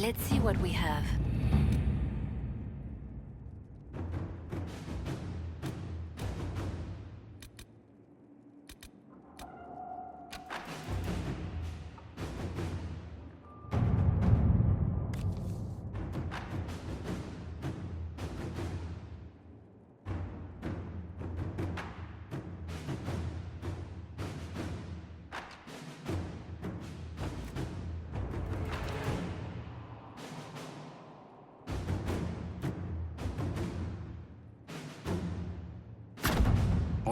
Let's see what we have.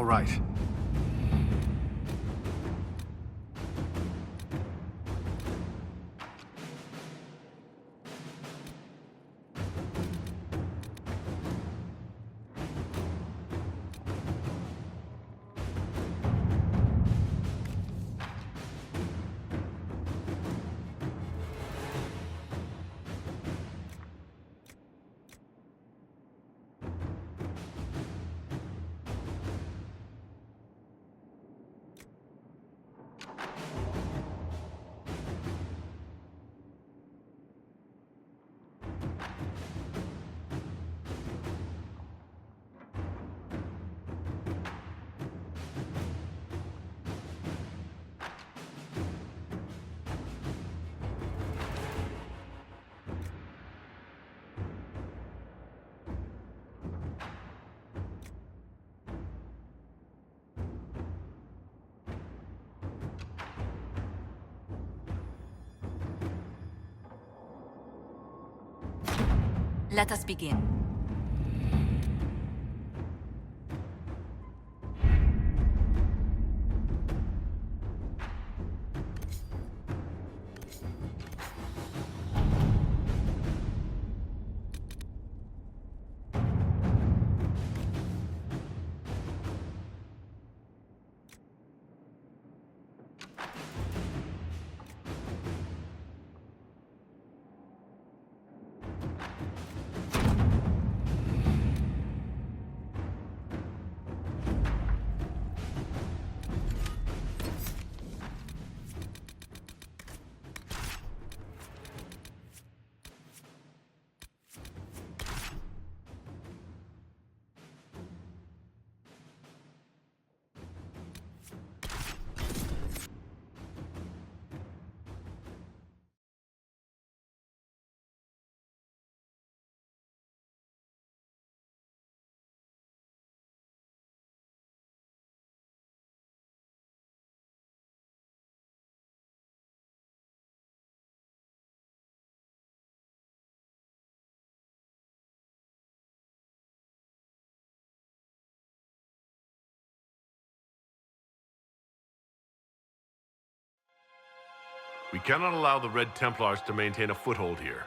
All right. Let us begin. We cannot allow the Red Templars to maintain a foothold here.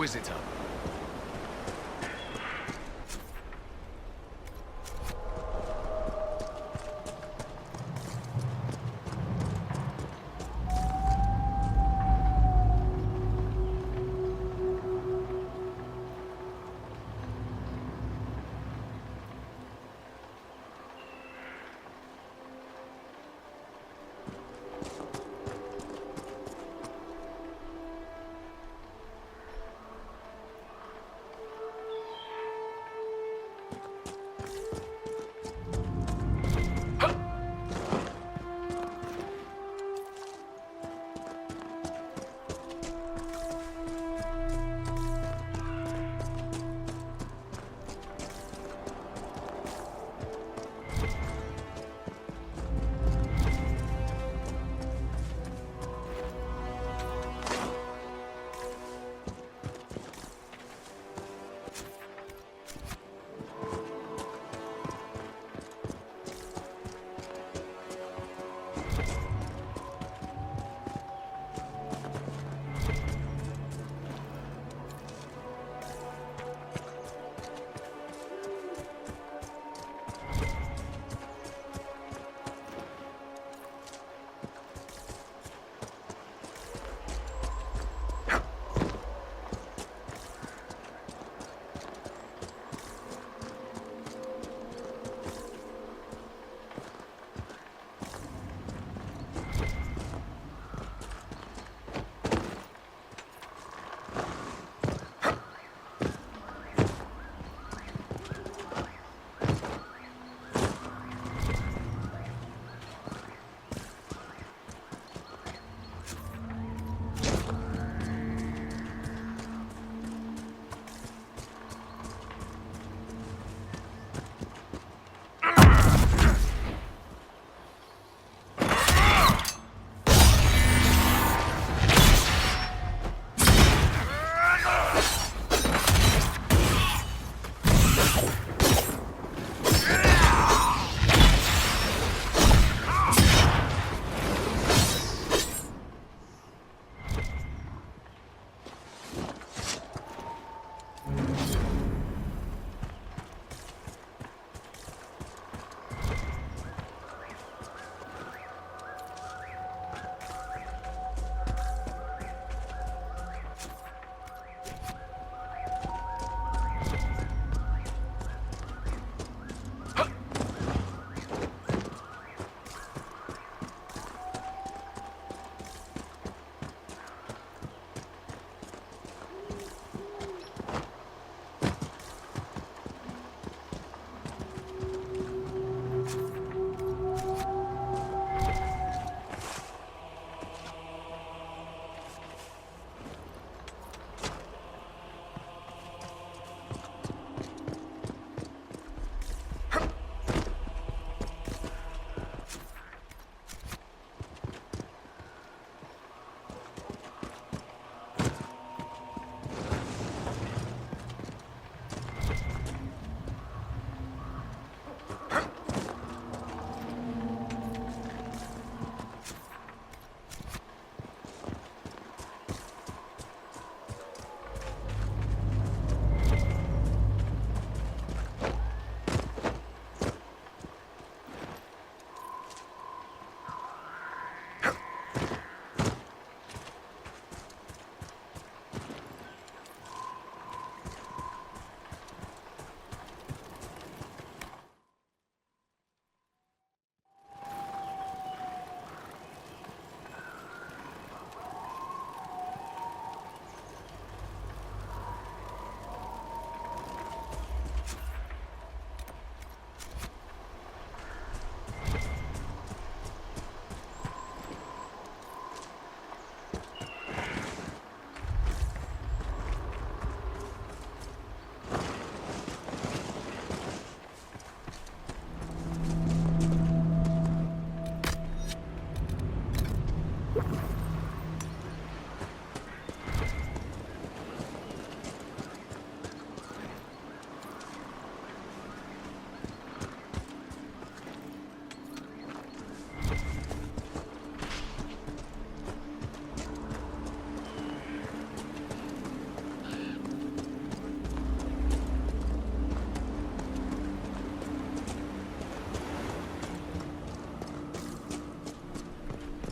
Inquisitor.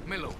Melo.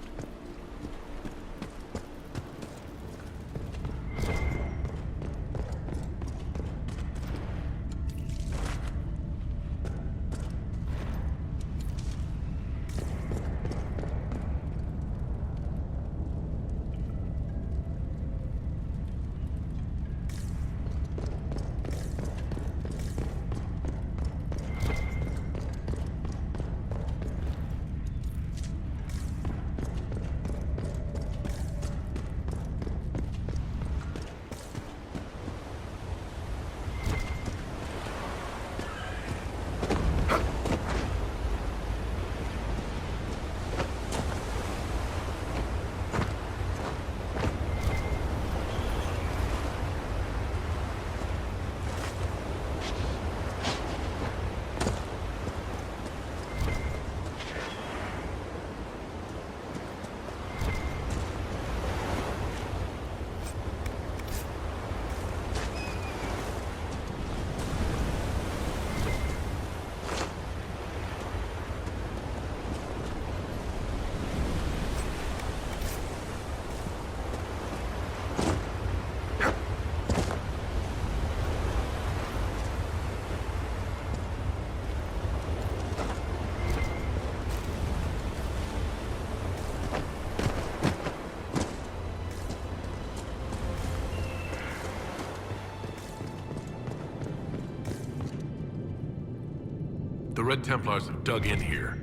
The Red Templars have dug in here.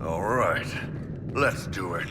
All right, let's do it.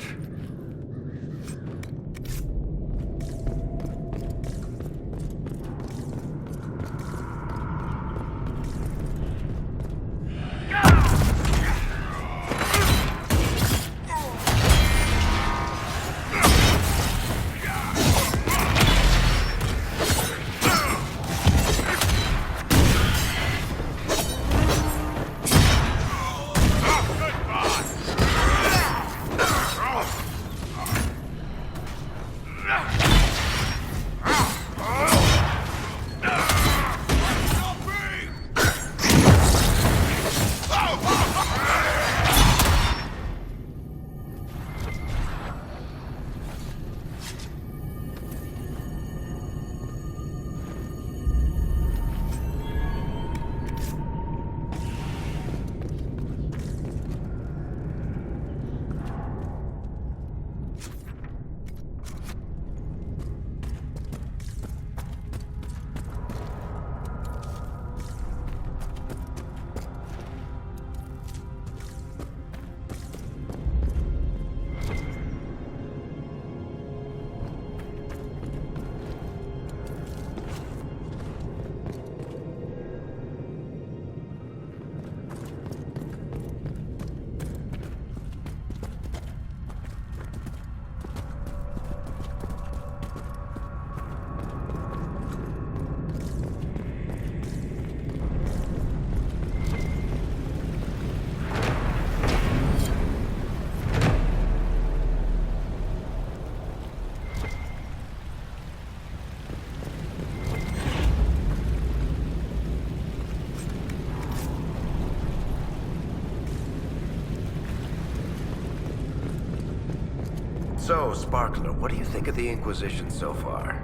So, Sparkler, what do you think of the Inquisition so far?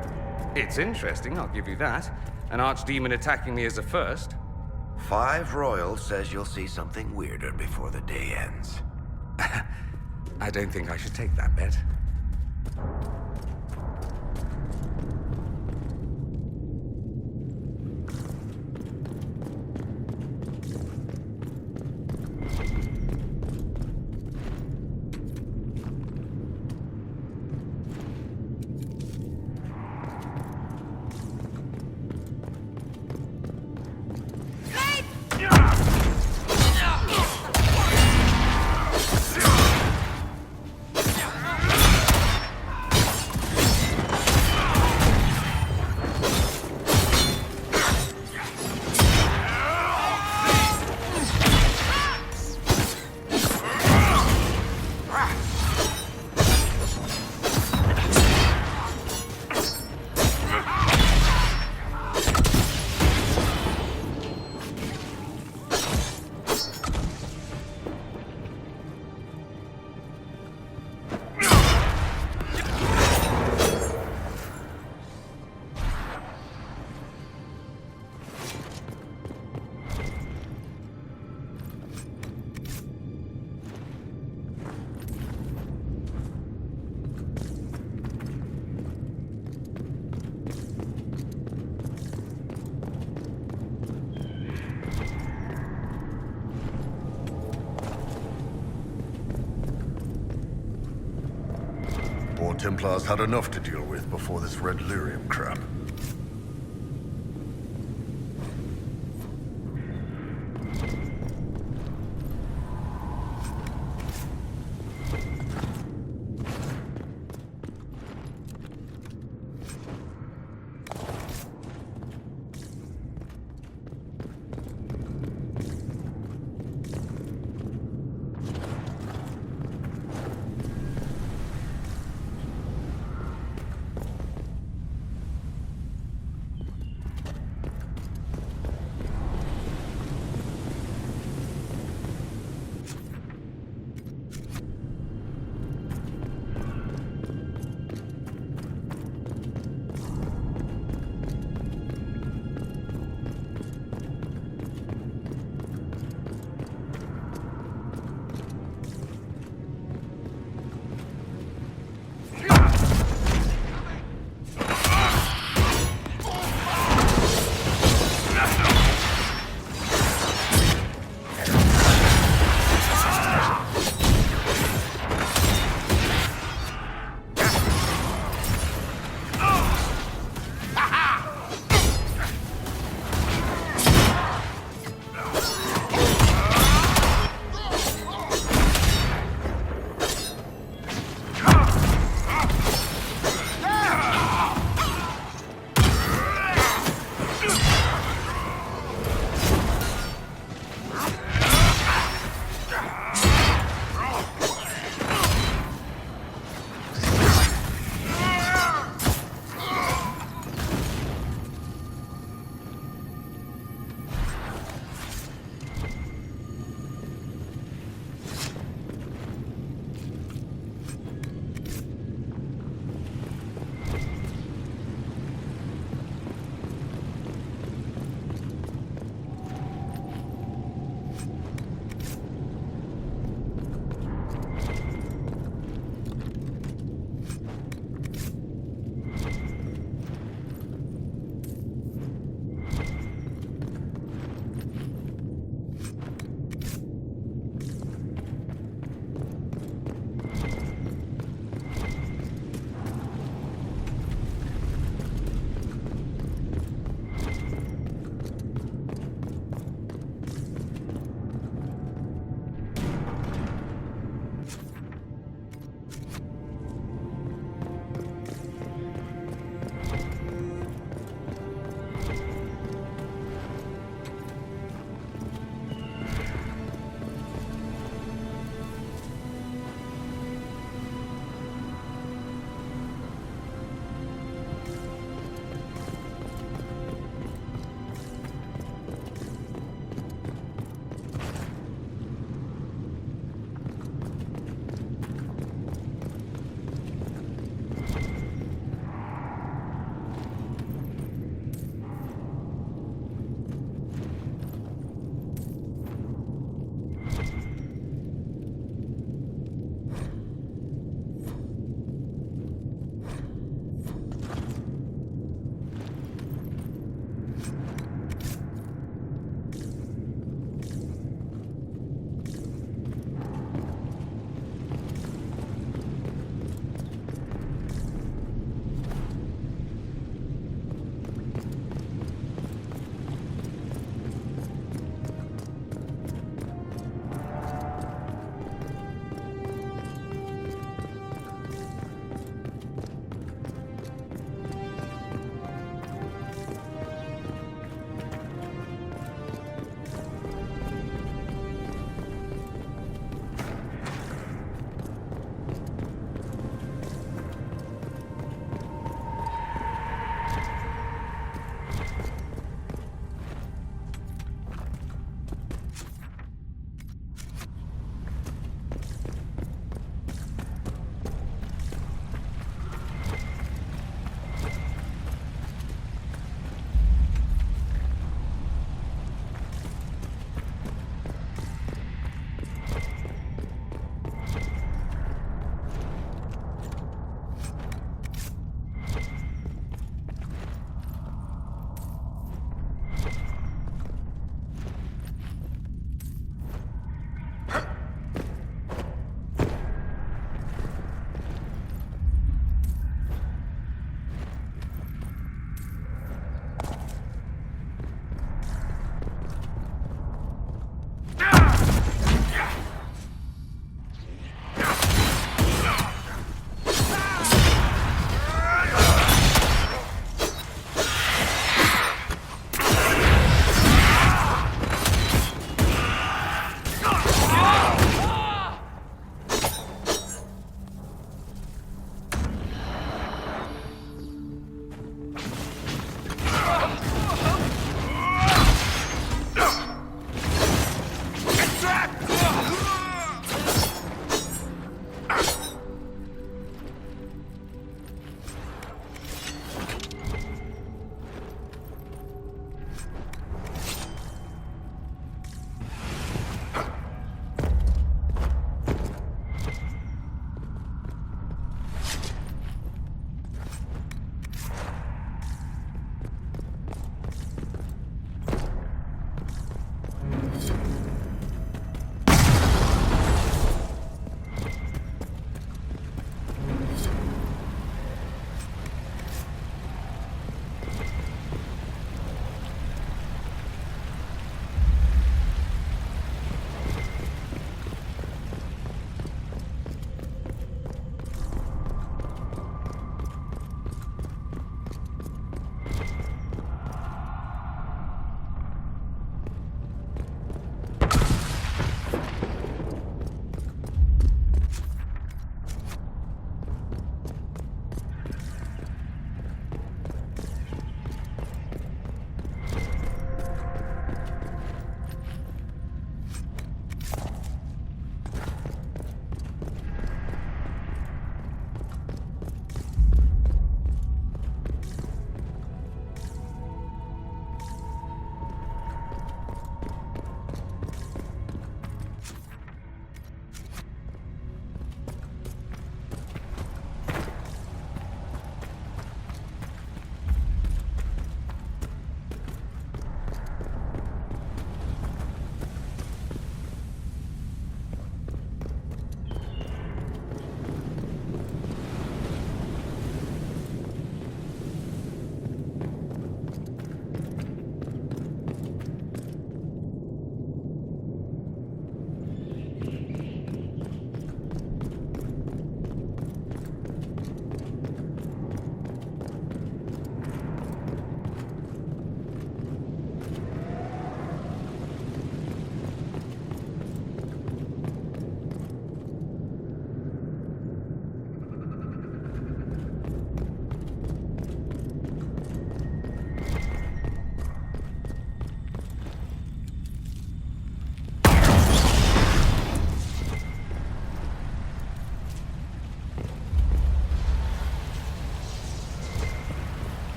It's interesting, I'll give you that. An archdemon attacking me as a first. 5 Royal says you'll see something weirder before the day ends. I don't think I should take that bet. poor Templars had enough to deal with before this red lyrium crap.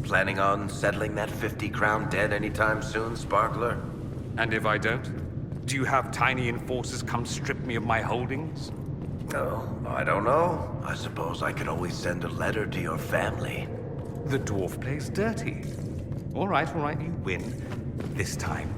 Planning on settling that 50 crown debt anytime soon, Sparkler? And if I don't? Do you have tiny enforcers come strip me of my holdings? Oh, I don't know. I suppose I could always send a letter to your family. The dwarf plays dirty. All right, you win. This time.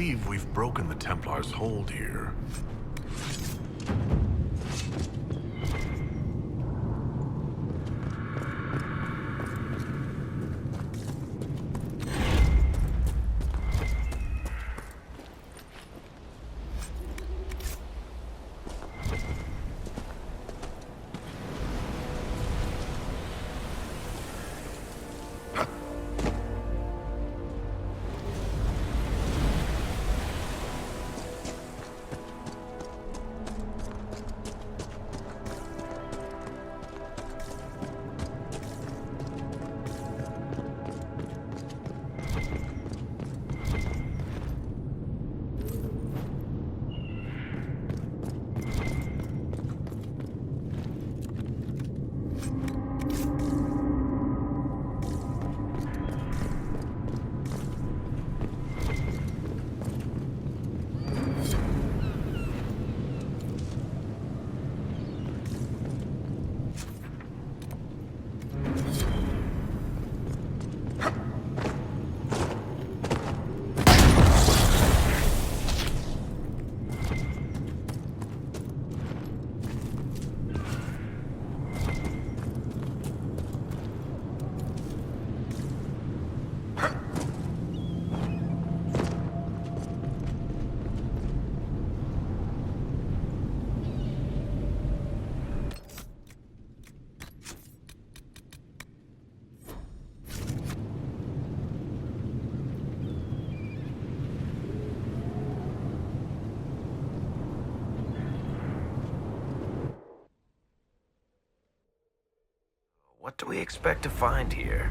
believe we've broken the Templars' hold here. What do we expect to find here?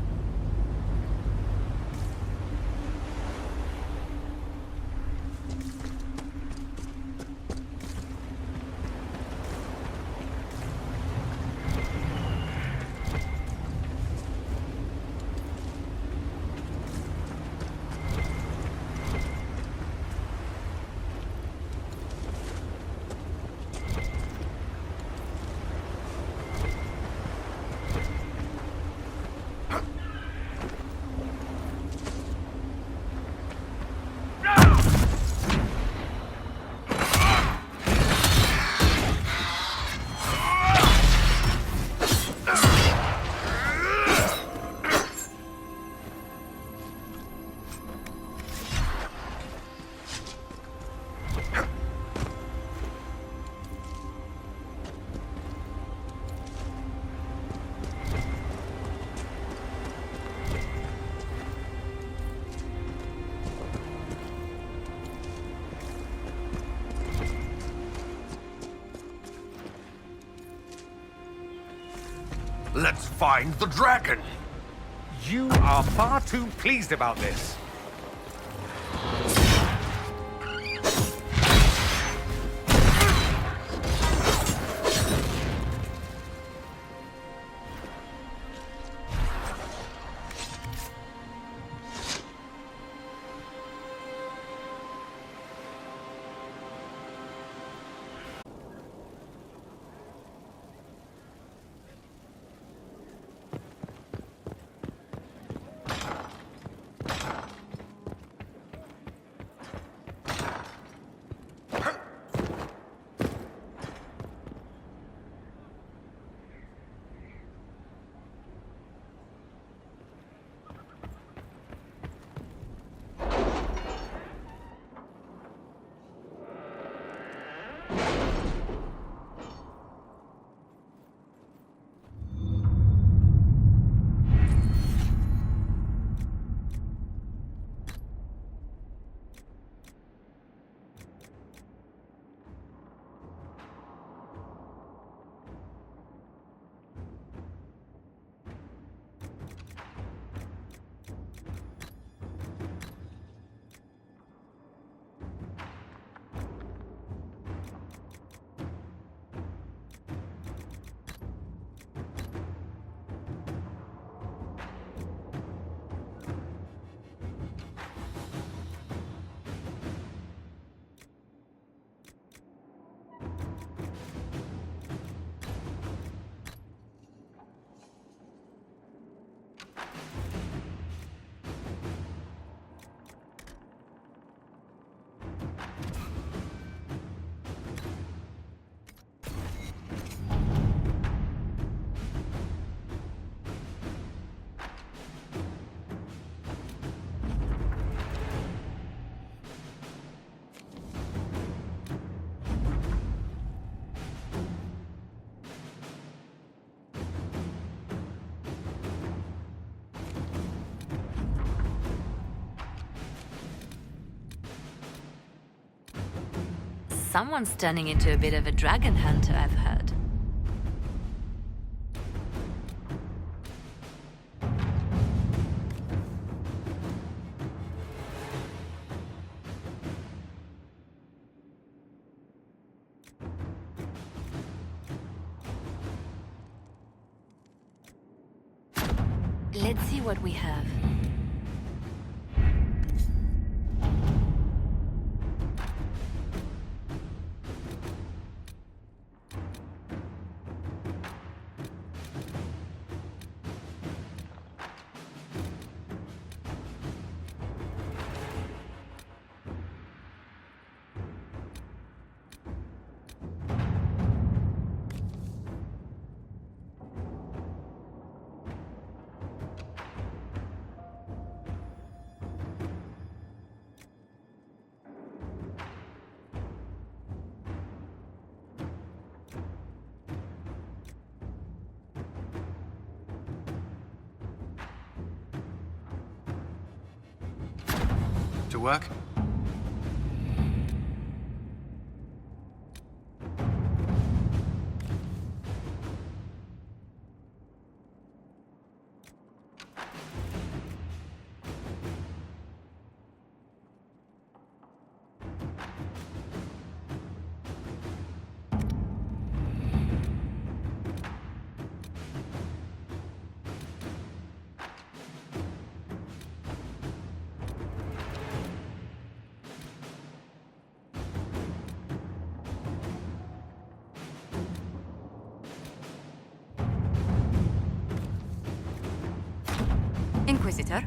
Let's find the dragon! You are far too pleased about this. Someone's turning into a bit of a dragon hunter, I've heard. Let's see what we have. To work? Inquisitor?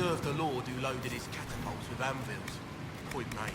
Served the lord who loaded his catapults with anvils. Point made.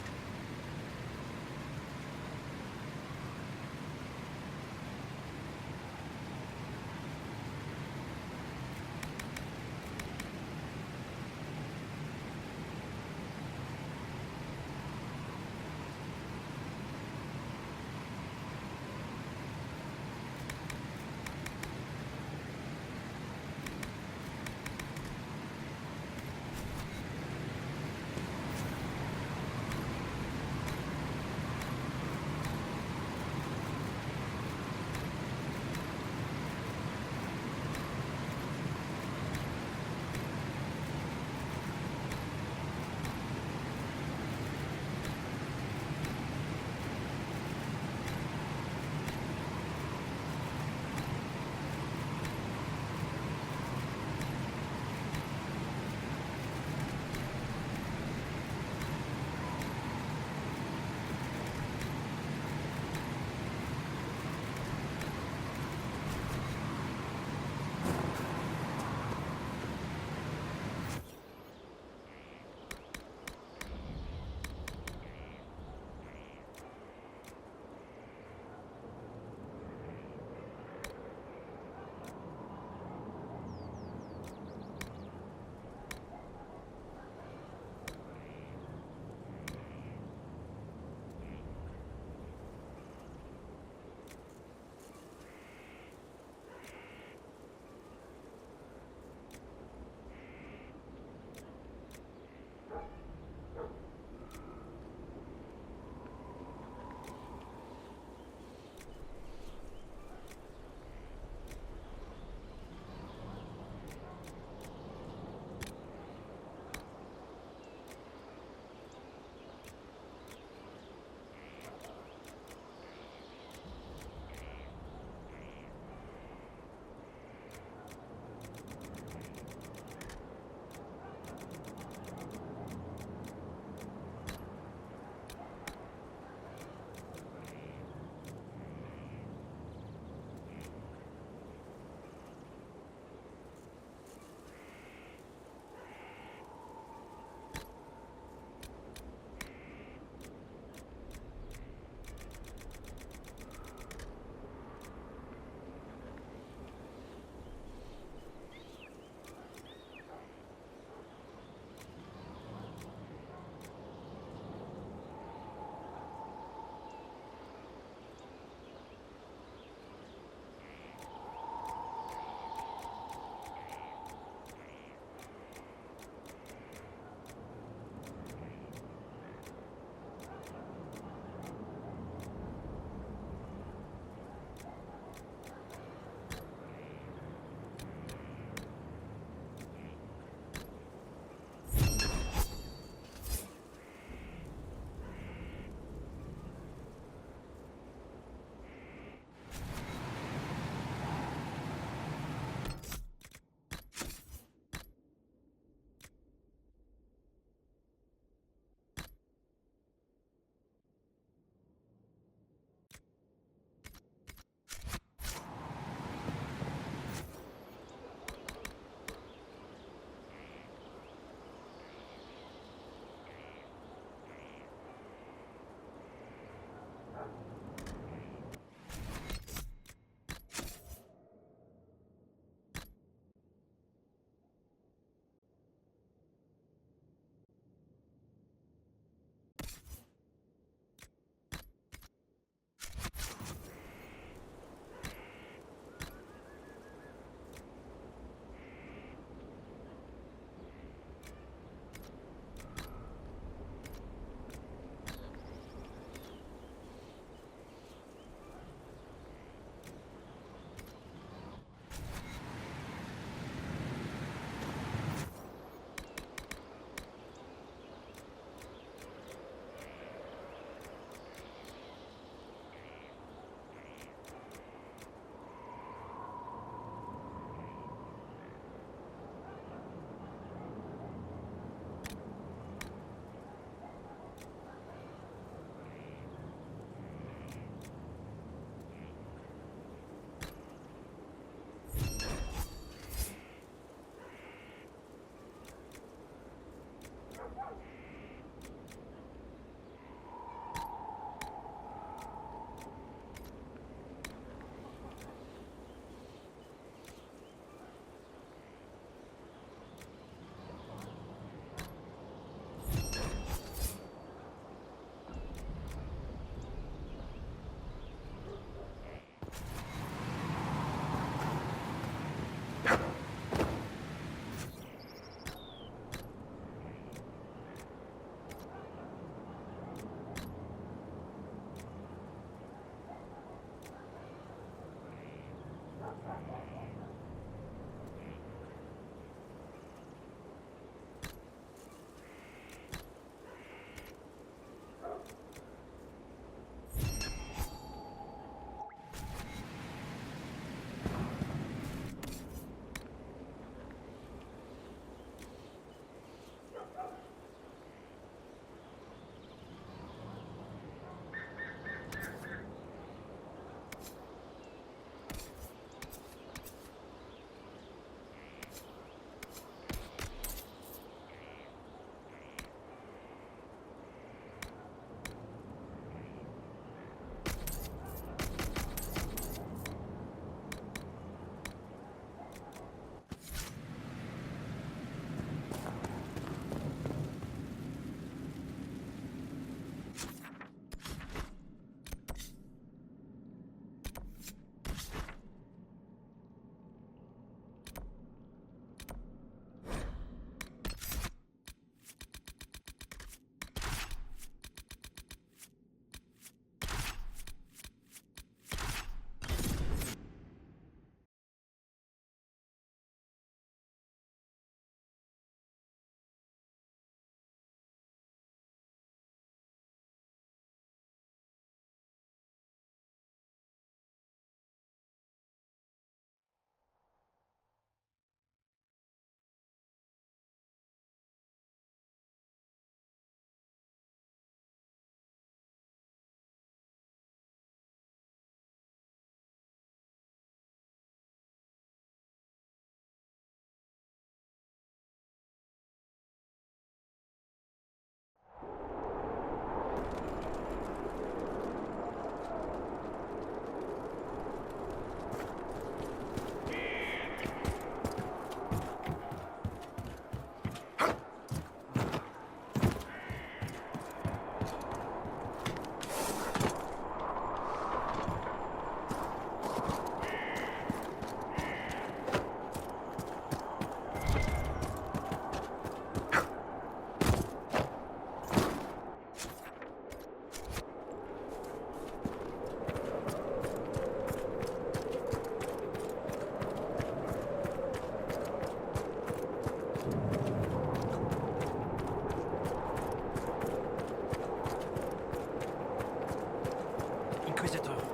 Inquisitor.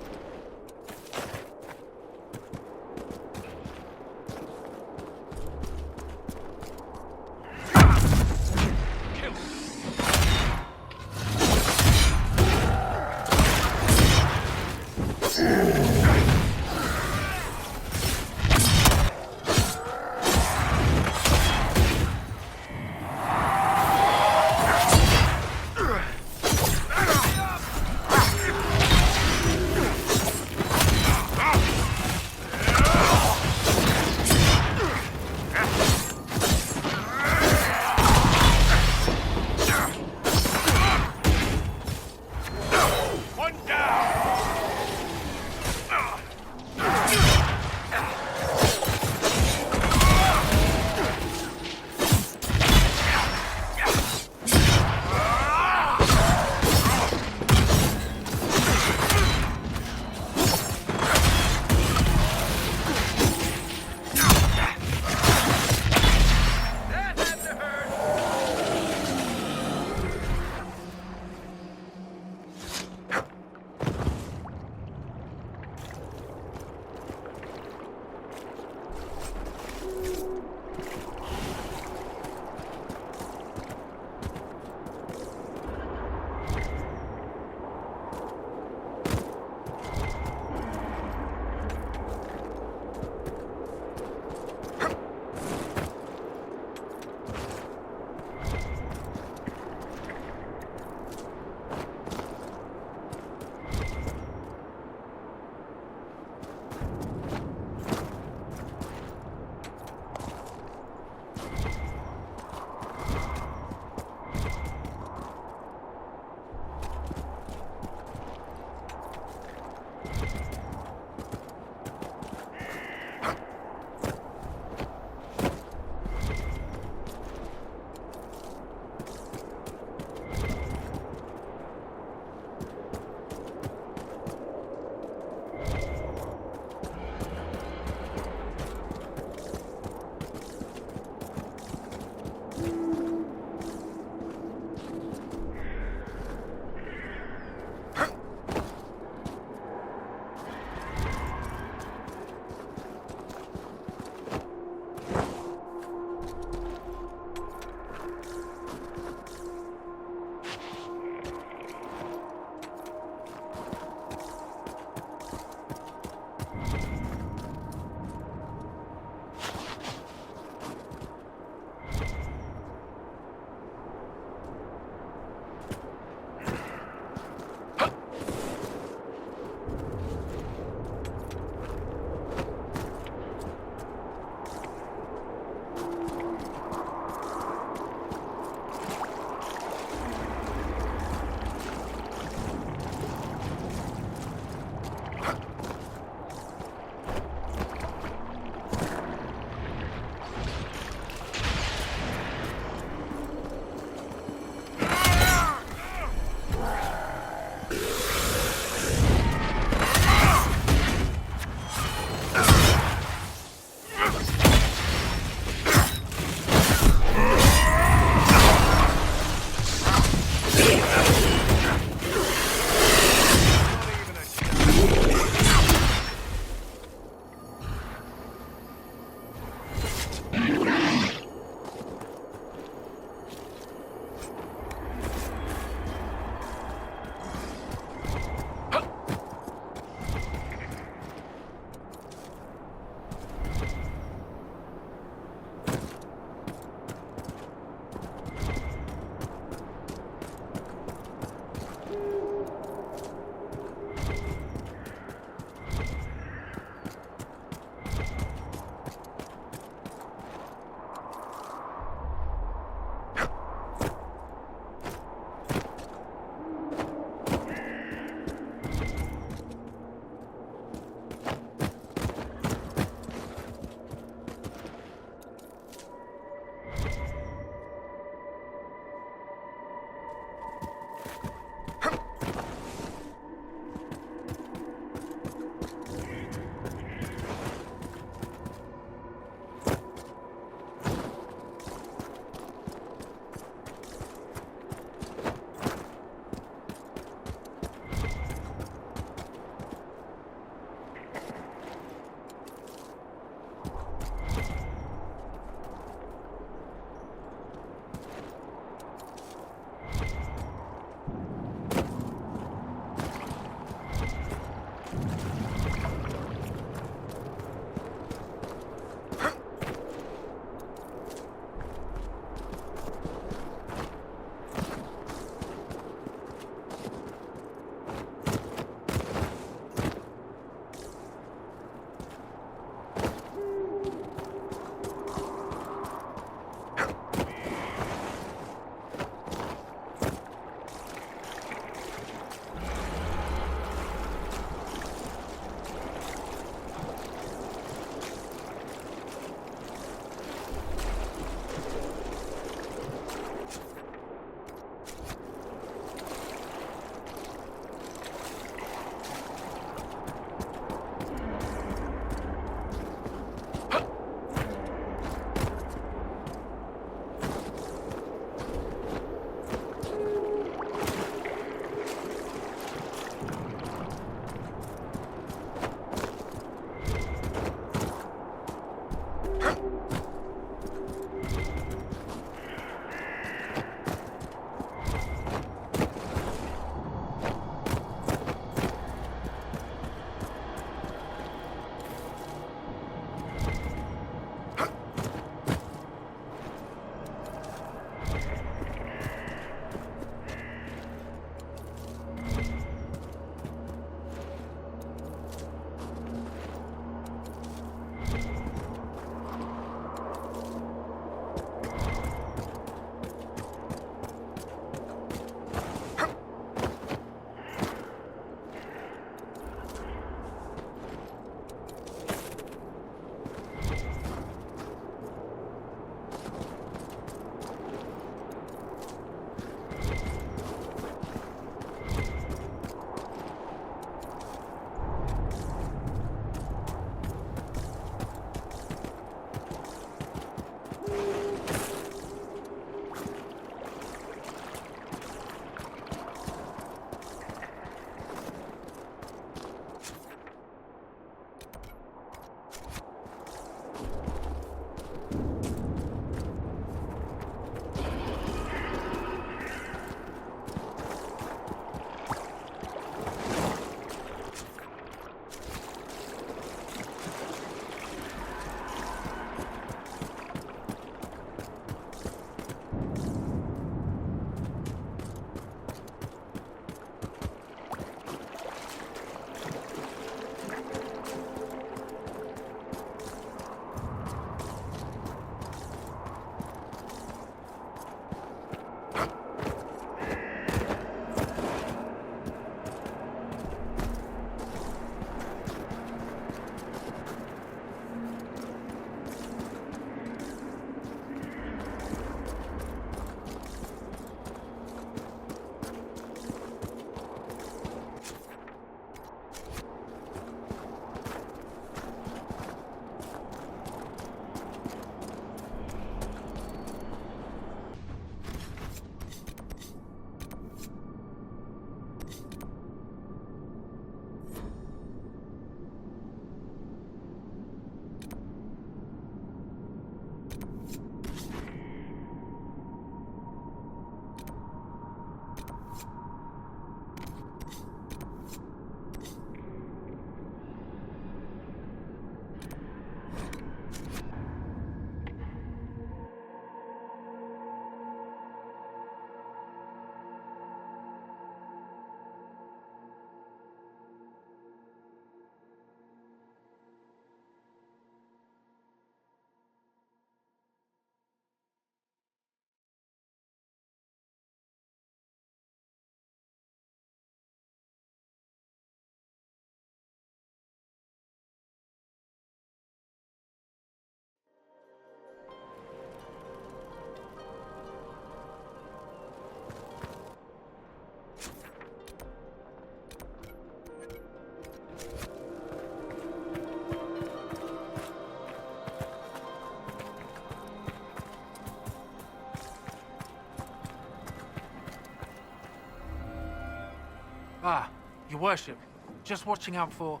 Ah, your worship. Just watching out for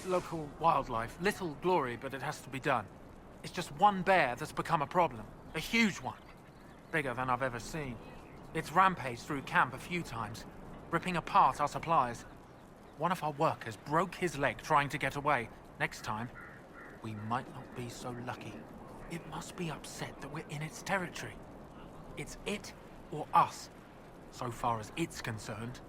local wildlife. Little glory, but it has to be done. It's just one bear that's become a problem. A huge one. Bigger than I've ever seen. It's rampaged through camp a few times, ripping apart our supplies. One of our workers broke his leg trying to get away. Next time, we might not be so lucky. It must be upset that we're in its territory. It's it or us, so far as it's concerned.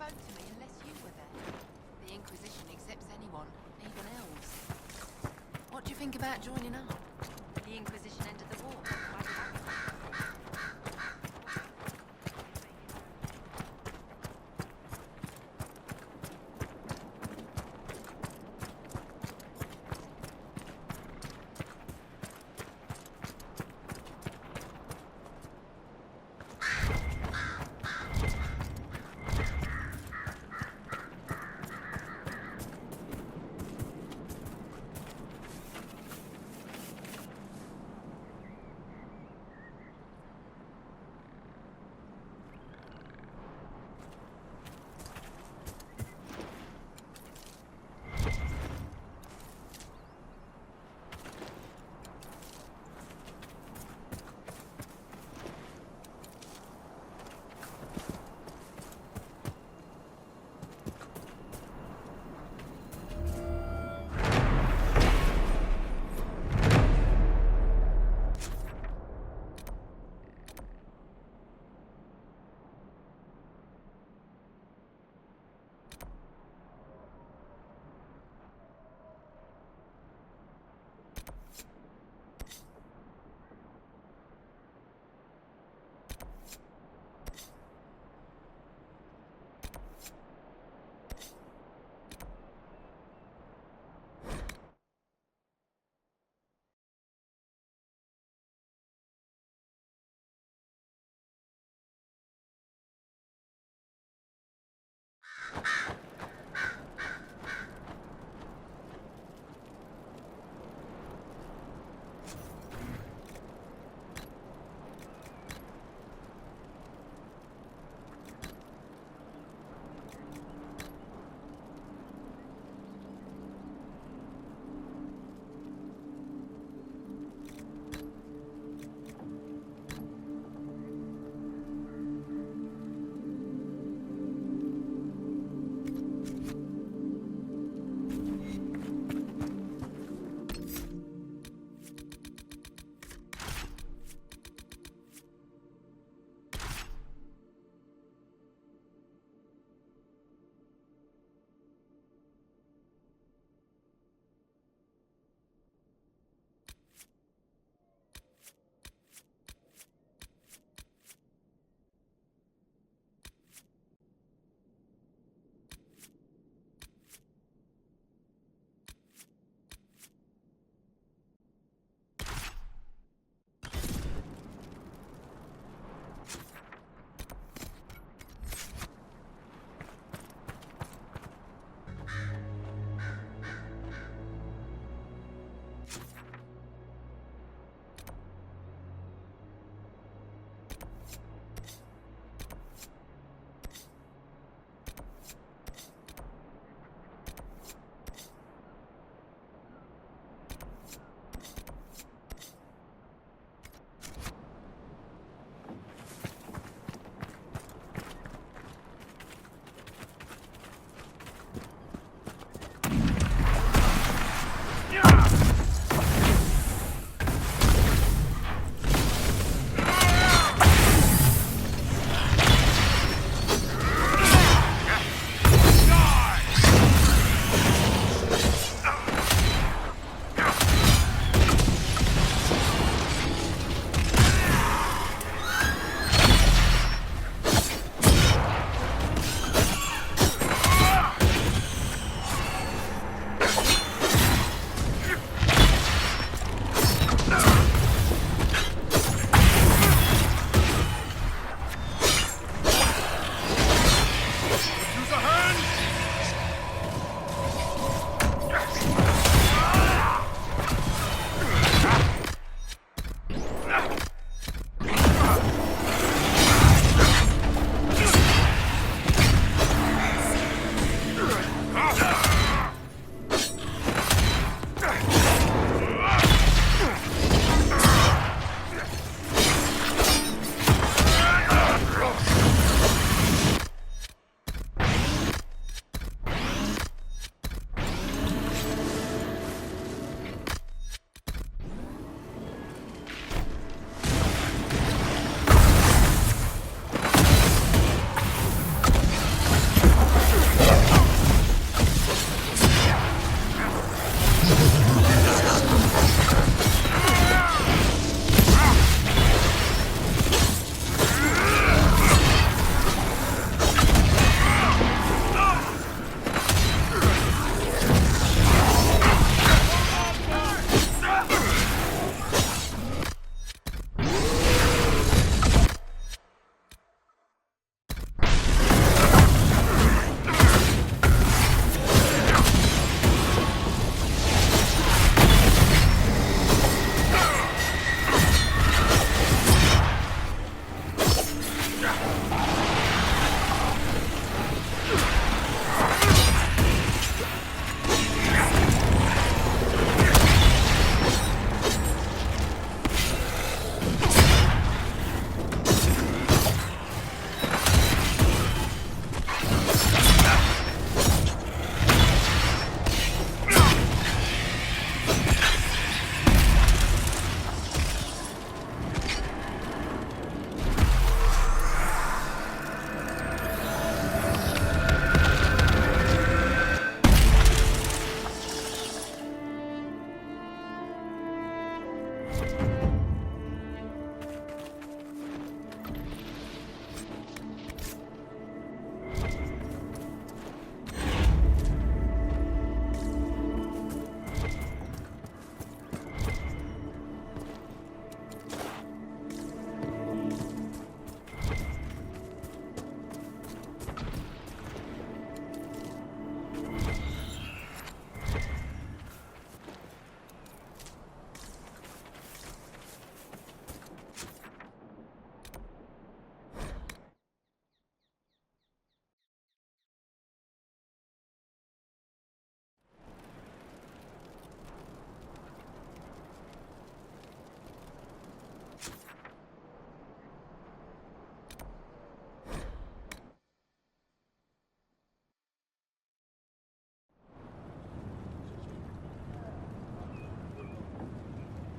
spoke to me unless you were there. The Inquisition accepts anyone, even elves. What do you think about joining up? The Inquisition entered the war. Why would I?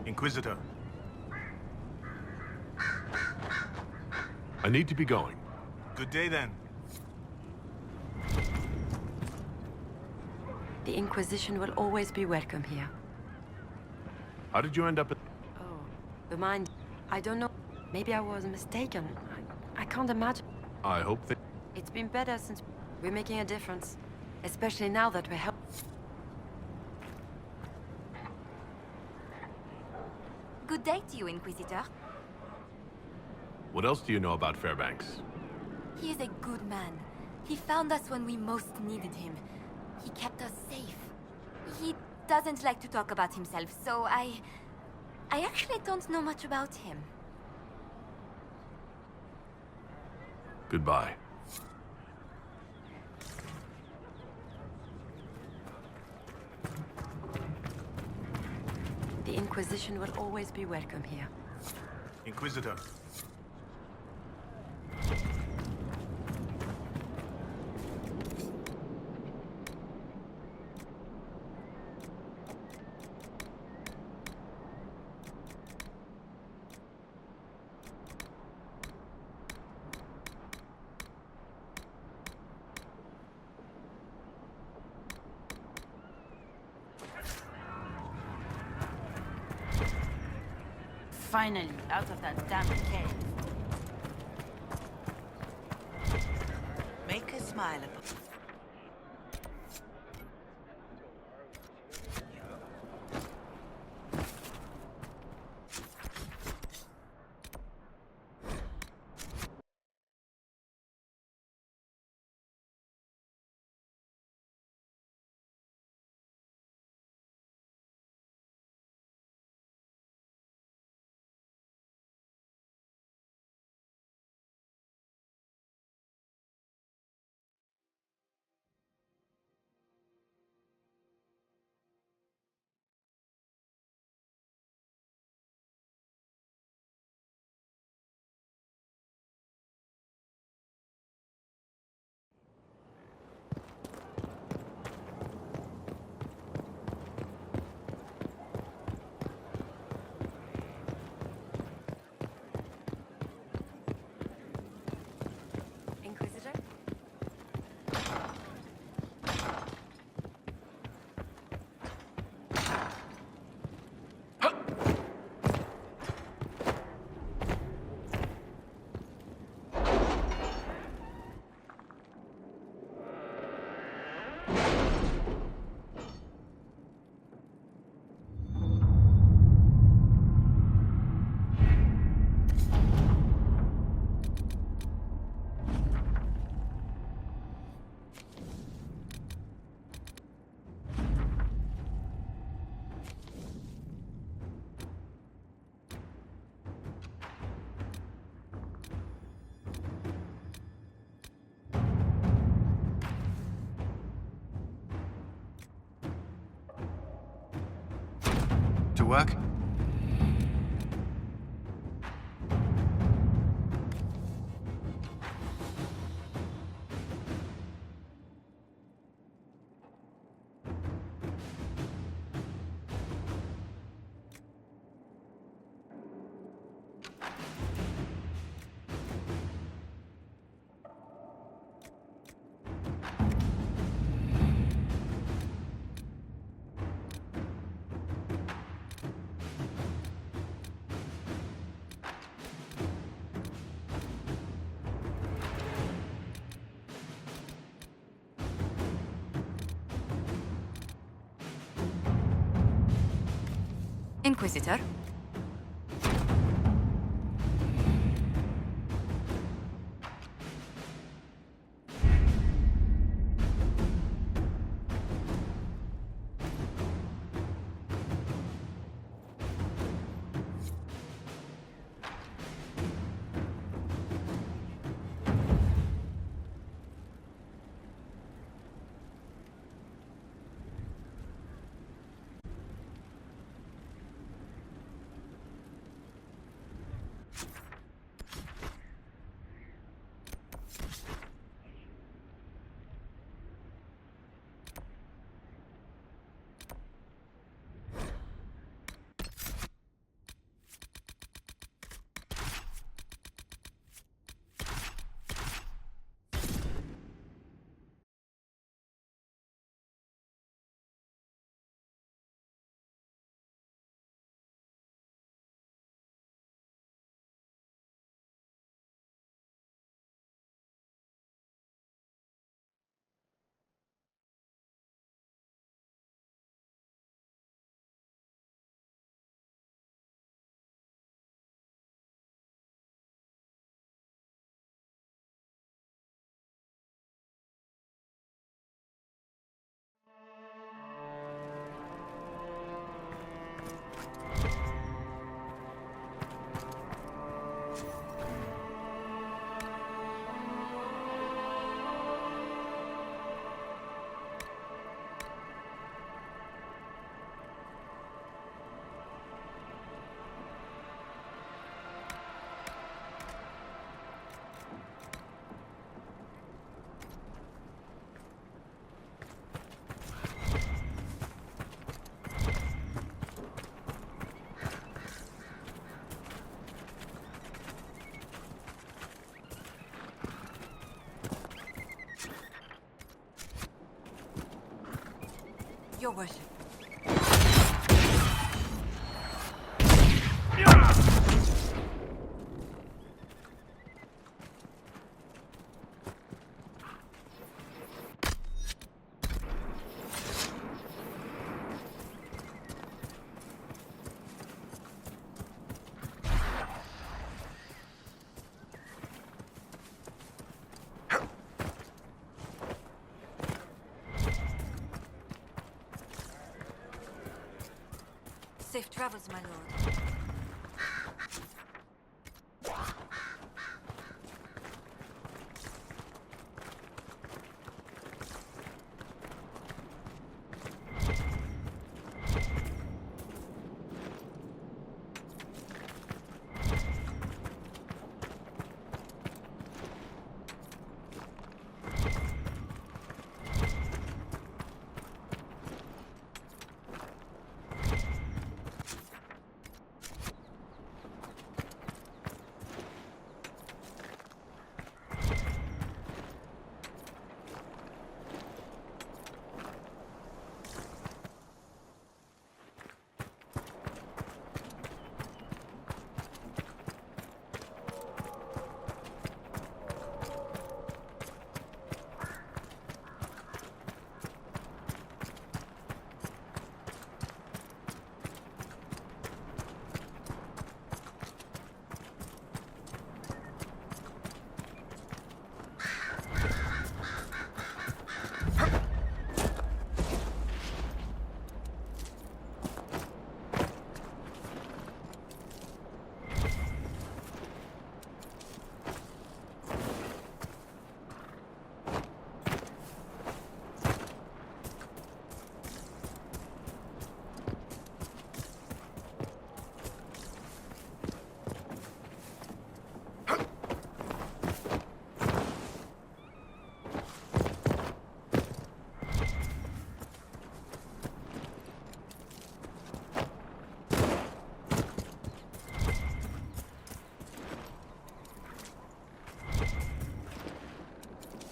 Inquisitor. I need to be going. Good day then. The Inquisition will always be welcome here. How did you end up at... Oh, the mind... I don't know. Maybe I was mistaken. I can't imagine. I hope that... It's been better since we're making a difference. Especially now that we're helping. Good day to you, Inquisitor. What else do you know about Fairbanks? He is a good man. He found us when we most needed him. He kept us safe. He doesn't like to talk about himself, so I actually don't know much about him. Goodbye. The Inquisition will always be welcome here. Inquisitor. Finally, out of that damn cave. Make her smile a bit. Inquisitor? To work? Inquisitor? Your worship. Safe travels, my lord.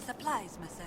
Supplies, monsieur.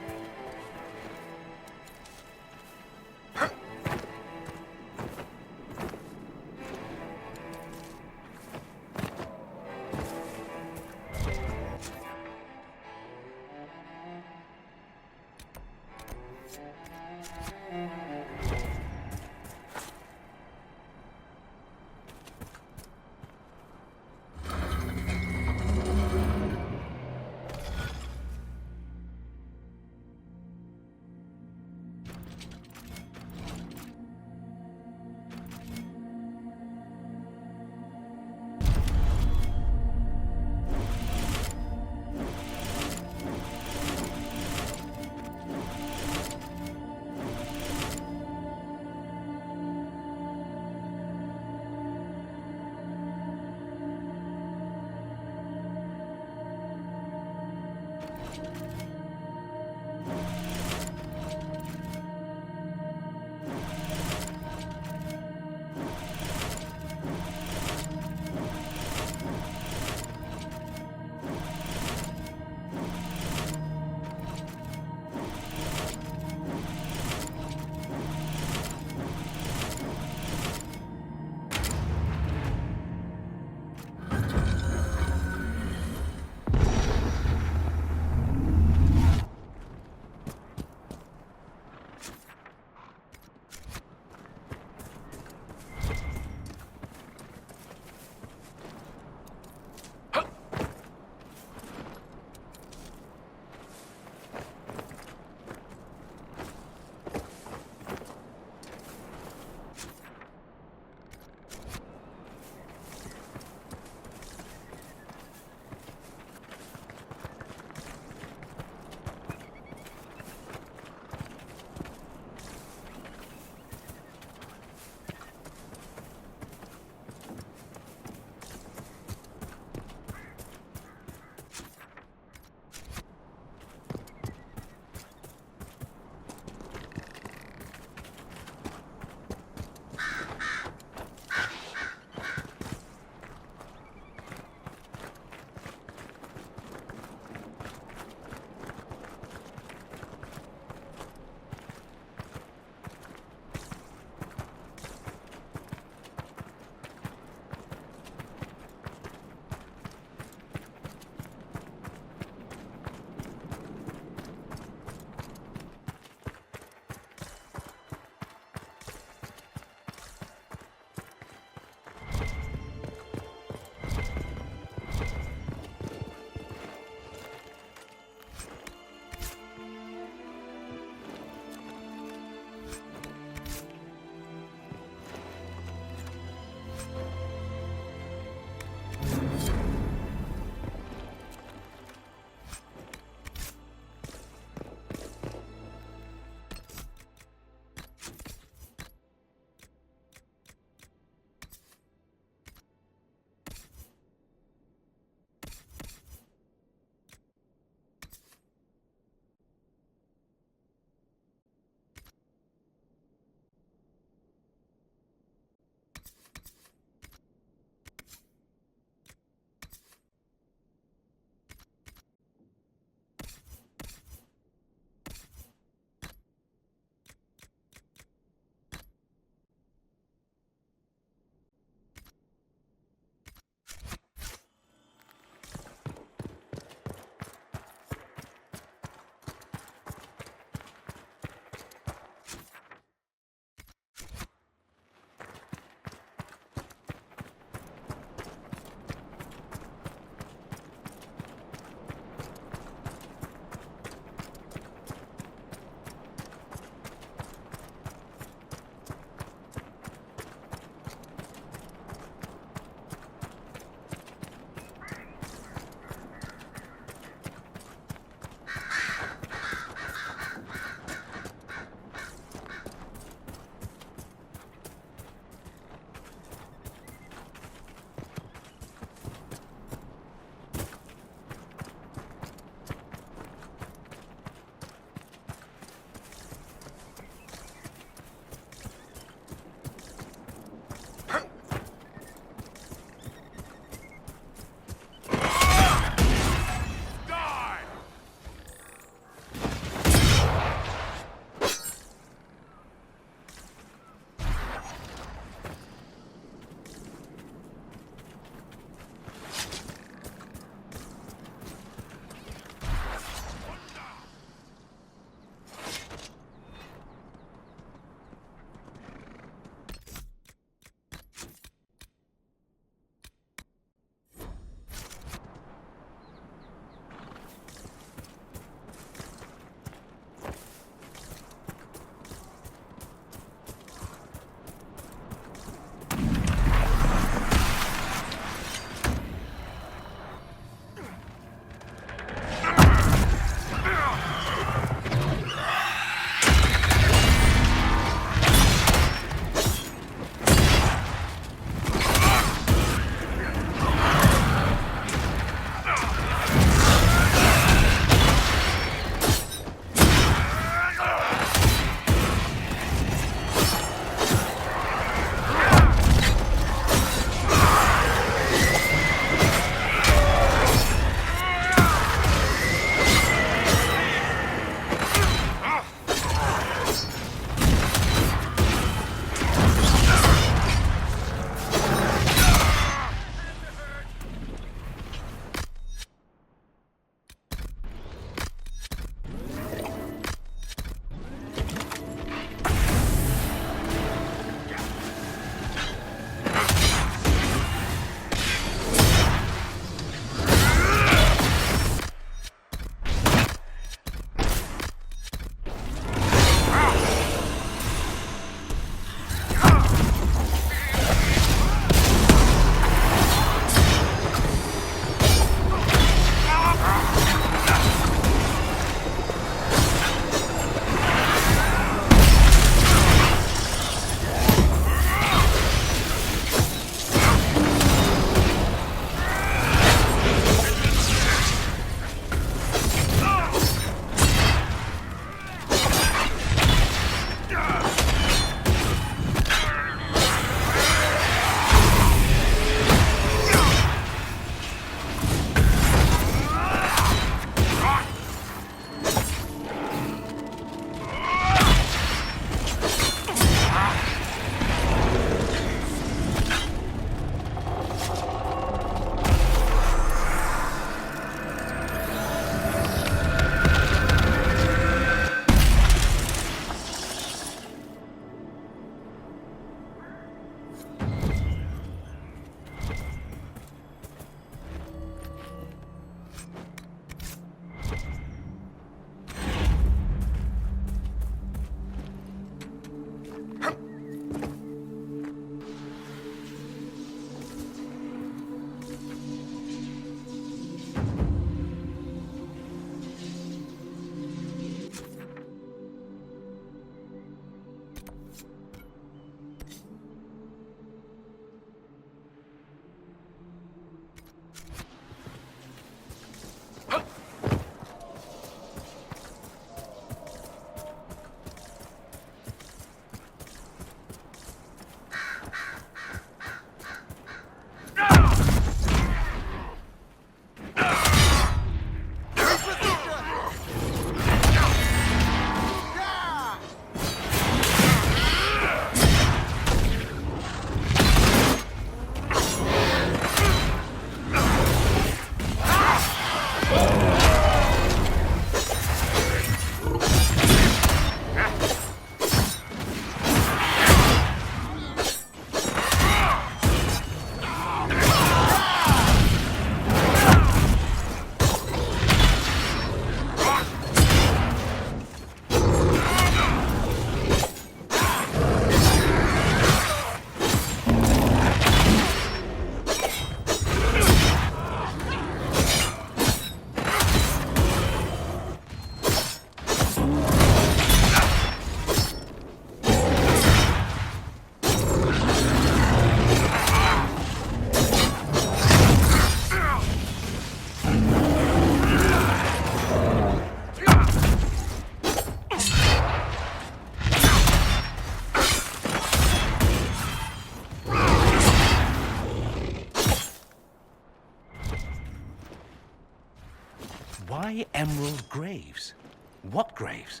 Why emerald graves? What graves?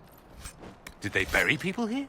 Did they bury people here?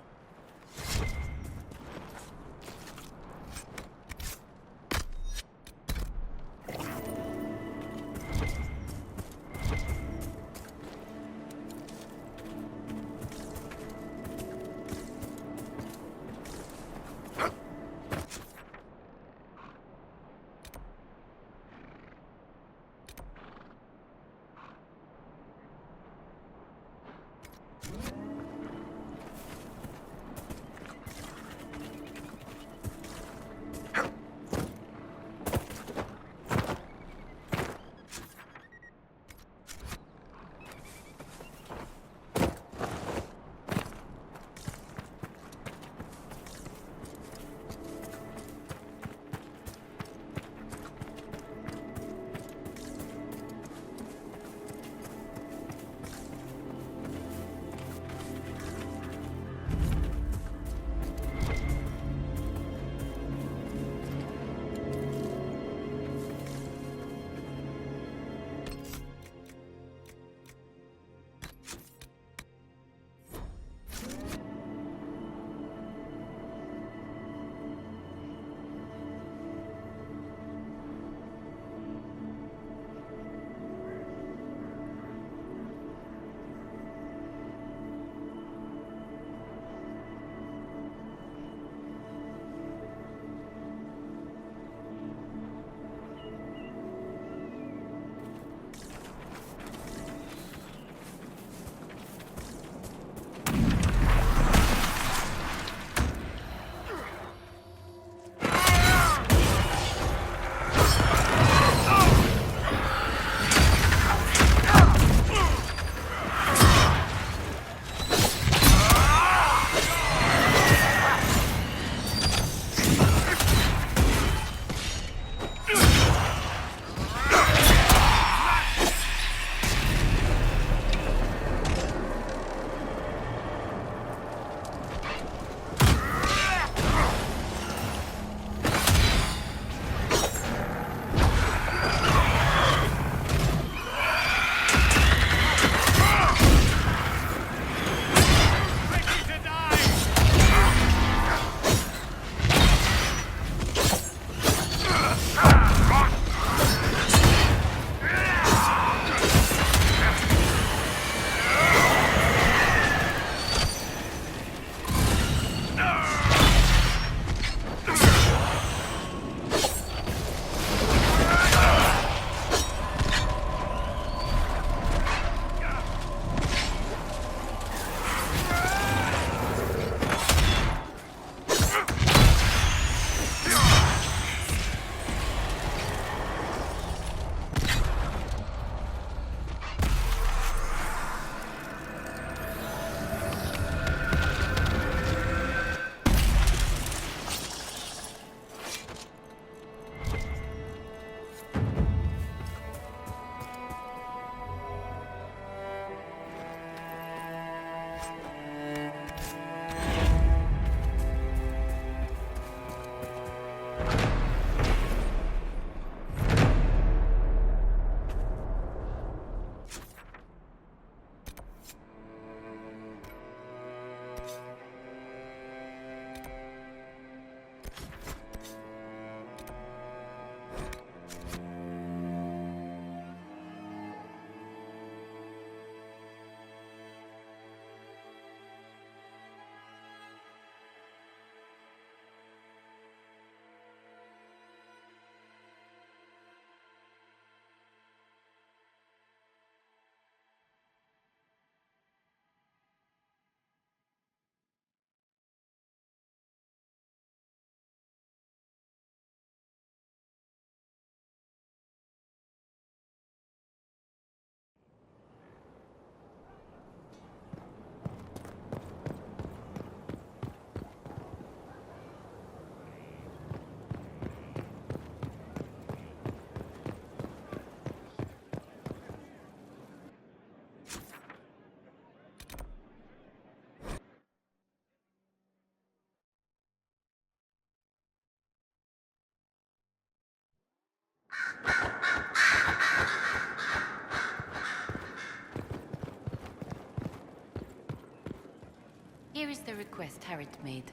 Here is the request Harriet made.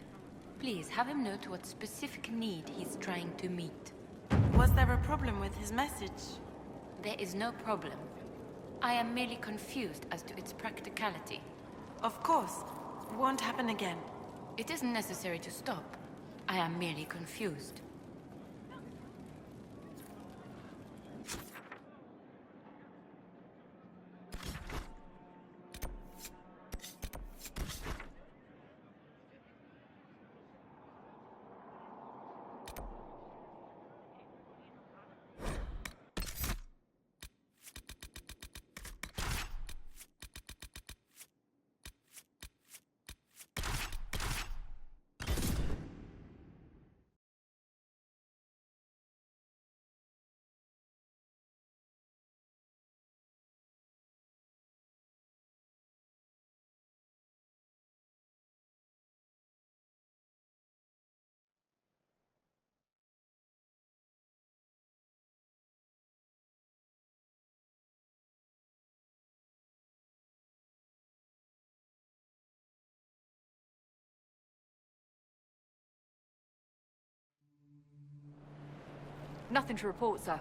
Please have him note what specific need he's trying to meet. Was there a problem with his message? There is no problem. I am merely confused as to its practicality. Of course. Won't happen again. It isn't necessary to stop. I am merely confused. Nothing to report, sir.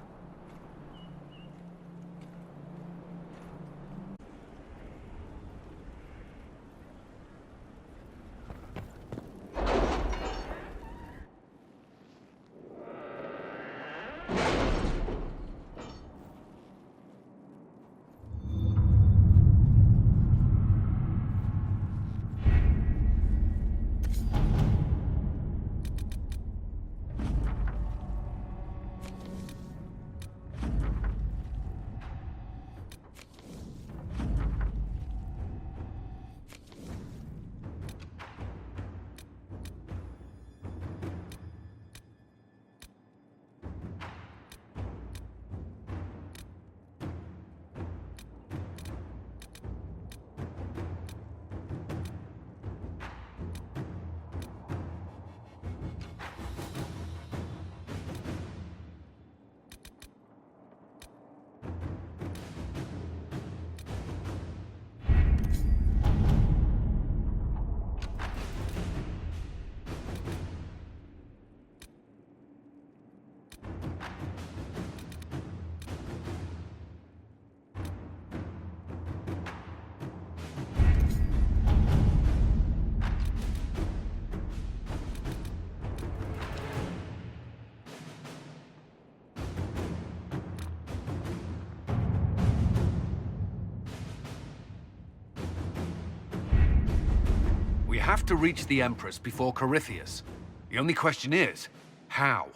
We have to reach the Empress before Corypheus. The only question is, how?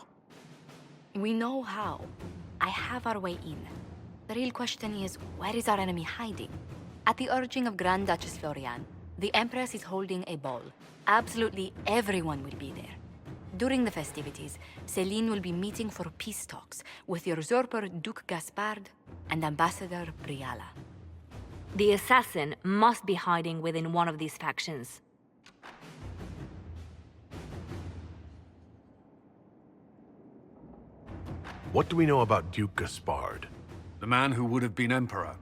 We know how. I have our way in. The real question is, where is our enemy hiding? At the urging of Grand Duchess Florian, the Empress is holding a ball. Absolutely everyone will be there. During the festivities, Celine will be meeting for peace talks with the usurper Duke Gaspard and Ambassador Briala. The assassin must be hiding within one of these factions. What do we know about Duke Gaspard? The man who would have been Emperor.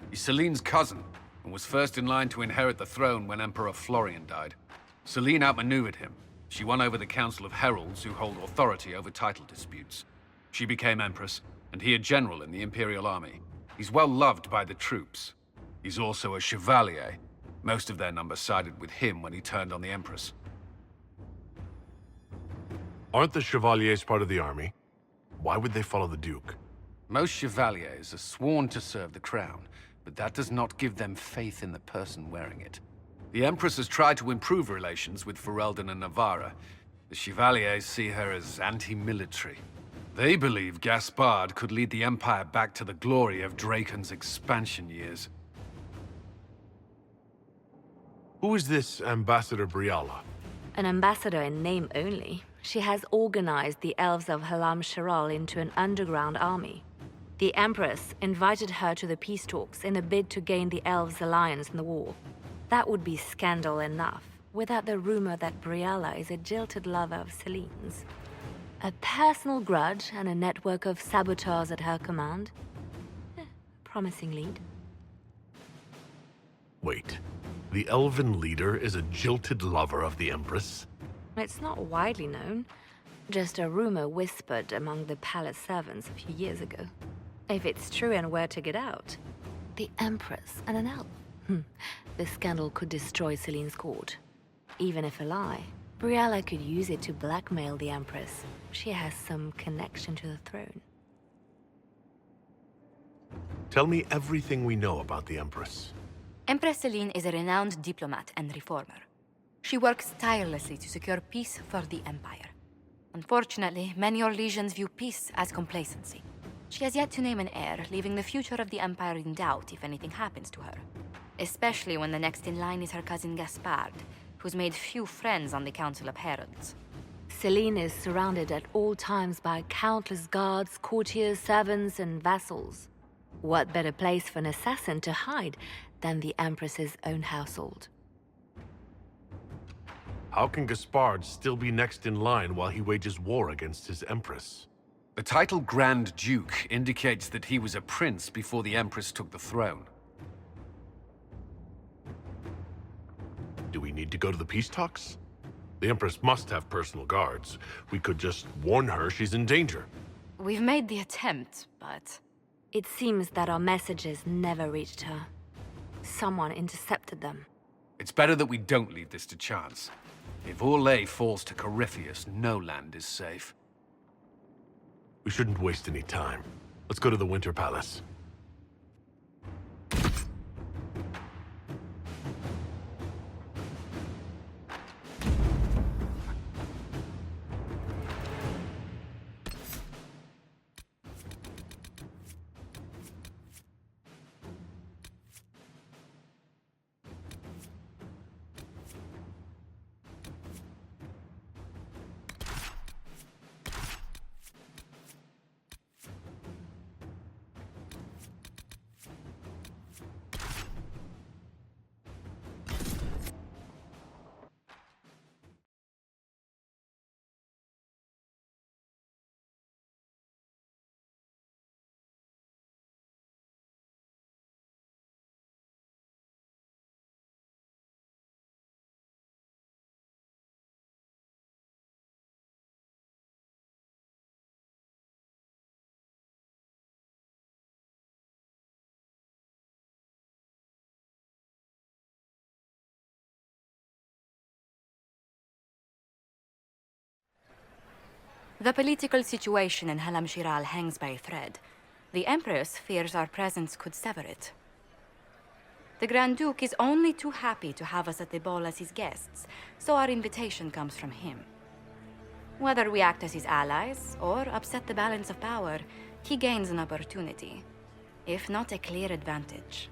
He's Celine's cousin, and was first in line to inherit the throne when Emperor Florian died. Celine outmaneuvered him. She won over the Council of Heralds, who hold authority over title disputes. She became Empress, and he a general in the Imperial Army. He's well loved by the troops. He's also a Chevalier. Most of their number sided with him when he turned on the Empress. Aren't the Chevaliers part of the army? Why would they follow the Duke? Most Chevaliers are sworn to serve the crown, but that does not give them faith in the person wearing it. The Empress has tried to improve relations with FERELDEN and Navarra. The Chevaliers see her as anti-military. They believe Gaspard could lead the Empire back to the glory of Draken's expansion years. Who is this Ambassador Briala? An ambassador in name only. She has organized the elves of Halam Sharal into an underground army. The Empress invited her to the peace talks in a bid to gain the elves' alliance in the war. That would be scandal enough, without the rumor that Briala is a jilted lover of Celine's. A personal grudge and a network of saboteurs at her command. Promising lead. Wait, The elven leader is a jilted lover of the Empress? It's not widely known. Just a rumor whispered among the palace servants a few years ago. If it's true and were to get out, the Empress and an elf. The scandal could destroy Celine's court. Even if a lie, Briella could use it to blackmail the Empress. She has some connection to the throne. Tell me everything we know about the Empress. Empress Celine is a renowned diplomat and reformer. She works tirelessly to secure peace for the Empire. Unfortunately, many Orlesians view peace as complacency. She has yet to name an heir, leaving the future of the Empire in doubt if anything happens to her. Especially when the next in line is her cousin Gaspard, who's made few friends on the Council of Heralds. Celine is surrounded at all times by countless guards, courtiers, servants, and vassals. What better place for an assassin to hide than the Empress's own household? How can Gaspard still be next in line while he wages war against his Empress? The title Grand Duke indicates that he was a prince before the Empress took the throne. Do we need to go to the peace talks? The Empress must have personal guards. We could just warn her she's in danger. We've made the attempt, but... It seems that our messages never reached her. Someone intercepted them. It's better that we don't leave this to chance. If Orlais falls to Corypheus, no land is safe. We shouldn't waste any time. Let's go to the Winter Palace. The political situation in Halam Shiral hangs by a thread. The Empress fears our presence could sever it. The Grand Duke is only too happy to have us at the ball as his guests, so our invitation comes from him. Whether we act as his allies or upset the balance of power, he gains an opportunity, if not a clear advantage.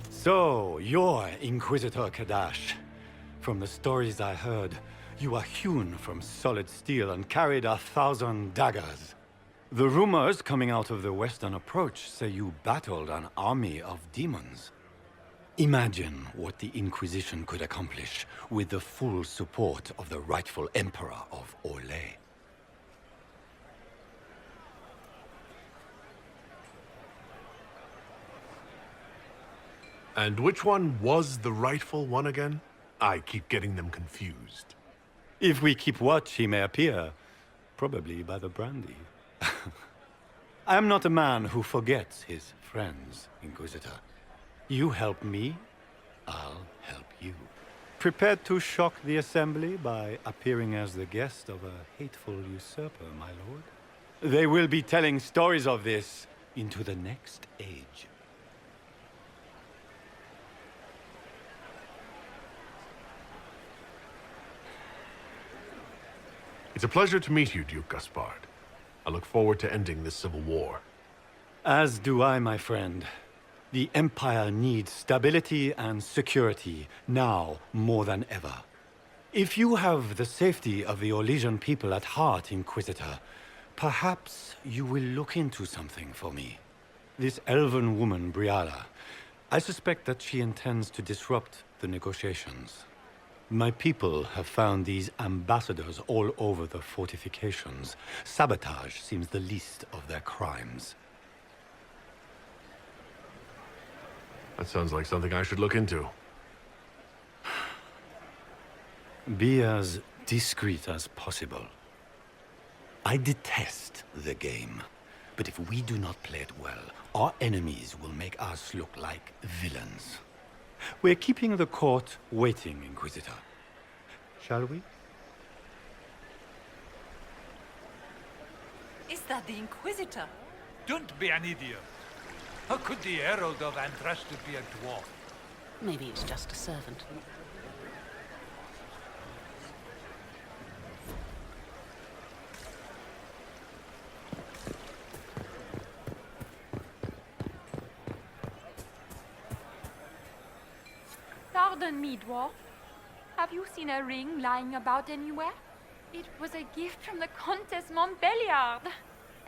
So, you're Inquisitor Kadash. From the stories I heard, you are hewn from solid steel and carried 1,000 daggers. The rumors coming out of the Western Approach say you battled an army of demons. Imagine what the Inquisition could accomplish with the full support of the rightful Emperor of Orlais. And which one was the rightful one again? I keep getting them confused. If we keep watch, he may appear. Probably by the brandy. I am not a man who forgets his friends, Inquisitor. You help me, I'll help you. Prepared to shock the Assembly by appearing as the guest of a hateful usurper, my lord? They will be telling stories of this into the next age. It's a pleasure to meet you, Duke Gaspard. I look forward to ending this civil war. As do I, my friend. The Empire needs stability and security, now more than ever. If you have the safety of the Orlesian people at heart, Inquisitor, perhaps you will look into something for me. This elven woman, Briella, I suspect that she intends to disrupt the negotiations. My people have found these ambassadors all over the fortifications. Sabotage seems the least of their crimes. That sounds like something I should look into. Be as discreet as possible. I detest the game, but if we do not play it well, our enemies will make us look like villains. We're keeping the court waiting, Inquisitor. Shall we? Is that the Inquisitor? Don't be an idiot. How could the Herald of Andraste be a dwarf? Maybe it's just a servant. Pardon me, dwarf. Have you seen a ring lying about anywhere? It was a gift from the Countess Montbelliard,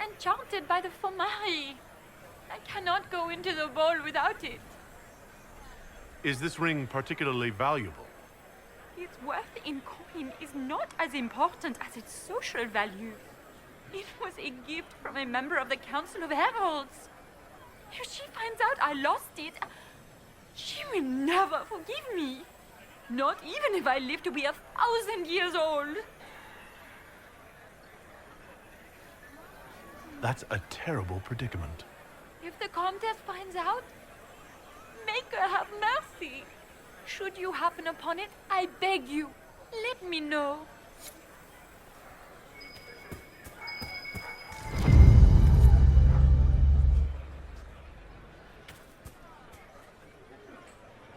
enchanted by the Fomari. I cannot go into the ball without it. Is this ring particularly valuable? Its worth in coin is not as important as its social value. It was a gift from a member of the Council of Heralds. If she finds out I lost it, she will never forgive me. Not even if I live to be 1,000 years old. That's a terrible predicament. If the Countess finds out, make her have mercy. Should you happen upon it, I beg you, let me know.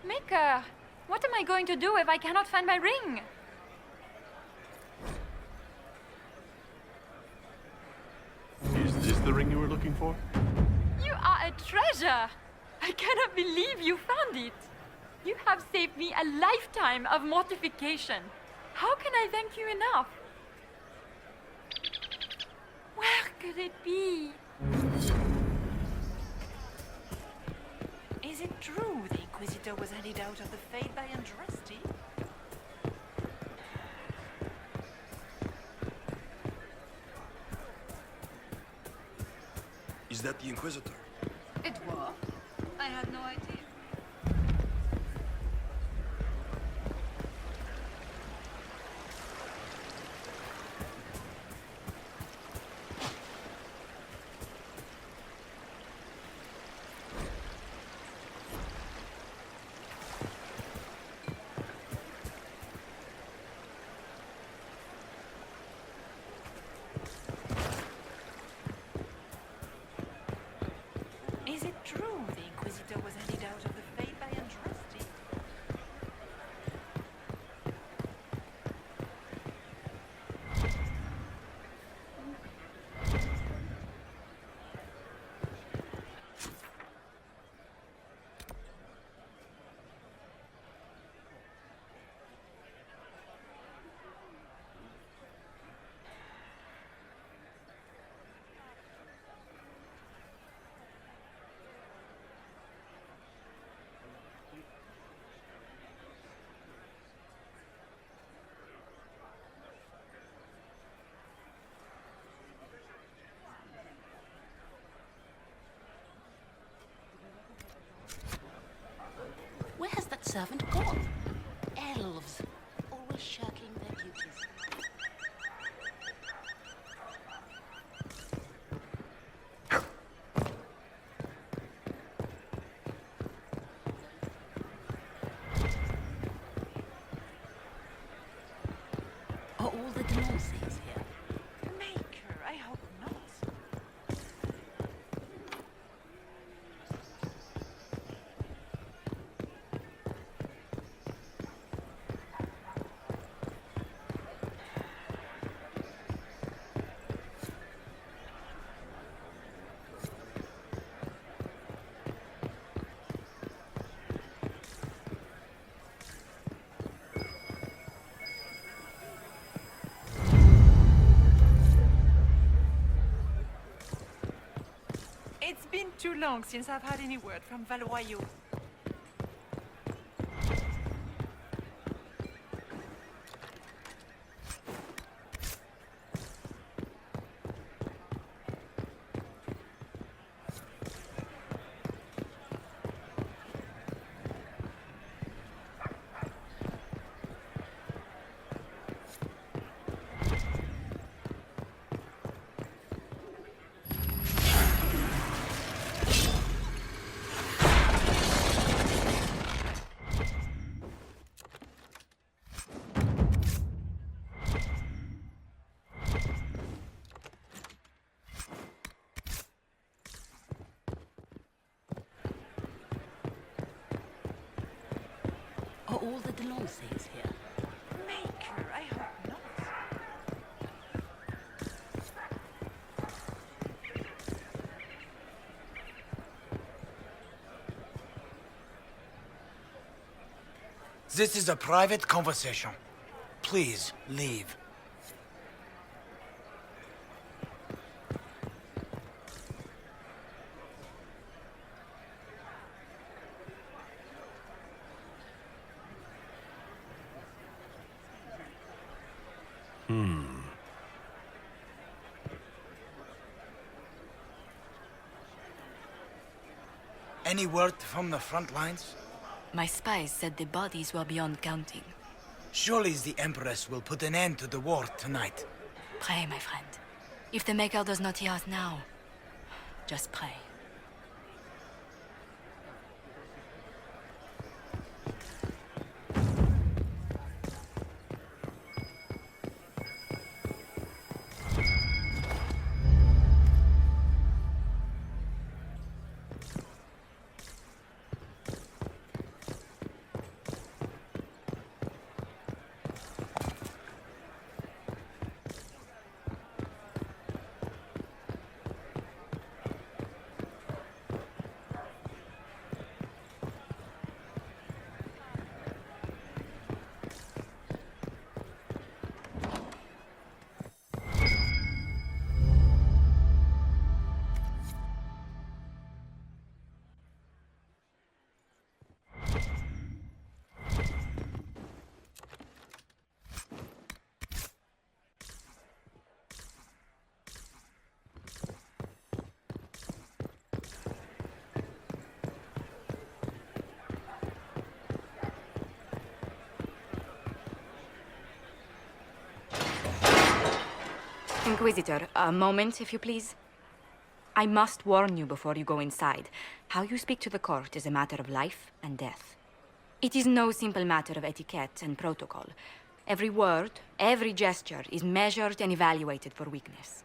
Maker, what am I going to do if I cannot find my ring? Is this the ring you were looking for? You are a treasure! I cannot believe you found it! You have saved me a lifetime of mortification. How can I thank you enough? Where could it be? Is it true the Inquisitor was handed out of the fate by Andraste? Is that the Inquisitor? It was. I had no idea. Is it true the Inquisitor was handed out of the fate by Andraste? Where has that servant gone? Elves, always shirking their duties. Are all the Gnosis here? Maker, I hope not. It's been too long since I've had any word from Valoyaux. all the Delon things here? Maker, I hope not. This is a private conversation. Please, leave. Any word from the front lines? My spies said the bodies were beyond counting. Surely the Empress will put an end to the war tonight. Pray, my friend. If the Maker does not hear us now, just pray. Inquisitor, a moment, if you please. I must warn you before you go inside. How you speak to the court is a matter of life and death. It is no simple matter of etiquette and protocol. Every word, every gesture is measured and evaluated for weakness.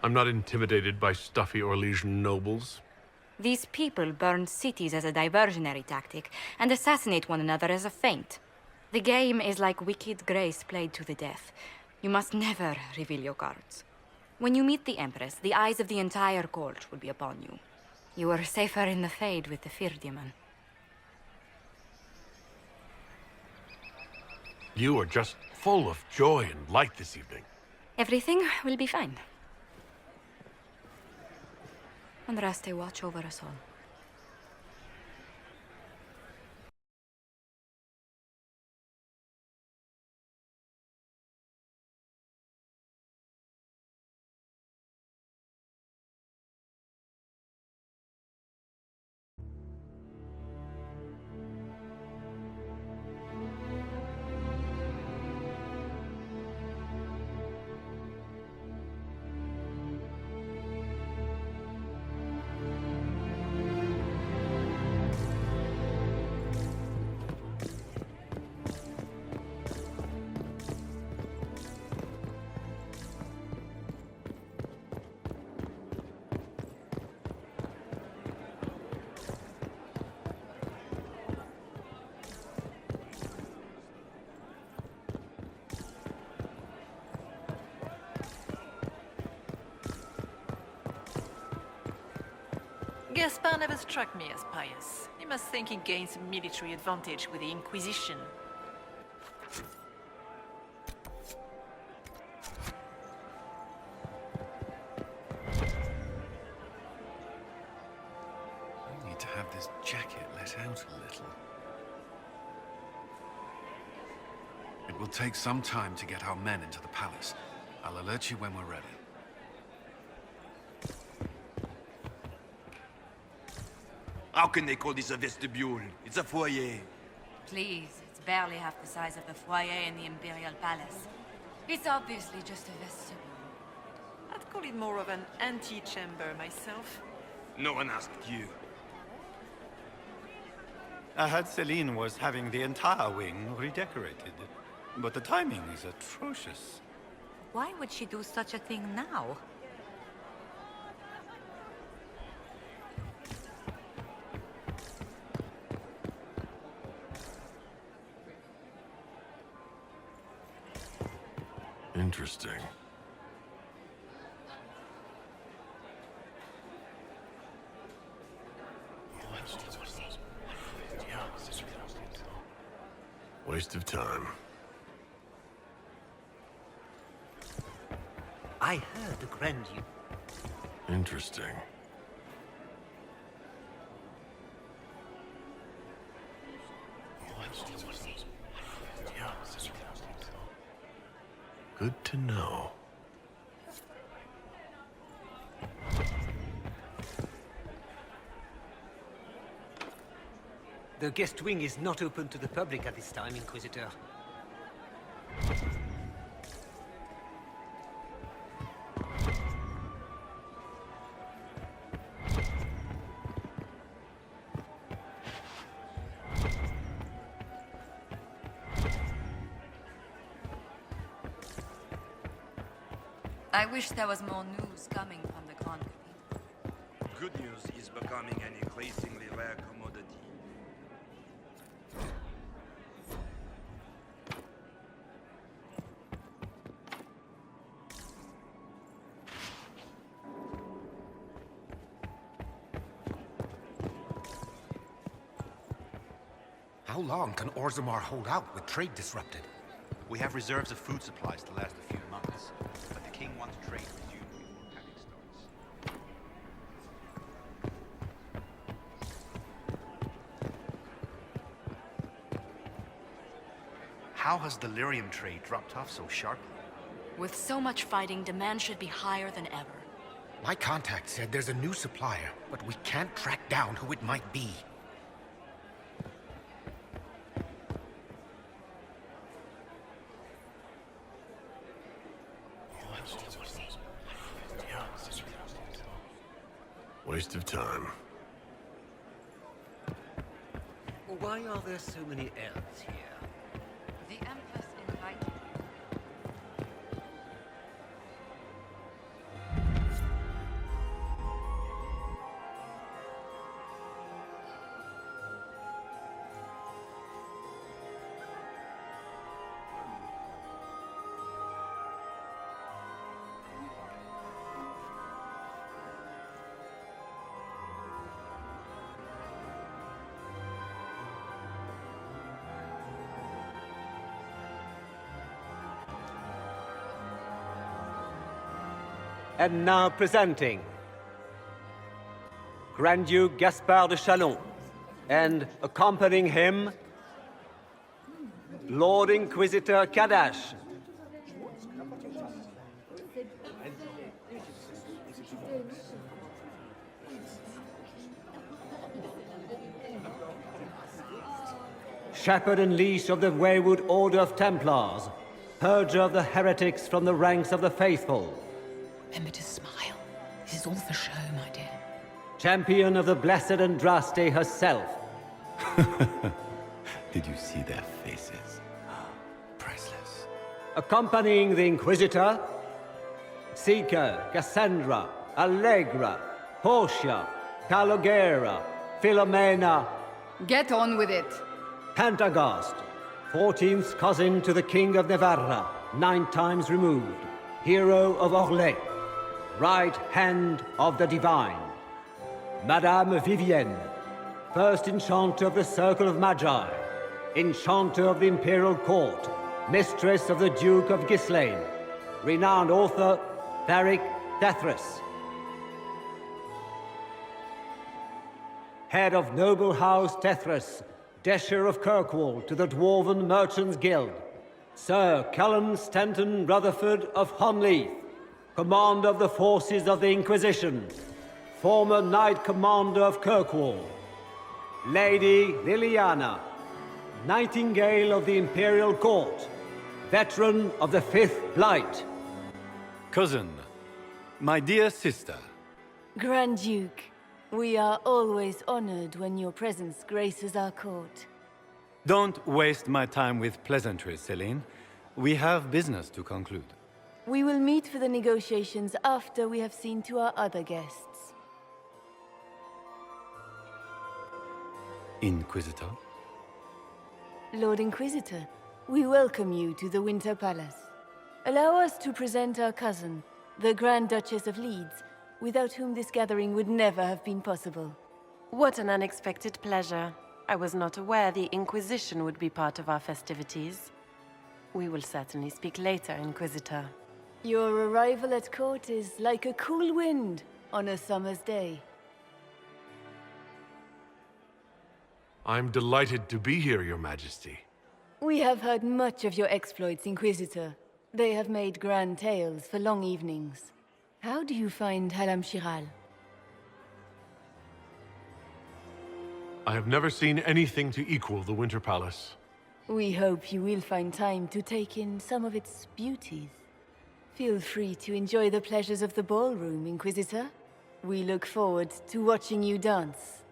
I'm not intimidated by stuffy Orlesian nobles. These people burn cities as a diversionary tactic and assassinate one another as a feint. The game is like wicked grace played to the death. You must never reveal your cards. When you meet the Empress, the eyes of the entire court will be upon you. You are safer in the Fade with the Fear Demon. You are just full of joy and light this evening. Everything will be fine. Andraste, watch over us all. Gaspar never struck me as pious. He must think he gains a military advantage with the Inquisition. I need to have this jacket let out a little. It will take some time to get our men into the palace. I'll alert you when we're ready. How can they call this a vestibule? It's a foyer. Please, it's barely half the size of the foyer in the Imperial Palace. It's obviously just a vestibule. I'd call it more of an antechamber myself. No one asked you. I heard Celine was having the entire wing redecorated, but the timing is atrocious. Why would she do such a thing now? Interesting. Waste of time. I heard the Grand Duke. Interesting. Good to know. The guest wing is not open to the public at this time, Inquisitor. I wish there was more news coming from the Conclave. Good news is becoming an increasingly rare commodity. How long can Orzammar hold out with trade disrupted? We have reserves of food supplies to last a few months, but the king wants trade resumed before panic starts. How has the lyrium trade dropped off so sharply? With so much fighting, demand should be higher than ever. My contact said there's a new supplier, but we can't track down who it might be. Waste of time. Why are there so many elves here? The Empress invited you. And now presenting Grand Duke Gaspard de Chalon, and accompanying him, Lord Inquisitor Kadash. Shepherd and leash of the wayward Order of Templars, purger of the heretics from the ranks of the faithful. Remember to smile. This is all for show, my dear. Champion of the blessed Andraste herself. Did you see their faces? Priceless. Accompanying the Inquisitor, Seeker, Cassandra, Allegra, Portia, Calogera, Philomena. Get on with it. Pantagast, 14th cousin to the King of Navarra, 9 times removed. Hero of Orlais, right hand of the Divine. Madame Vivienne, first enchanter of the Circle of Magi, enchanter of the Imperial Court, mistress of the Duke of Ghislaine, renowned author Tharic Tethras. Head of noble house Tethras, Desher of Kirkwall to the Dwarven Merchants Guild, Sir Cullen Stanton Rutherford of Honleith, commander of the forces of the Inquisition, former Knight Commander of Kirkwall, Lady Liliana, Nightingale of the Imperial Court, veteran of the 5th Blight. Cousin, my dear sister. Grand Duke, we are always honored when your presence graces our court. Don't waste my time with pleasantries, Celine. We have business to conclude. We will meet for the negotiations after we have seen to our other guests. Inquisitor? Lord Inquisitor, we welcome you to the Winter Palace. Allow us to present our cousin, the Grand Duchess of Leeds, without whom this gathering would never have been possible. What an unexpected pleasure. I was not aware the Inquisition would be part of our festivities. We will certainly speak later, Inquisitor. Your arrival at court is like a cool wind on a summer's day. I'm delighted to be here, Your Majesty. We have heard much of your exploits, Inquisitor. They have made grand tales for long evenings. How do you find Halam Shiral? I have never seen anything to equal the Winter Palace. We hope you will find time to take in some of its beauties. Feel free to enjoy the pleasures of the ballroom, Inquisitor. We look forward to watching you dance.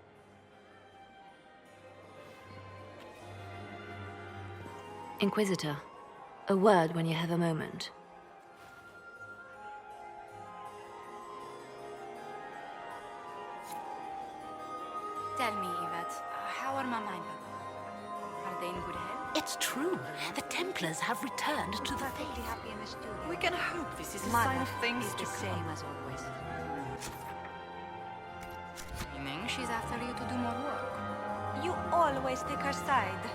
Inquisitor, a word when you have a moment. Tell me, Yvette, how are Mama and Papa? Are they in good health? It's true. The Templars have returned to the faith. We can hope this is a sign of things to come. As always. Meaning she's after you to do more work. You always take her side.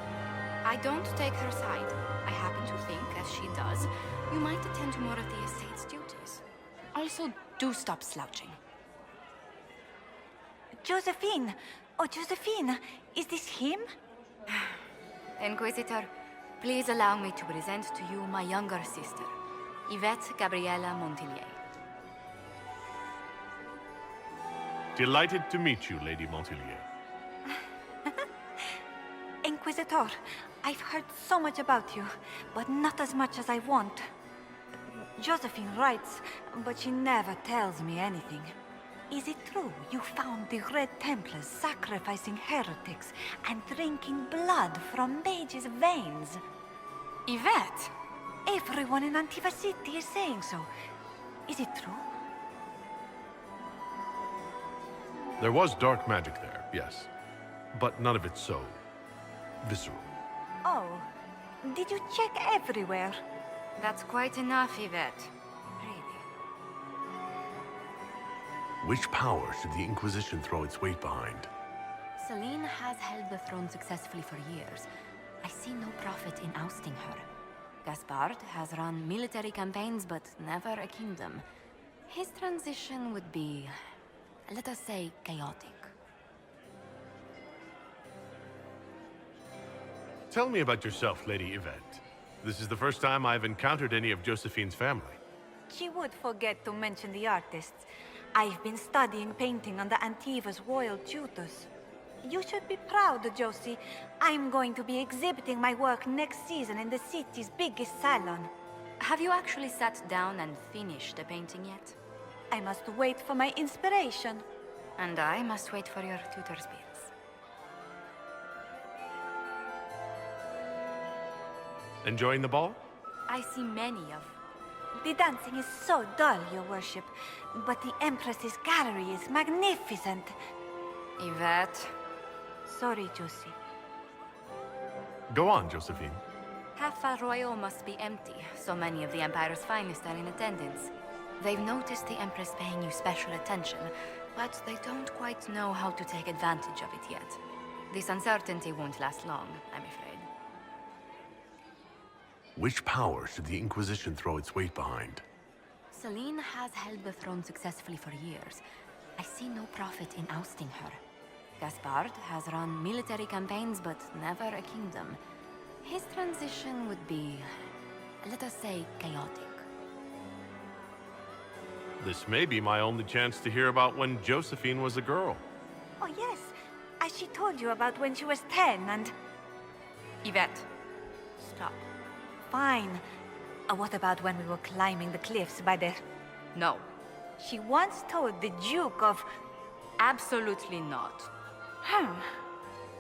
I don't take her side. I happen to think, as she does, you might attend to more of the estate's duties. Also, do stop slouching. Josephine! Oh, Josephine! Is this him? Inquisitor, please allow me to present to you my younger sister, Yvette Gabriella Montillier. Delighted to meet you, Lady Montillier. Inquisitor, I've heard so much about you, but not as much as I want. Josephine writes, but she never tells me anything. Is it true you found the Red Templars sacrificing heretics and drinking blood from mages' veins? Yvette! Everyone in Antiva City is saying so. Is it true? There was dark magic there, yes. But none of it so visceral. Oh, did you check everywhere? That's quite enough, Yvette. Which power should the Inquisition throw its weight behind? Celine has held the throne successfully for years. I see no profit in ousting her. Gaspard has run military campaigns, but never a kingdom. His transition would be, let us say, chaotic. Tell me about yourself, Lady Yvette. This is the first time I've encountered any of Josephine's family. She would forget to mention the artists. I've been studying painting under Antiva's royal tutors. You should be proud, Josie. I'm going to be exhibiting my work next season in the city's biggest salon. Have you actually sat down and finished the painting yet? I must wait for my inspiration. And I must wait for your tutor's bills. Enjoying the ball? I see many of. The dancing is so dull, Your Worship. But the Empress's gallery is magnificent. Yvette. Sorry, Josie. Go on, Josephine. Half Val Royal must be empty. So many of the Empire's finest are in attendance. They've noticed the Empress paying you special attention, but they don't quite know how to take advantage of it yet. This uncertainty won't last long, I'm afraid. Which power should the Inquisition throw its weight behind? Celine has held the throne successfully for years. I see no profit in ousting her. Gaspard has run military campaigns, but never a kingdom. His transition would be, let us say, chaotic. This may be my only chance to hear about when Josephine was a girl. Oh, yes. As she told you about when she was 10 and... Yvette, stop. Fine. What about when we were climbing the cliffs by the... No. She once told the Duke of... Absolutely not.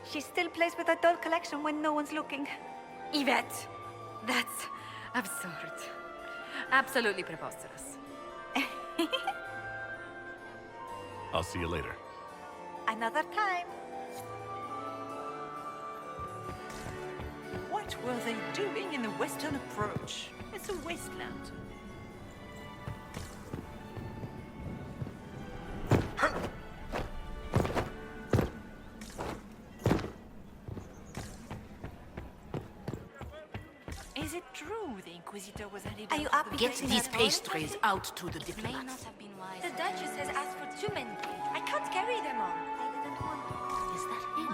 She still plays with her doll collection when no one's looking. Yvette, that's absurd. Absolutely preposterous. I'll see you later. Another time. What What were they doing in the western approach? It's a wasteland. Is it true the Inquisitor was allied? Are you up? Get these pastries out to the diplomats. The Duchess has asked for too many. I can't carry them all. Is that him?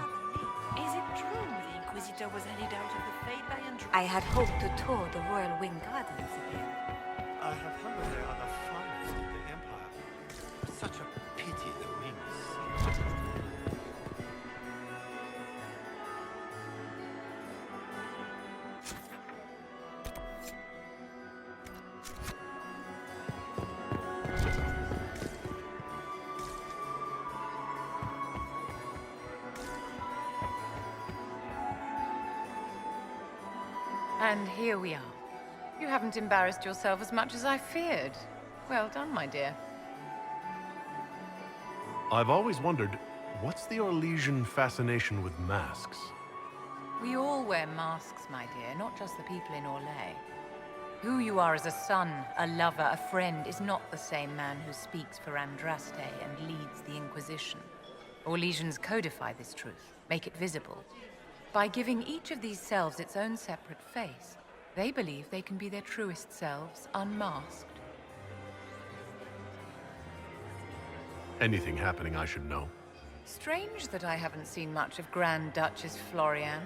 Is it true the Inquisitor was allied out of the fate by Andraste? I had hoped to tour the Royal Wing Gardens again. I have heard they are the finest in the Empire. Such a pity the wings. And here we are. You haven't embarrassed yourself as much as I feared. Well done, my dear. I've always wondered, what's the Orlesian fascination with masks? We all wear masks, my dear, not just the people in Orlais. Who you are as a son, a lover, a friend, is not the same man who speaks for Andraste and leads the Inquisition. Orlesians codify this truth, make it visible. By giving each of these selves its own separate face, they believe they can be their truest selves, unmasked. Anything happening I should know? Strange that I haven't seen much of Grand Duchess Florian.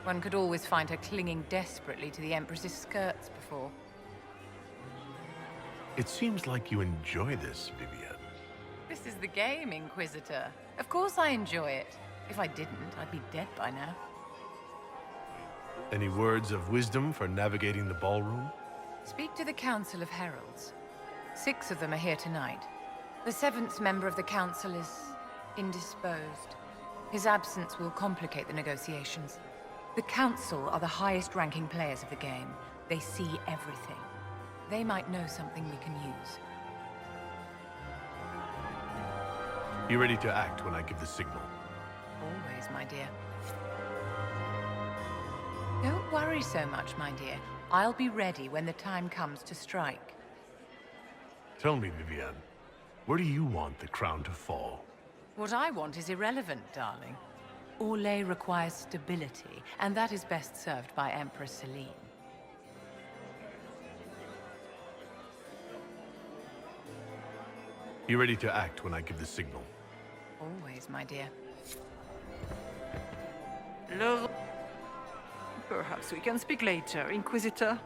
One could always find her clinging desperately to the Empress's skirts before. It seems like you enjoy this, Vivienne. This is the game, Inquisitor. Of course I enjoy it. If I didn't, I'd be dead by now. Any words of wisdom for navigating the ballroom? Speak to the Council of Heralds. 6 of them are here tonight. The 7th member of the Council is indisposed. His absence will complicate the negotiations. The Council are the highest-ranking players of the game. They see everything. They might know something we can use. Be ready to act when I give the signal. Always, my dear. Don't worry so much, my dear. I'll be ready when the time comes to strike. Tell me, Vivienne, where do you want the crown to fall? What I want is irrelevant, darling. Orlais requires stability, and that is best served by Empress Celine. Be ready to act when I give the signal. Always, my dear. Perhaps we can speak later, Inquisitor.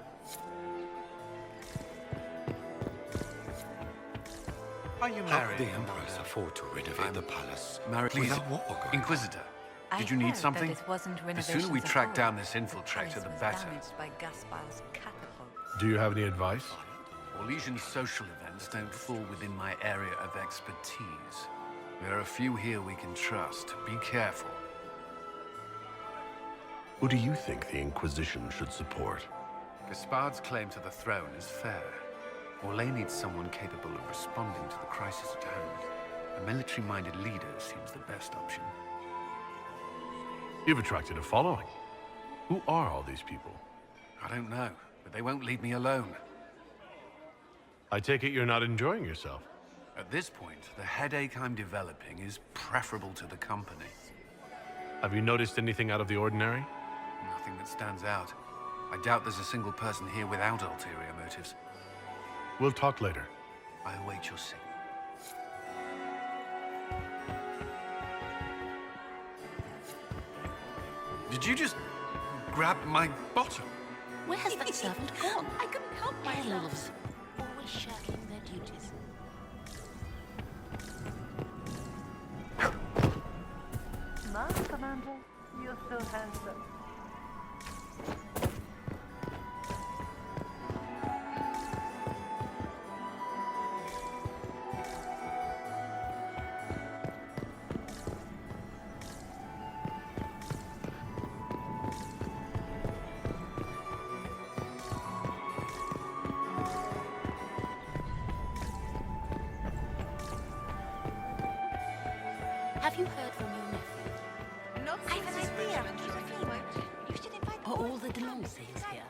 Are you How married? could the Empress afford to renovate the palace? Please, without war going on? Inquisitor, I did you need heard something? that it wasn't The sooner we renovations track at down all. this infiltrator, the Place was better. damaged by Gaspar's catapult. Do you have any advice? Orlesian social events don't fall within my area of expertise. There are a few here we can trust. Be careful. Who do you think the Inquisition should support? Gaspard's claim to the throne is fair. Orlais needs someone capable of responding to the crisis at hand. A military-minded leader seems the best option. You've attracted a following. Who are all these people? I don't know, but they won't leave me alone. I take it you're not enjoying yourself. At this point, the headache I'm developing is preferable to the company. Have you noticed anything out of the ordinary? Nothing that stands out. I doubt there's a single person here without ulterior motives. We'll talk later. I await your signal. Did you just grab my bottom? Where has that servant gone? I couldn't help myself. Elves, always shirking their duties. My Commander, you're so handsome. Have you heard from your nephew? Not I have an idea. You should invite Are all the Delancey's here?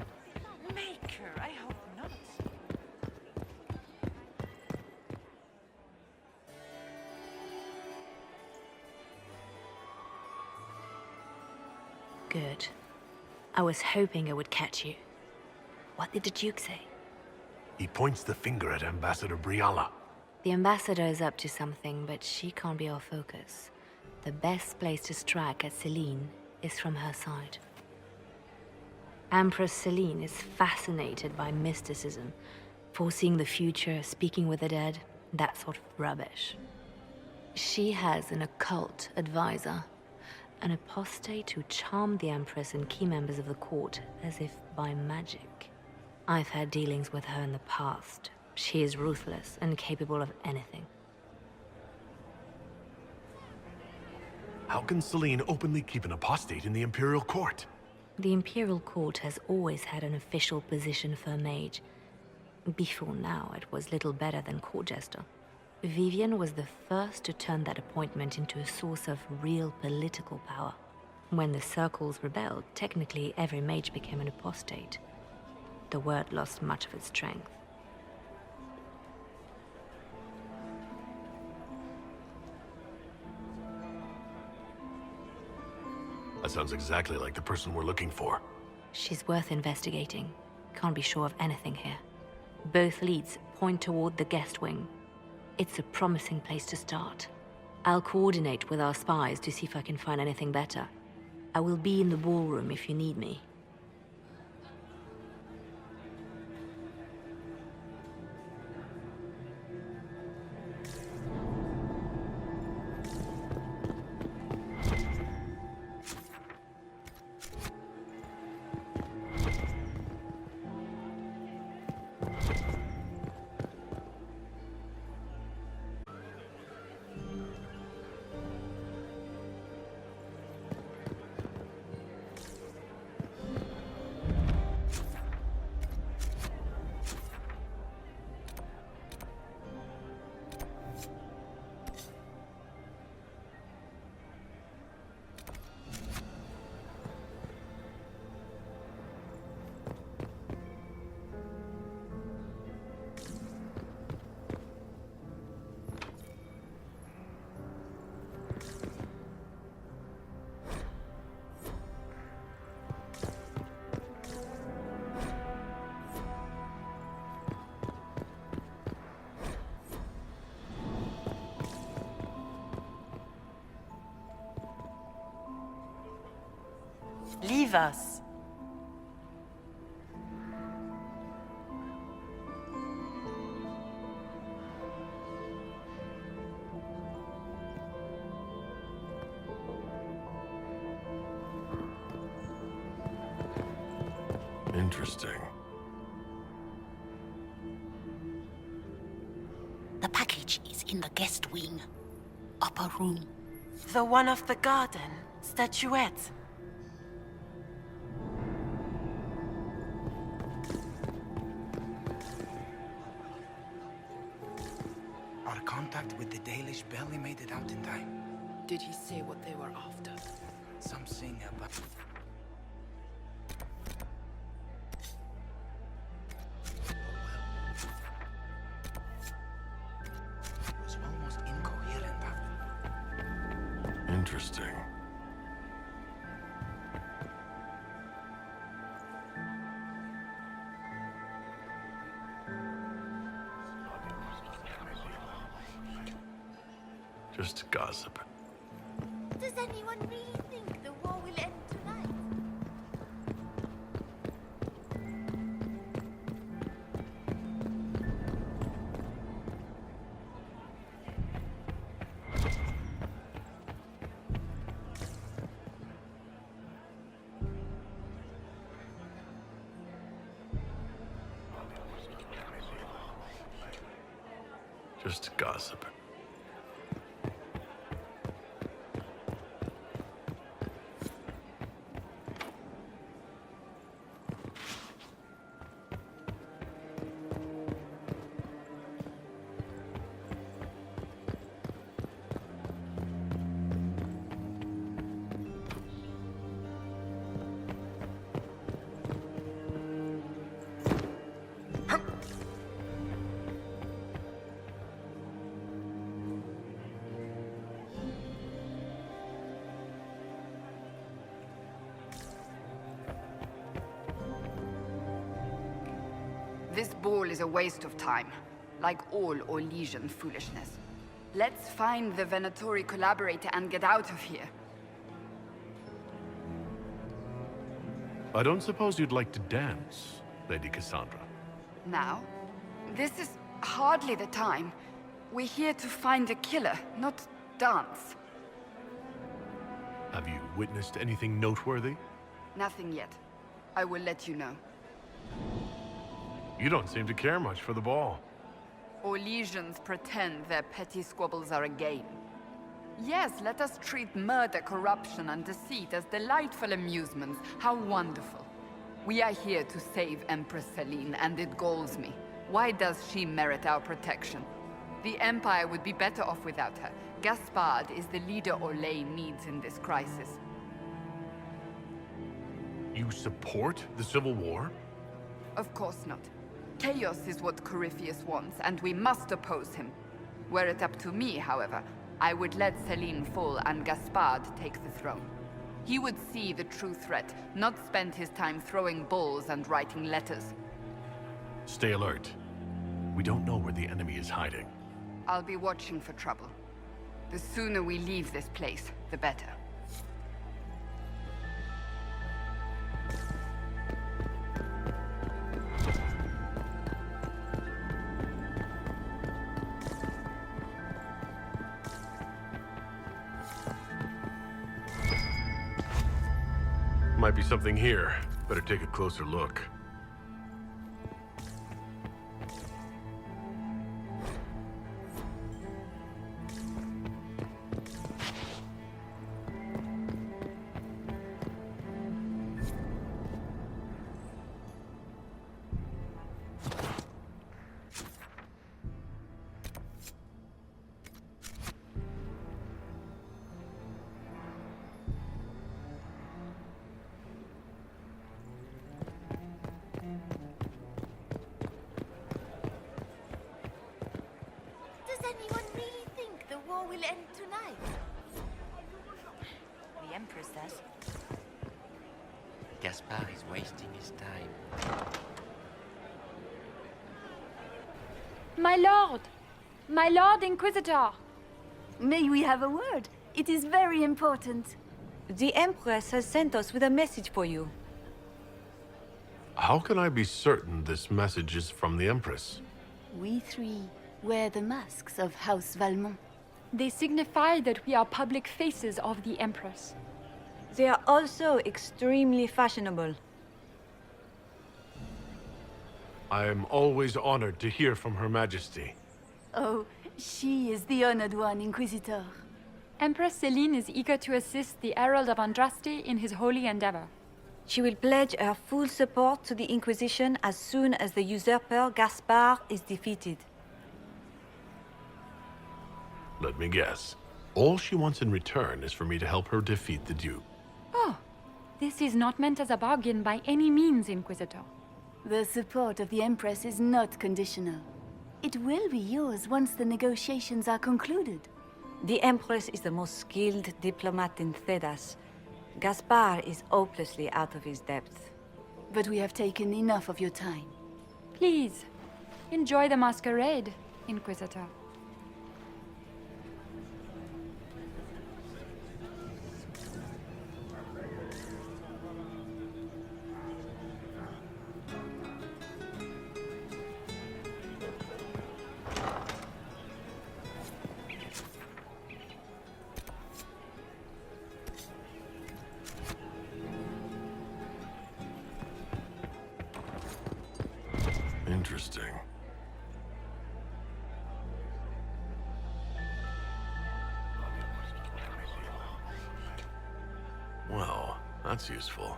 Maker, I hope not. Good. I was hoping I would catch you. What did the Duke say? He points the finger at Ambassador Briala. The ambassador is up to something, but she can't be our focus. The best place to strike at Celine is from her side. Empress Celine is fascinated by mysticism, foreseeing the future, speaking with the dead, that sort of rubbish. She has an occult advisor, an apostate who charmed the Empress and key members of the court as if by magic. I've had dealings with her in the past. She is ruthless and capable of anything. How can Celine openly keep an apostate in the Imperial Court? The Imperial Court has always had an official position for a mage. Before now, it was little better than court jester. Vivian was the first to turn that appointment into a source of real political power. When the Circles rebelled, technically every mage became an apostate. The word lost much of its strength. That sounds exactly like the person we're looking for. She's worth investigating. Can't be sure of anything here. Both leads point toward the guest wing. It's a promising place to start. I'll coordinate with our spies to see if I can find anything better. I will be in the ballroom if you need me. Leave us. Interesting. The package is in the guest wing. Upper room. The one off the garden. Statuette. Our contact with the Dalish barely made it out in time. Did he say what they were after? Something about... It was almost incoherent after... Interesting. Just gossip. Does anyone really think the war will end tonight? Just gossip. This ball is a waste of time, like all Orlesian foolishness. Let's find the Venatori collaborator and get out of here. I don't suppose you'd like to dance, Lady Cassandra. Now? This is hardly the time. We're here to find a killer, not dance. Have you witnessed anything noteworthy? Nothing yet. I will let you know. You don't seem to care much for the ball. Orlesians pretend their petty squabbles are a game. Yes, let us treat murder, corruption, and deceit as delightful amusements. How wonderful. We are here to save Empress Celine, and it galls me. Why does she merit our protection? The Empire would be better off without her. Gaspard is the leader Orlais needs in this crisis. You support the Civil War? Of course not. Chaos is what Corypheus wants, and we must oppose him. Were it up to me, however, I would let Celine fall and Gaspard take the throne. He would see the true threat, not spend his time throwing balls and writing letters. Stay alert. We don't know where the enemy is hiding. I'll be watching for trouble. The sooner we leave this place, the better. Might be something here. Better take a closer look. Does anyone really think the war will end tonight? The Empress says. Gaspard is wasting his time. My lord! My lord Inquisitor! May we have a word? It is very important. The Empress has sent us with a message for you. How can I be certain this message is from the Empress? We three wear the masks of House Valmont. They signify that we are public faces of the Empress. They are also extremely fashionable. I am always honored to hear from Her Majesty. Oh, she is the honored one, Inquisitor. Empress Celine is eager to assist the Herald of Andraste in his holy endeavor. She will pledge her full support to the Inquisition as soon as the usurper Gaspard is defeated. Let me guess. All she wants in return is for me to help her defeat the Duke. Oh, this is not meant as a bargain by any means, Inquisitor. The support of the Empress is not conditional. It will be yours once the negotiations are concluded. The Empress is the most skilled diplomat in Thedas. Gaspard is hopelessly out of his depth. But we have taken enough of your time. Please, enjoy the masquerade, Inquisitor. Interesting. Well, that's useful.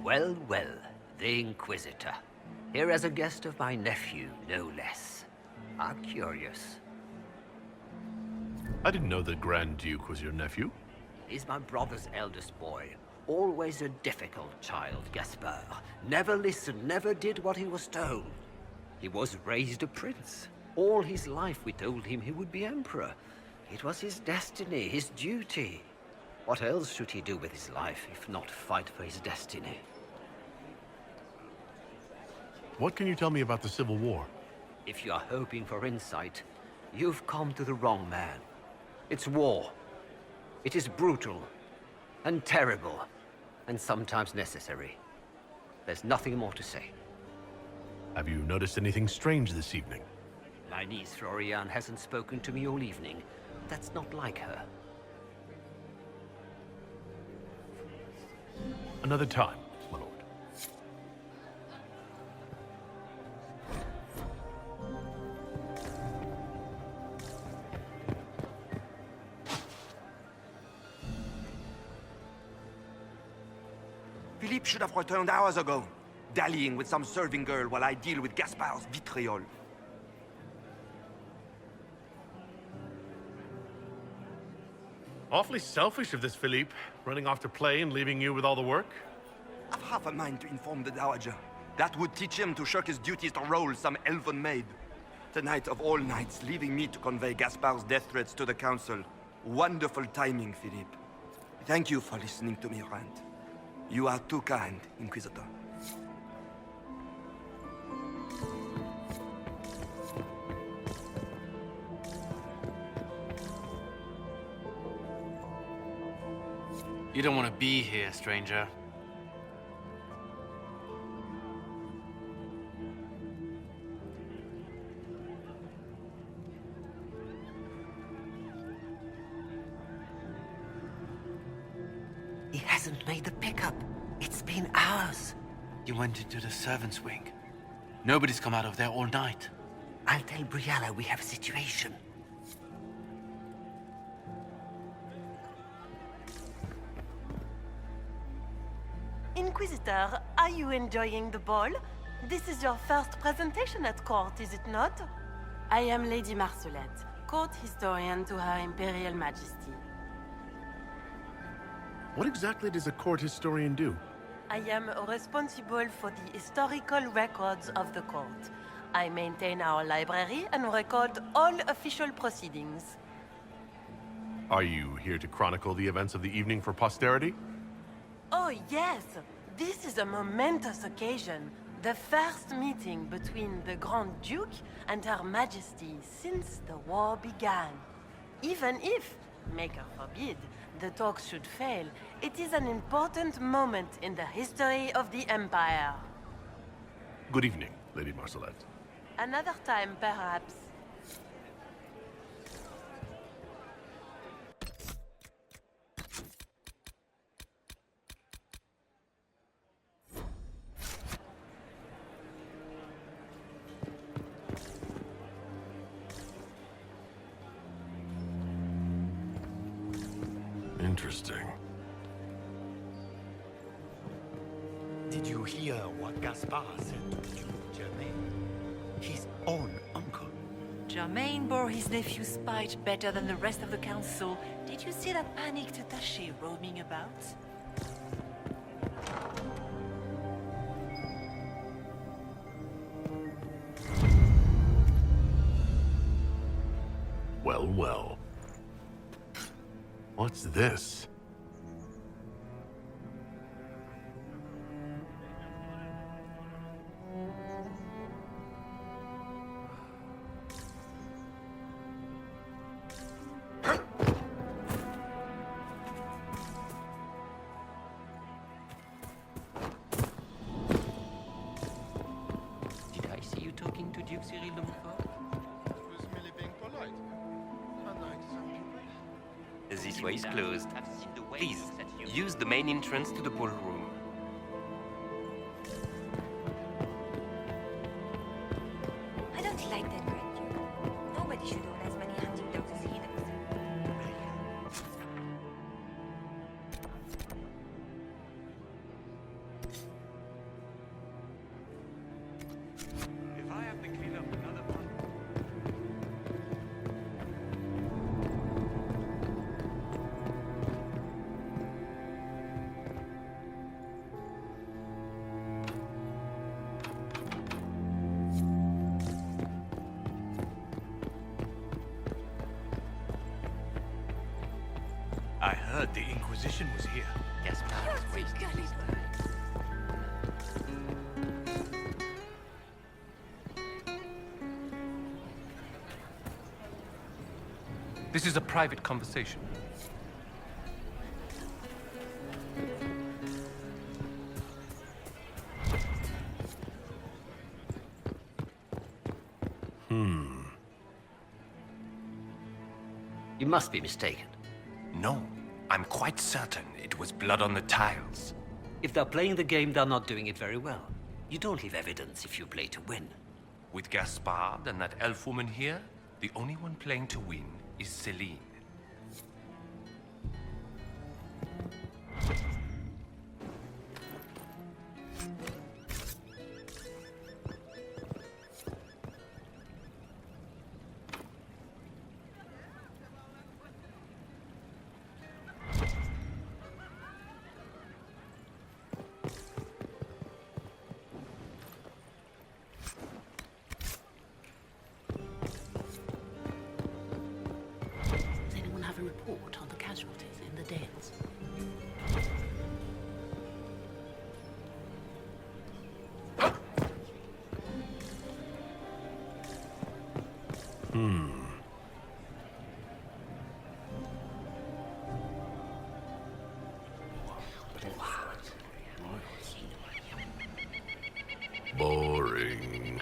Well, well, the Inquisitor. Here as a guest of my nephew, no less. How curious. I didn't know the Grand Duke was your nephew. He's my brother's eldest boy. always a difficult child, Gaspard. Never listened, never did what he was told. He was raised a prince. All his life we told him he would be emperor. It was his destiny, his duty. What else should he do with his life, if not fight for his destiny? What can you tell me about the Civil War? If you are hoping for insight, you've come to the wrong man. It's war. It is brutal, and terrible, and sometimes necessary. There's nothing more to say. Have you noticed anything strange this evening? My niece Florian hasn't spoken to me all evening. That's not like her. Another time, my lord. Philippe should have returned hours ago, dallying with some serving girl while I deal with Gaspard's vitriol. Awfully selfish of this Philippe, running off to play and leaving you with all the work. I've half a mind to inform the Dowager. That would teach him to shirk his duties to roll some elven maid. Tonight of all nights, leaving me to convey Gaspard's death threats to the Council. Wonderful timing, Philippe. Thank you for listening to me rant. You are too kind, Inquisitor. You don't want to be here, stranger. He hasn't made the pickup. It's been hours. You went into the servants' wing. Nobody's come out of there all night. I'll tell Briala we have a situation. Inquisitor, are you enjoying the ball? This is your first presentation at court, is it not? I am Lady Marcelette, court historian to Her Imperial Majesty. What exactly does a court historian do? I am responsible for the historical records of the court. I maintain our library and record all official proceedings. Are you here to chronicle the events of the evening for posterity? Oh, yes! This is a momentous occasion. The first meeting between the Grand Duke and Her Majesty since the war began. Even if, Maker forbid, the talks should fail, it is an important moment in the history of the Empire. Good evening, Lady Marcelette. Another time, perhaps. Interesting. Did you hear what Gaspard said to Duke Germain? His own uncle. Germain bore his nephew's spite better than the rest of the council. Did you see that panicked attaché roaming about? Well, well. What's this? Did I see you talking to Duke Cyril de Montfort? was merely being polite. This way is closed. Please, use the main entrance to the ballroom. I don't like that Grand Duke. Nobody should own as many hunting dogs as he does. If I have to clean up another one. I heard the Inquisition was here. Gaspar is wasting his time. This is a private conversation. You must be mistaken. No, I'm quite certain it was blood on the tiles. If they're playing the game, they're not doing it very well. You don't leave evidence if you play to win. With Gaspard and that elf woman here, the only one playing to win is Celine. Does anyone have a report on the casualties in the Dales? Boring.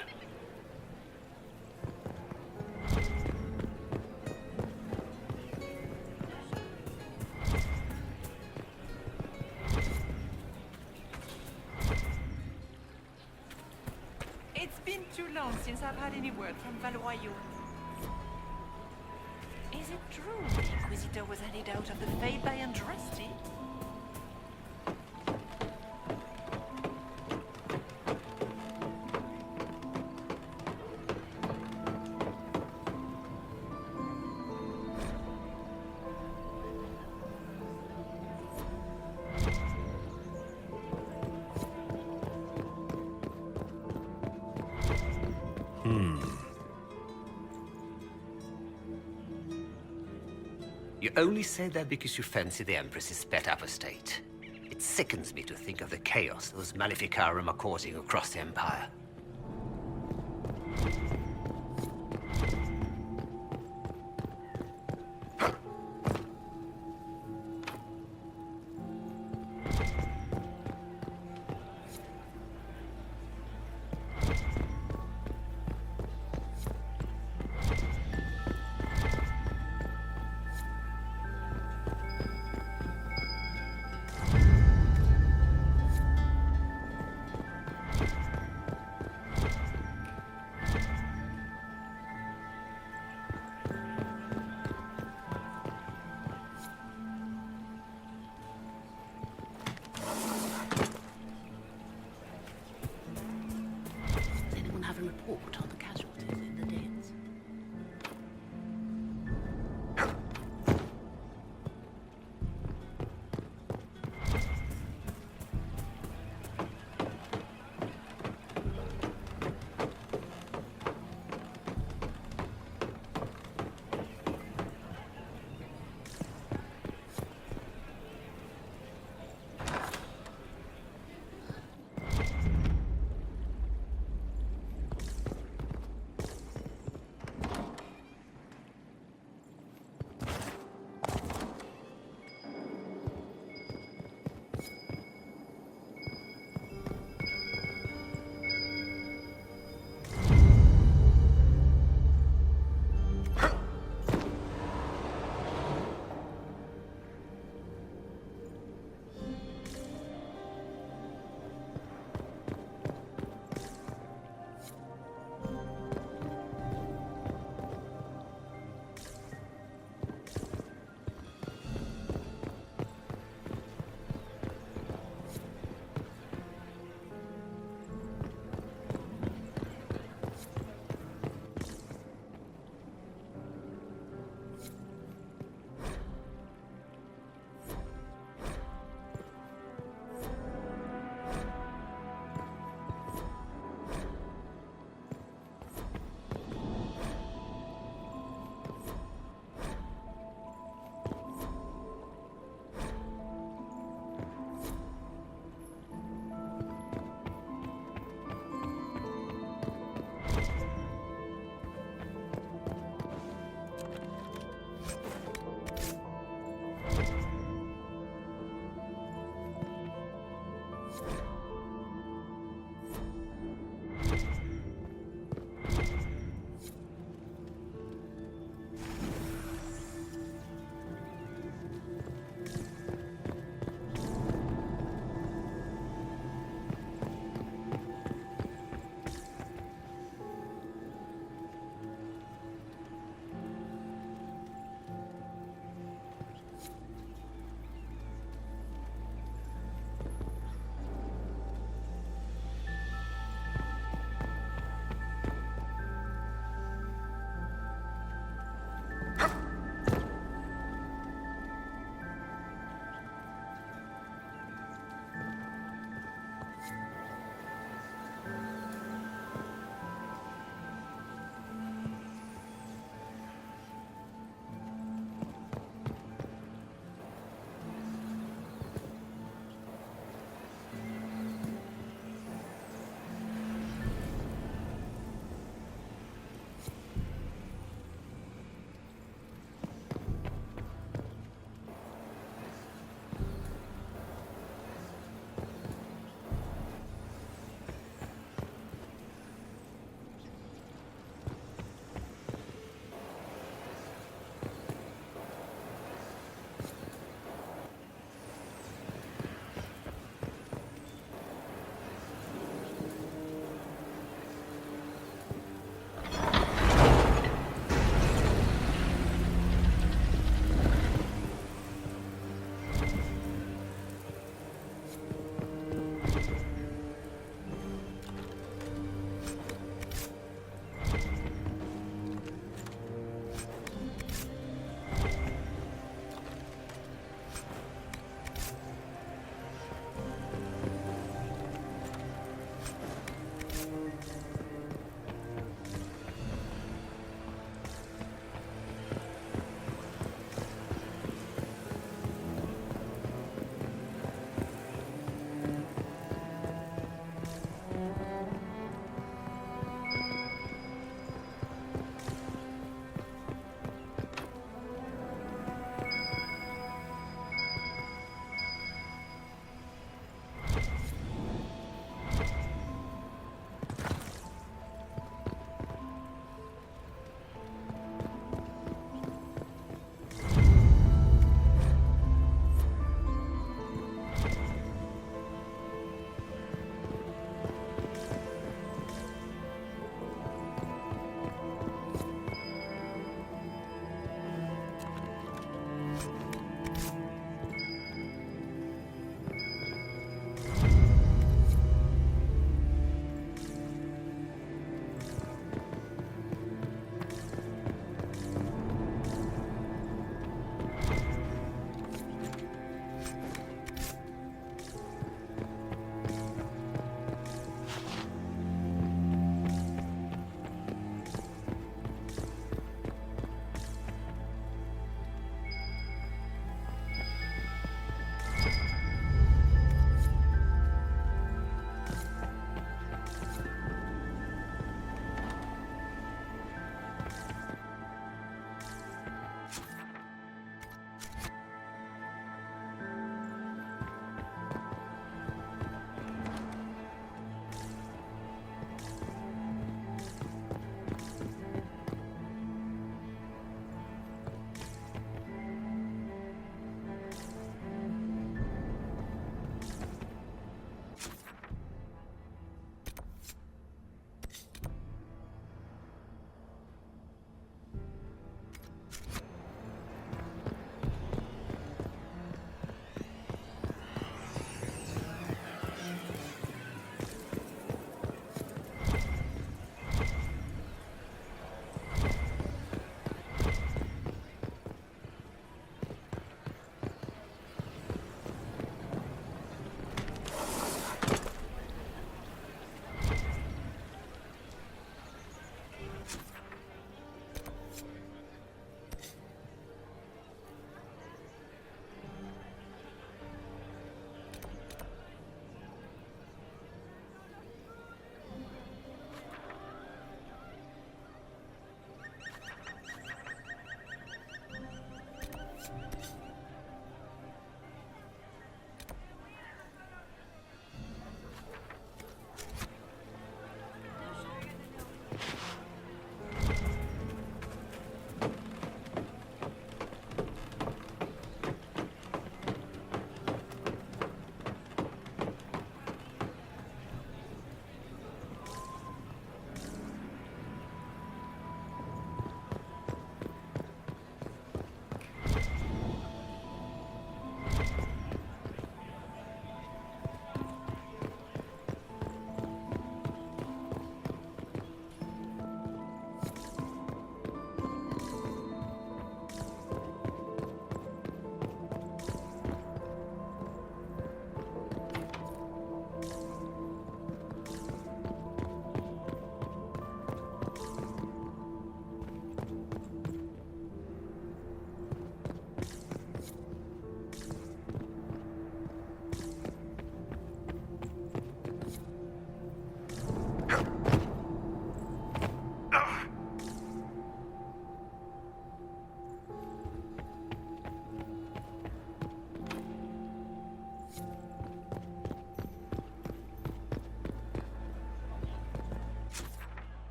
It's been too long since I've had any word from Valoyo. Is it true the Inquisitor was handed out of the fate by Andraste? You only say that because you fancy the Empress's sped up estate. It sickens me to think of the chaos those Maleficarum are causing across the Empire.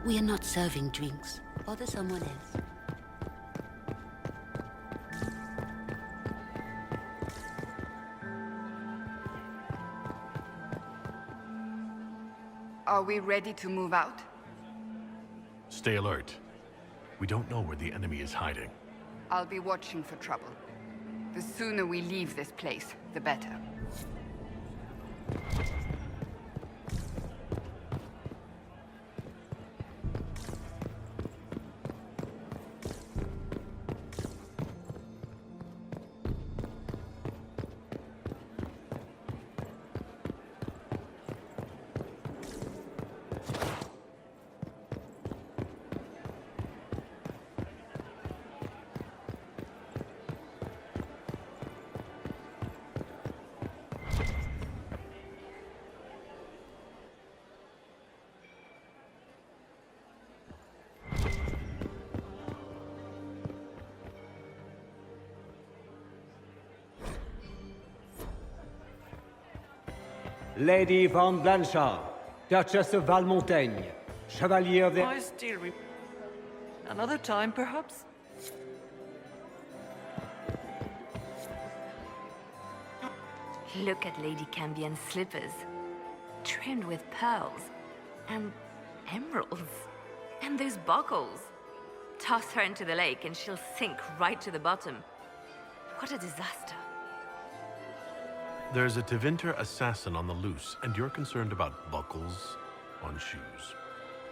We are not serving drinks. Bother someone else. Are we ready to move out? Stay alert. We don't know where the enemy is hiding. I'll be watching for trouble. The sooner we leave this place, the better. Lady Van Blanchard, Duchess of Valmontaigne, Chevalier of the... I still Another time, perhaps? Look at Lady Cambien's slippers, trimmed with pearls and emeralds. And those buckles. Toss her into the lake and she'll sink right to the bottom. What a disaster. There's a TEVINTER assassin on the loose, and you're concerned about buckles on shoes.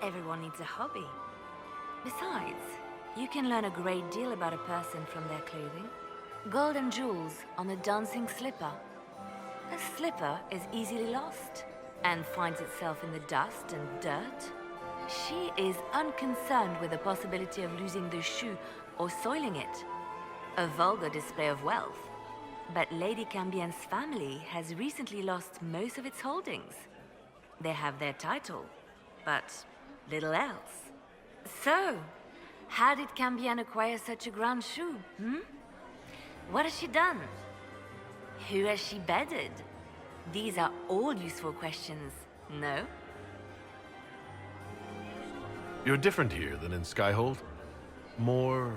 Everyone needs a hobby. Besides, you can learn a great deal about a person from their clothing. Gold and jewels on a dancing slipper. A slipper is easily lost and finds itself in the dust and dirt. She is unconcerned with the possibility of losing the shoe or soiling it. A vulgar display of wealth. But Lady Cambien's family has recently lost most of its holdings. They have their title, but little else. So, how did Cambien acquire such a grand shoe, What has she done? Who has she bedded? These are all useful questions, no? You're different here than in Skyhold. More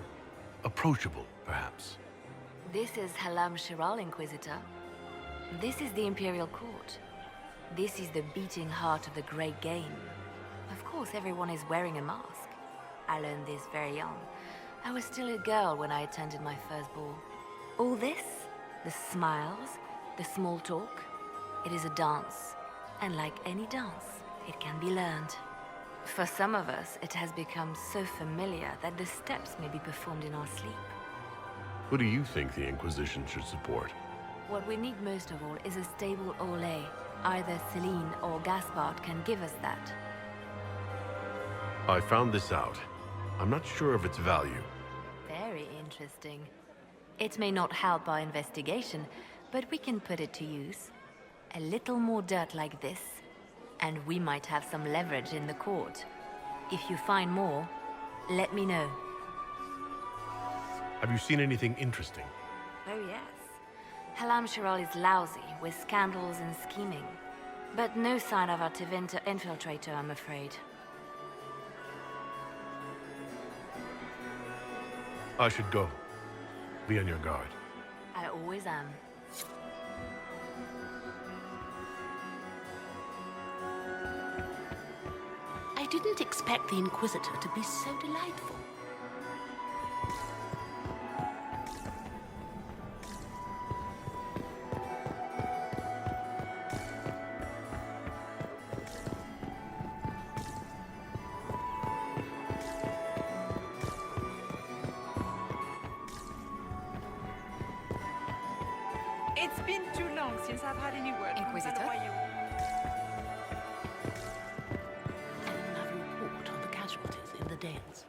approachable, perhaps. This is Halam Shiral, Inquisitor. This is the Imperial Court. This is the beating heart of the Great Game. Of course, everyone is wearing a mask. I learned this very young. I was still a girl when I attended my first ball. All this, the smiles, the small talk, it is a dance. And like any dance, it can be learned. For some of us, it has become so familiar that the steps may be performed in our sleep. Who do you think the Inquisition should support? What we need most of all is a stable Orlais. Either Celine or Gaspard can give us that. I found this out. I'm not sure of its value. Very interesting. It may not help our investigation, but we can put it to use. A little more dirt like this, and we might have some leverage in the court. If you find more, let me know. Have you seen anything interesting? Oh yes. Halam Shiral is lousy, with scandals and scheming. But no sign of our TEVINTER infiltrator, I'm afraid. I should go. Be on your guard. I always am. I didn't expect the Inquisitor to be so delightful. It's been too long since I've had any word. Inquisitor? Another report on the casualties in the dens.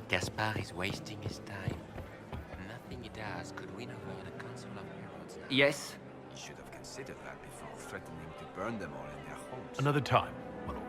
Gaspard is wasting his time. Nothing he does could win over the Council of Heralds. Yes? You should have considered that before threatening to burn them all in their homes. Another time, my lord.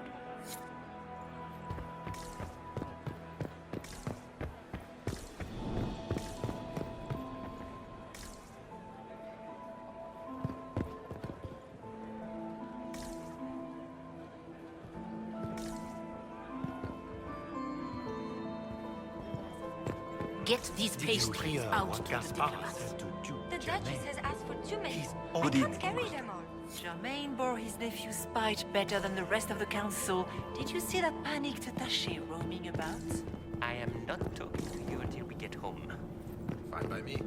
Get these pastries out to the diplomats. The Duchess has asked for too many. I Good can't evening, carry Lord. them all. Germain bore his nephew's spite better than the rest of the council. Did you see that panicked attaché roaming about? I am not talking to you until we get home. Fine by me.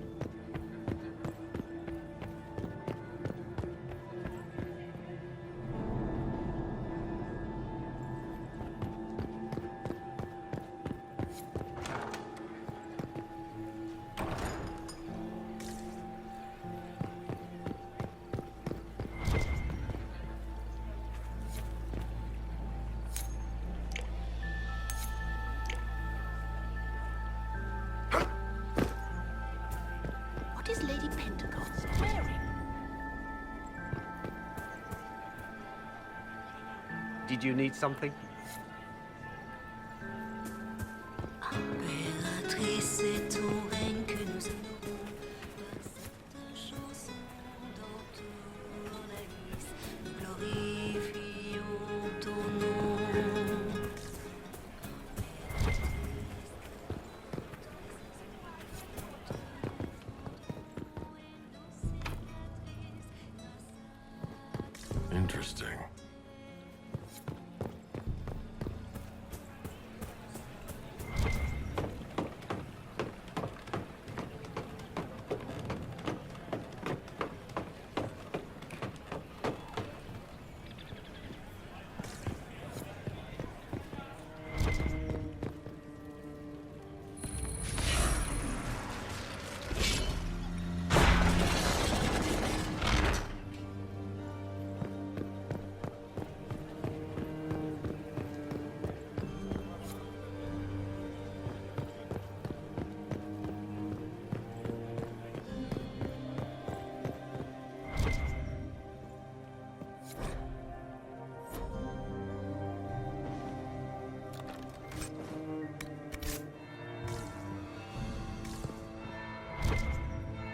What is Lady Pentecost wearing? Did you need something? Impératrice, c'est ton règne que nous allons. Cette chanson dans tout l'Orlais, nous glorifions ton nom. Interesting.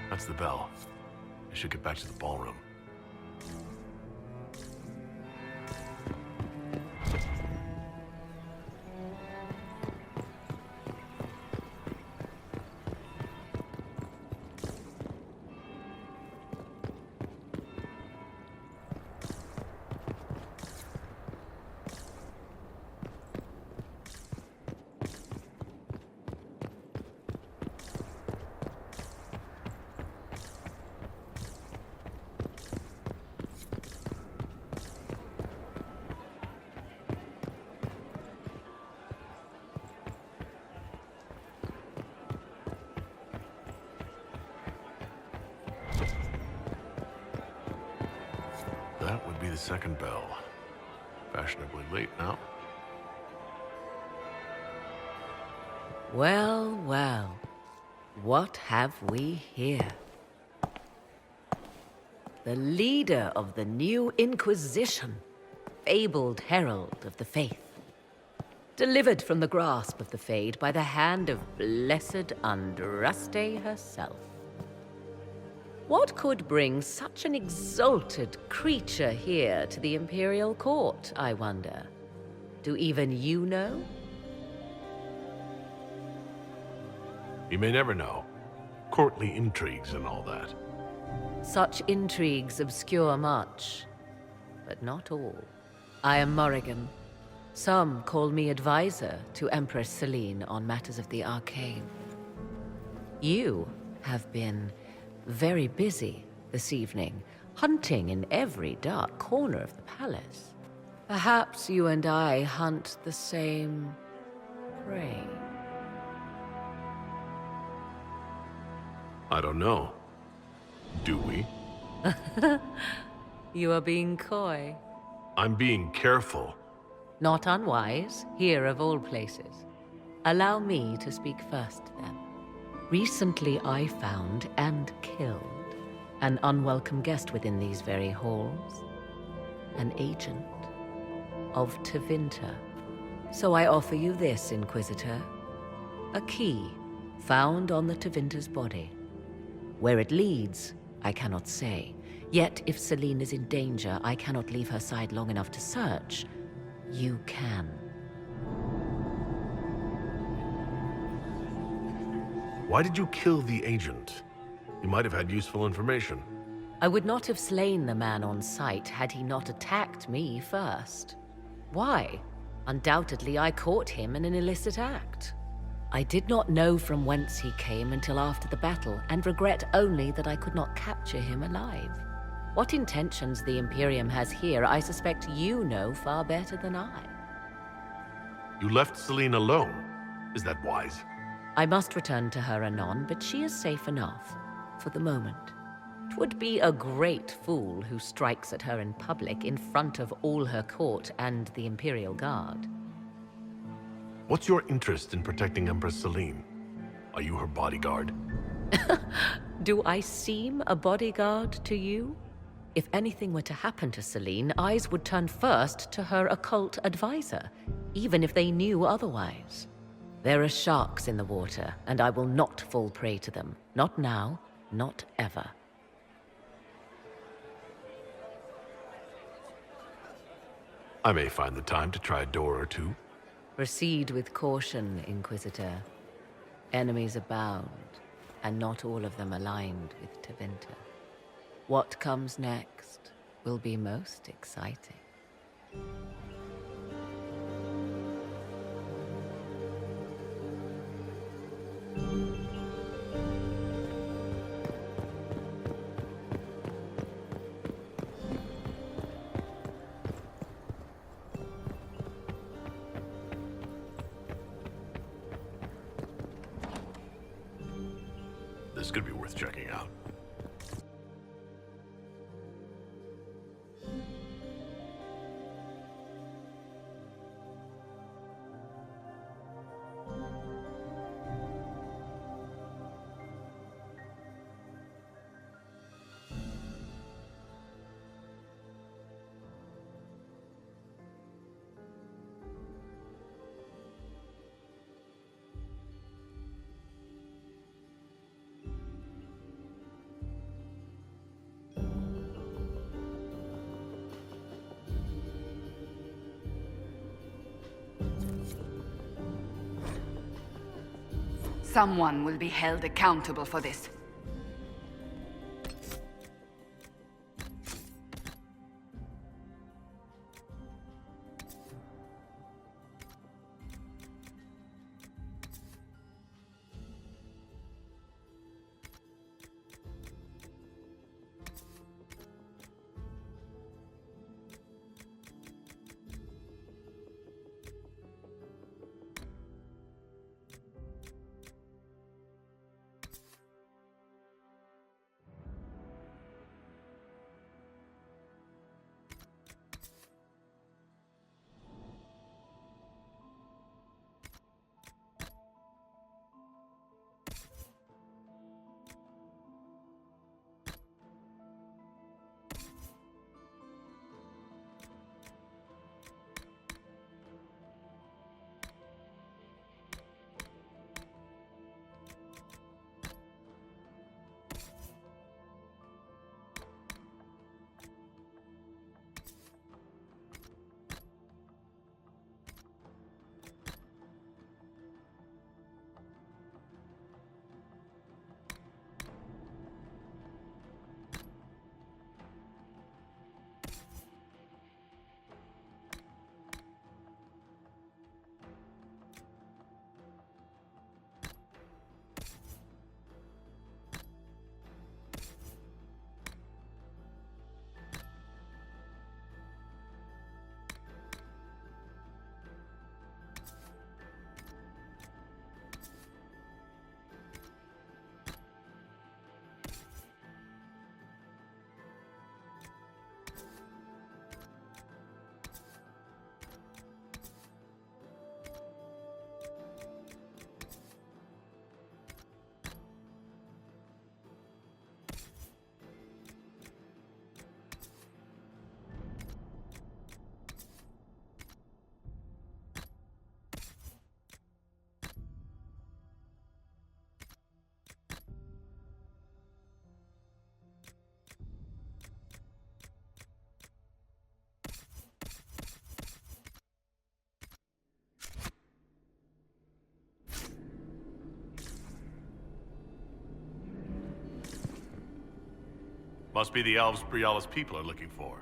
That's the bell. I should get back to the ballroom. That would be the second bell. Fashionably late now. Well, well. What have we here? The leader of the new Inquisition, fabled herald of the faith. Delivered from the grasp of the Fade by the hand of blessed Andraste herself. What could bring such an exalted creature here to the Imperial Court, I wonder? Do even you know? You may never know. Courtly intrigues and all that. Such intrigues obscure much, but not all. I am Morrigan. Some call me advisor to Empress Celine on matters of the arcane. You have been very busy this evening, hunting in every dark corner of the palace. Perhaps you and I hunt the same prey. I don't know. Do we? You are being coy. I'm being careful. Not unwise, here of all places. Allow me to speak first, then. Recently I found and killed an unwelcome guest within these very halls. An agent of TEVINTER. So I offer you this, Inquisitor. A key found on the TEVINTER's body. Where it leads, I cannot say. Yet, if Celine is in danger, I cannot leave her side long enough to search. You can. Why did you kill the agent? He might have had useful information. I would not have slain the man on sight had he not attacked me first. Why? Undoubtedly, I caught him in an illicit act. I did not know from whence he came until after the battle, and regret only that I could not capture him alive. What intentions the Imperium has here, I suspect you know far better than I. You left Celine alone. Is that wise? I must return to her anon, but she is safe enough, for the moment. 'Twould be a great fool who strikes at her in public in front of all her court and the Imperial Guard. What's your interest in protecting Empress Celine? Are you her bodyguard? Do I seem a bodyguard to you? If anything were to happen to Celine, eyes would turn first to her occult advisor, even if they knew otherwise. There are sharks in the water, and I will not fall prey to them. Not now, not ever. I may find the time to try a door or two. Proceed with caution, Inquisitor. Enemies abound, and not all of them aligned with TEVINTER. What comes next will be most exciting. This could be worth checking out. Someone will be held accountable for this. Must be the elves Briala's people are looking for.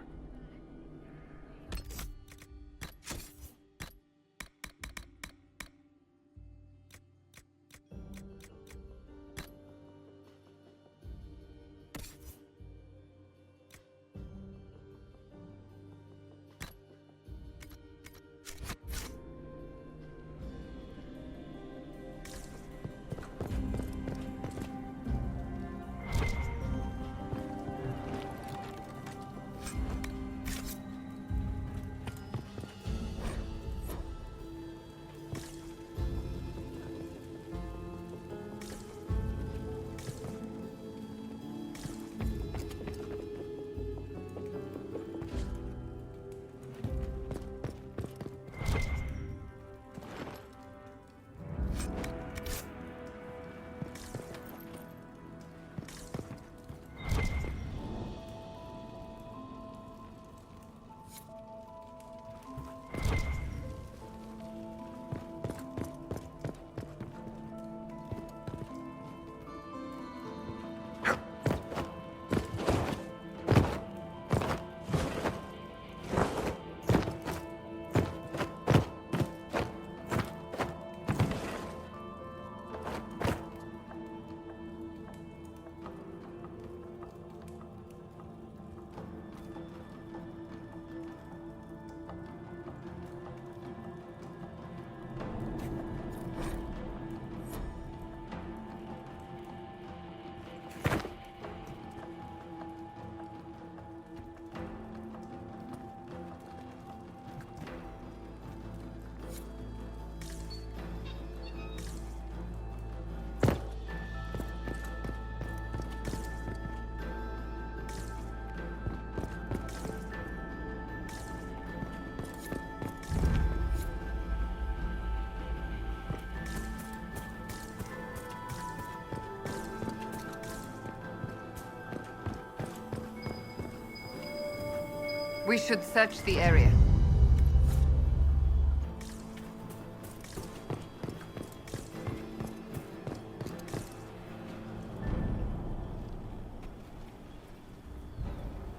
We should search the area.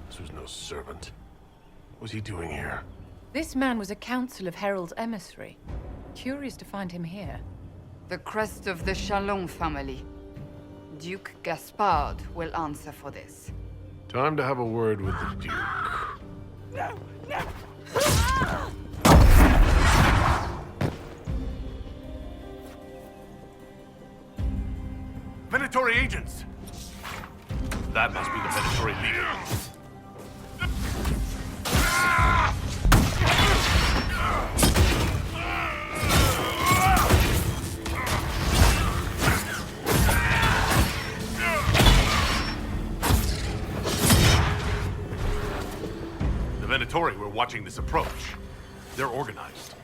This was no servant. What was he doing here? This man was a council of Herald's emissary. Curious to find him here. The crest of the Chalon family. Duke Gaspard will answer for this. Time to have a word with the Duke. No! No! Venatory agents! That must be the Venatory leader. The Venatory were watching this approach. They're organized.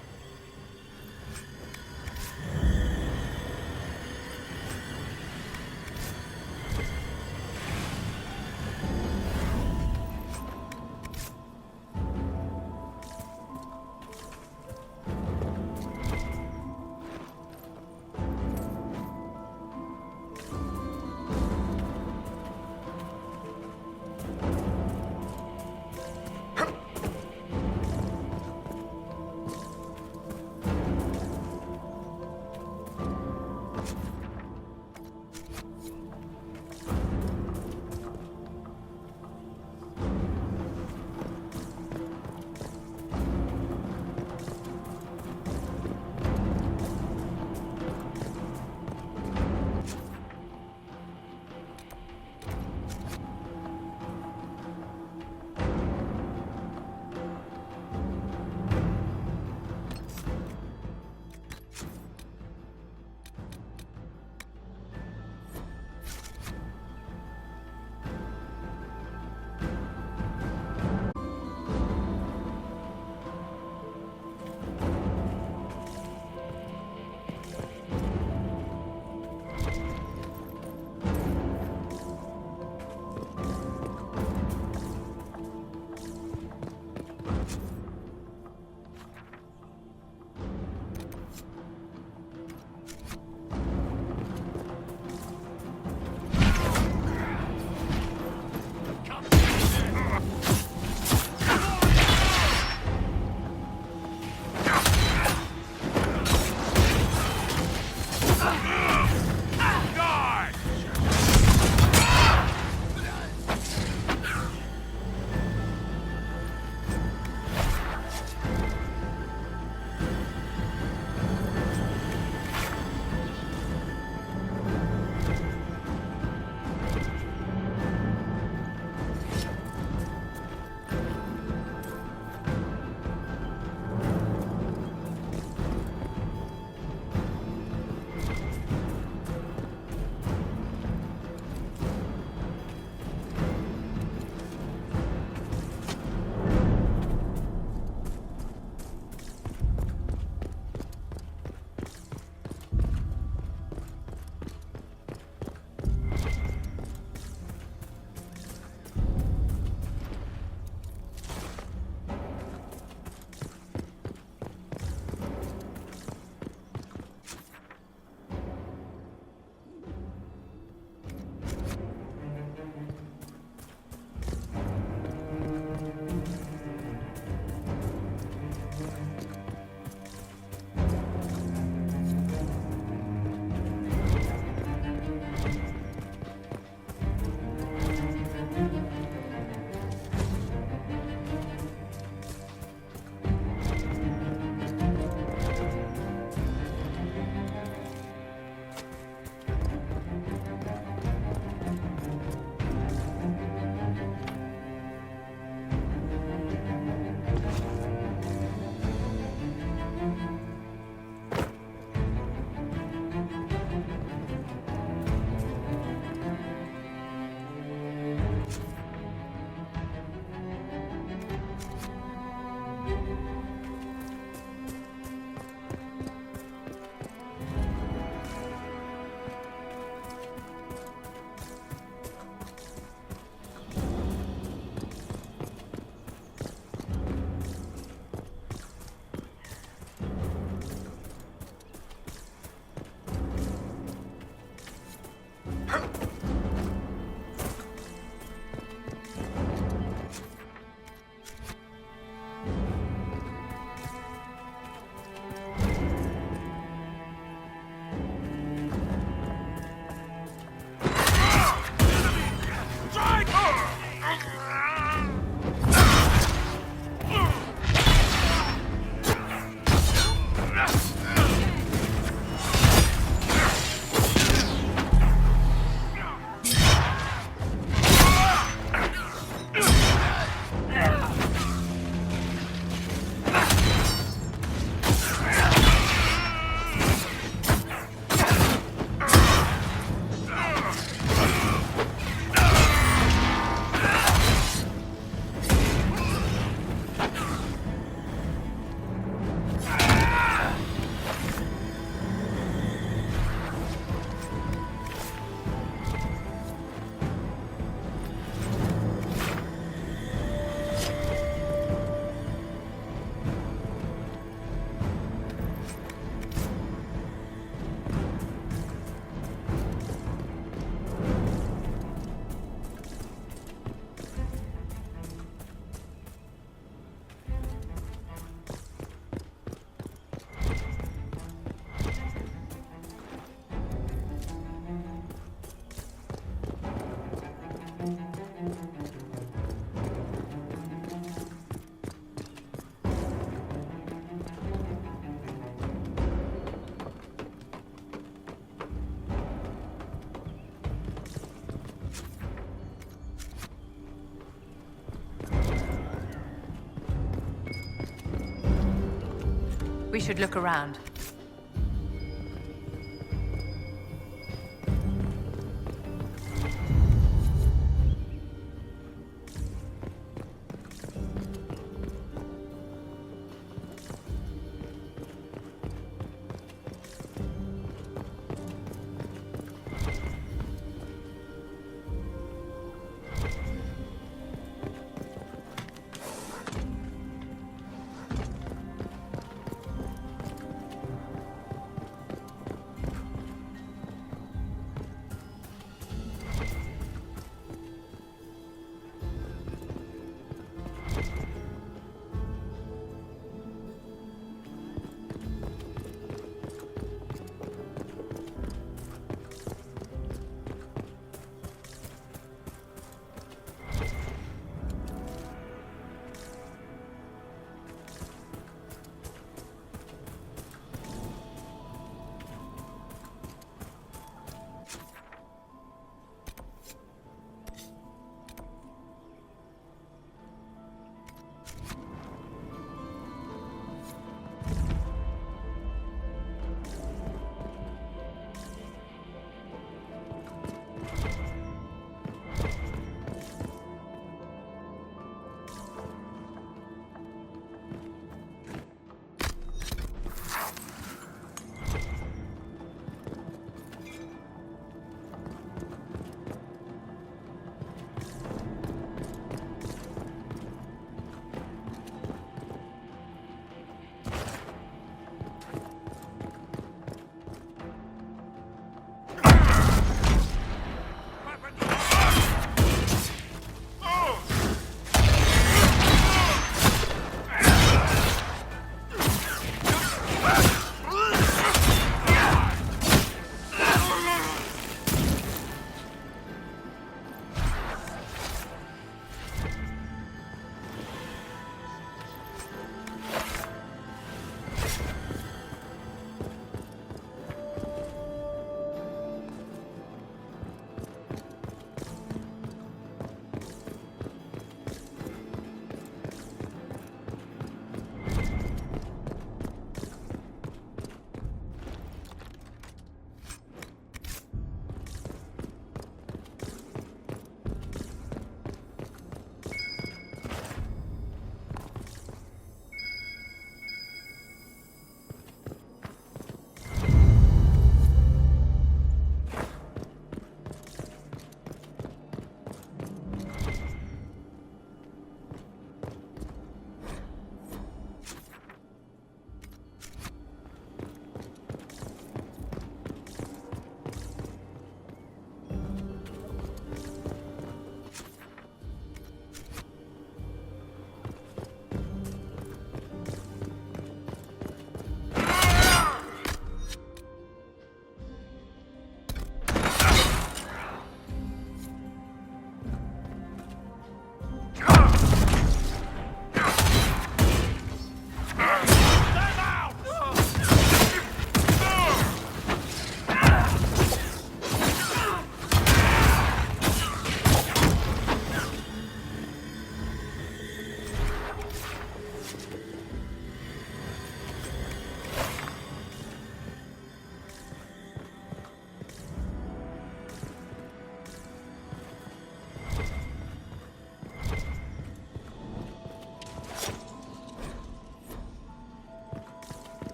We should look around.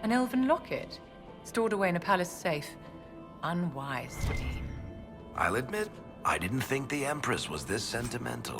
An elven locket, stored away in a palace safe. Unwise, Dean. I'll admit, I didn't think the Empress was this sentimental.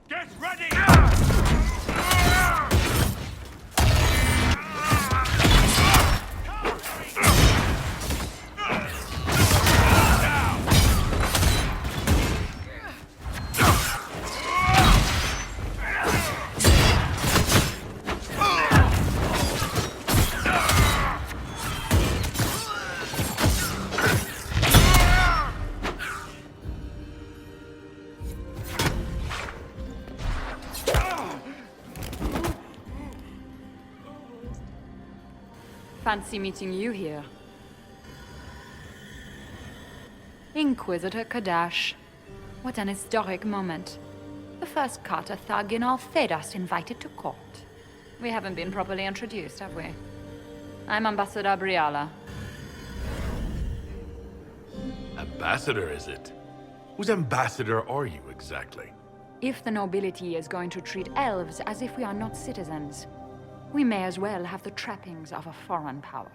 Get ready! Fancy meeting you here. Inquisitor Kadash. What an historic moment. The first Carter thug in all Thedas invited to court. We haven't been properly introduced, have we? I'm Ambassador Briala. Ambassador, is it? Whose ambassador are you exactly? If the nobility is going to treat elves as if we are not citizens, we may as well have the trappings of a foreign power.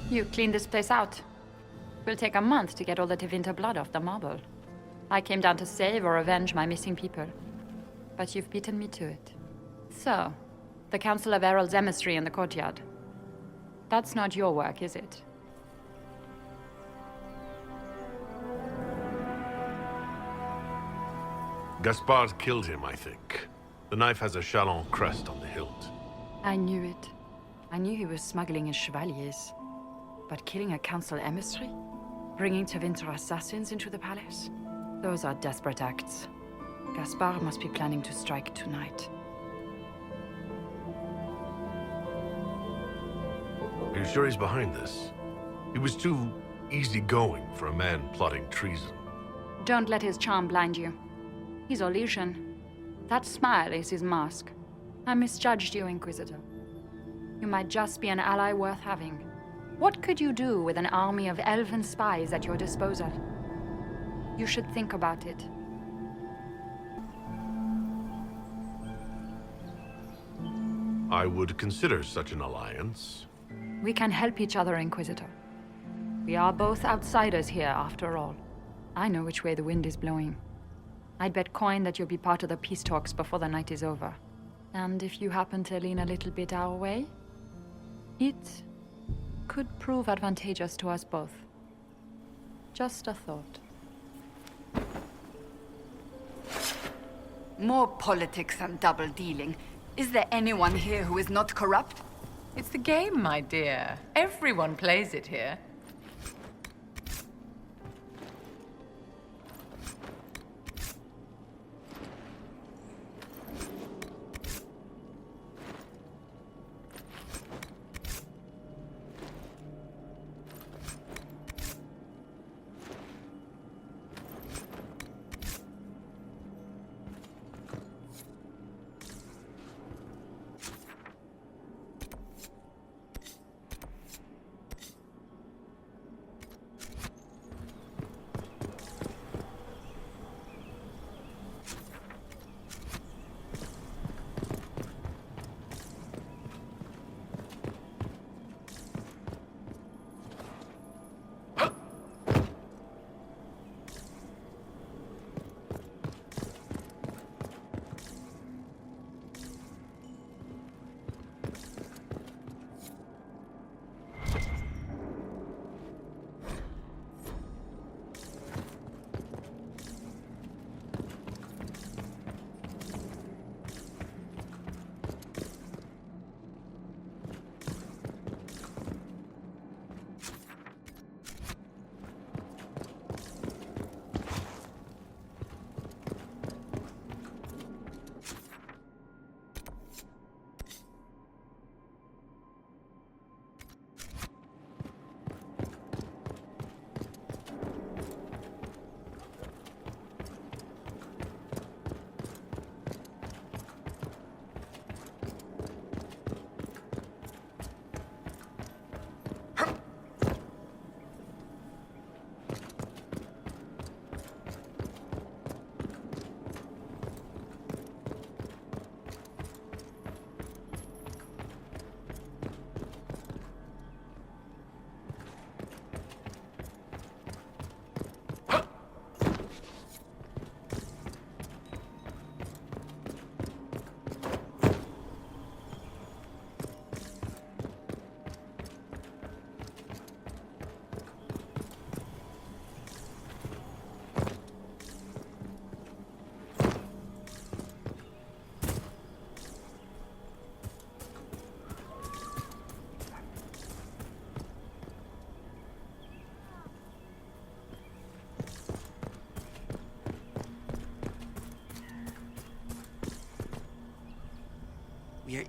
You clean this place out. Will take a month to get all the TEVINTER blood off the marble. I came down to save or avenge my missing people. But you've beaten me to it. So, the Council of Herald's emissary in the courtyard. That's not your work, is it? Gaspard killed him, I think. The knife has a Chalon crest on the hilt. I knew it. I knew he was smuggling his chevaliers. But killing a council emissary? Bringing TEVINTER assassins into the palace? Those are desperate acts. Gaspard must be planning to strike tonight. Are you sure he's behind this? He was too easygoing for a man plotting treason. Don't let his charm blind you. He's illusion. That smile is his mask. I misjudged you, Inquisitor. You might just be an ally worth having. What could you do with an army of elven spies at your disposal? You should think about it. I would consider such an alliance. We can help each other, Inquisitor. We are both outsiders here, after all. I know which way the wind is blowing. I'd bet coin that you'll be part of the peace talks before the night is over. And if you happen to lean a little bit our way, it could prove advantageous to us both. Just a thought. More politics and double-dealing. Is there anyone here who is not corrupt? It's the game, my dear. Everyone plays it here.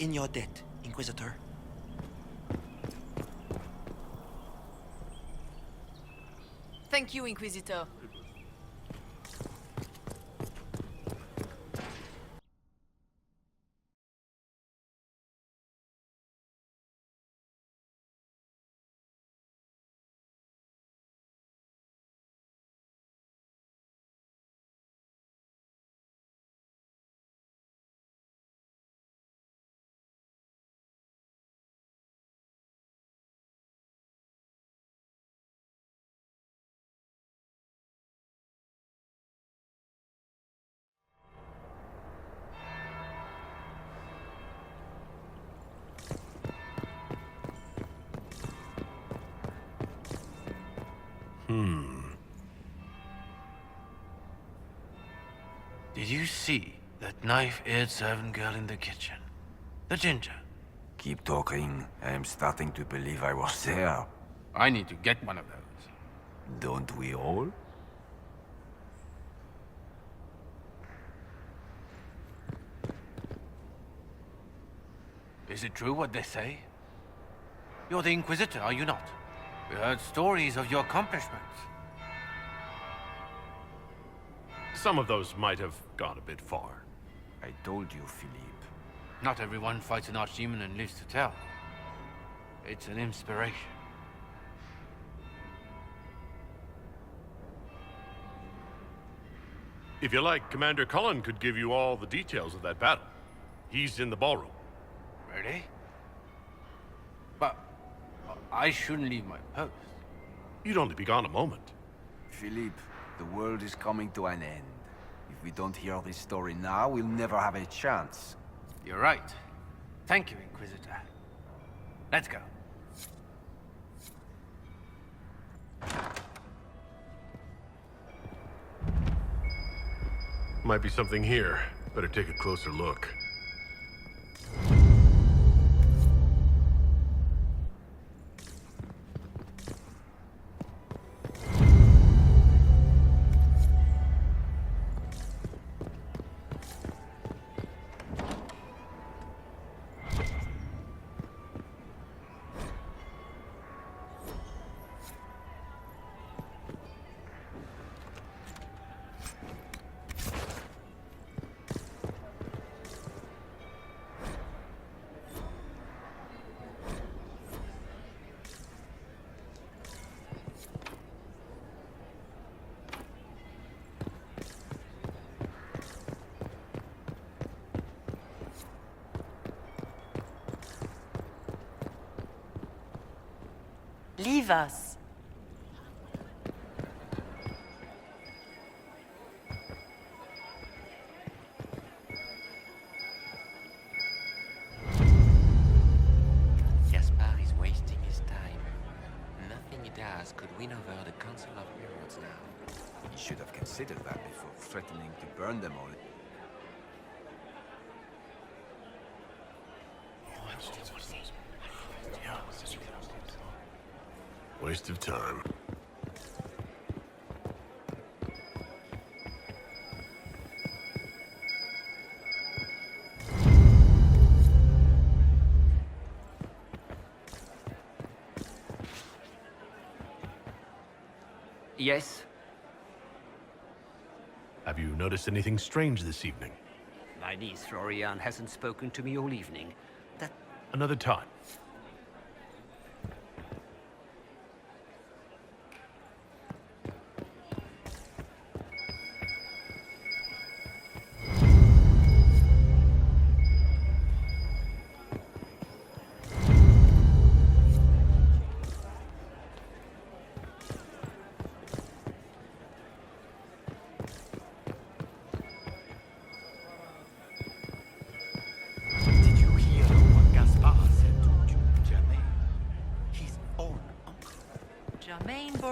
in your debt, Inquisitor. Thank you, Inquisitor. Did you see that knife-eared servant girl in the kitchen? The ginger. Keep talking. I am starting to believe I was there. I need to get one of those. Don't we all? Is it true what they say? You're the Inquisitor, are you not? We heard stories of your accomplishments. Some of those might have gone a bit far. I told you, Philippe. Not everyone fights an archdemon and lives to tell. It's an inspiration. If you like, Commander Cullen could give you all the details of that battle. He's in the ballroom. Really? But I shouldn't leave my post. You'd only be gone a moment. Philippe, the world is coming to an end. If we don't hear this story now, we'll never have a chance. You're right. Thank you, Inquisitor. Let's go. Might be something here. Better take a closer look. Leave us. Gaspard is wasting his time. Nothing he does could win over the Council of Heralds now. He should have considered that before threatening to burn them all. Waste of time. Yes? Have you noticed anything strange this evening? My niece, Florian, hasn't spoken to me all evening. That... Another time.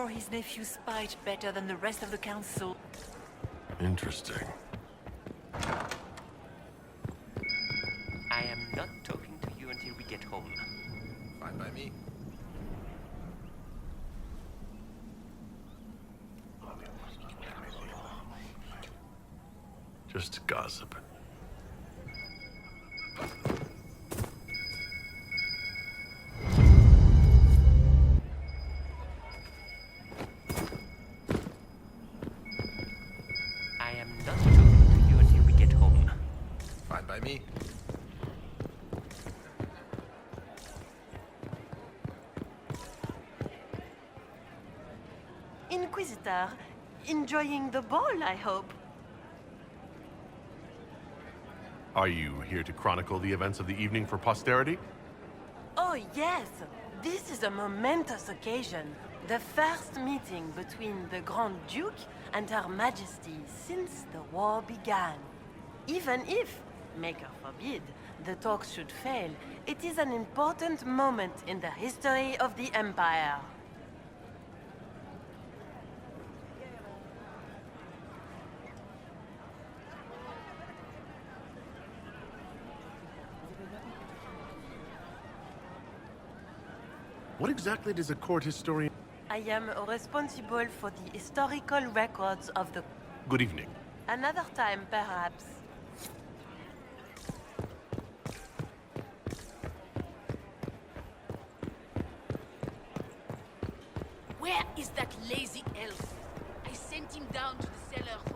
His nephew's spite better than the rest of the council. Interesting. I am not talking to you until we get home. Fine by me. Just gossip. Inquisitor. Enjoying the ball, I hope. Are you here to chronicle the events of the evening for posterity? Oh, yes. This is a momentous occasion. The first meeting between the Grand Duke and Her Majesty since the war began. Even if, Maker forbid, the talks should fail, it is an important moment in the history of the Empire. What exactly does a court historian... I am responsible for the historical records of the... Good evening. Another time, perhaps. Where is that lazy elf? I sent him down to the cellar for...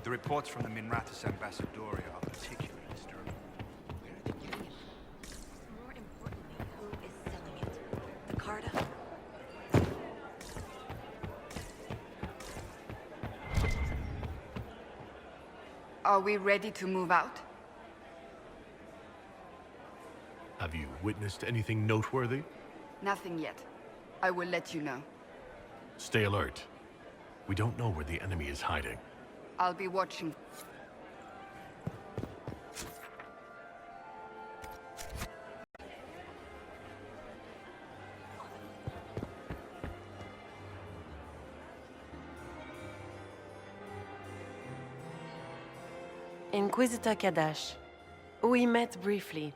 The reports from the Minratus Ambassadoria are particularly disturbing. Where are they getting it? More importantly, who is selling it? The Carta? Are we ready to move out? Have you witnessed anything noteworthy? Nothing yet. I will let you know. Stay alert. We don't know where the enemy is hiding. I'll be watching. Inquisitor Kadash. We met briefly.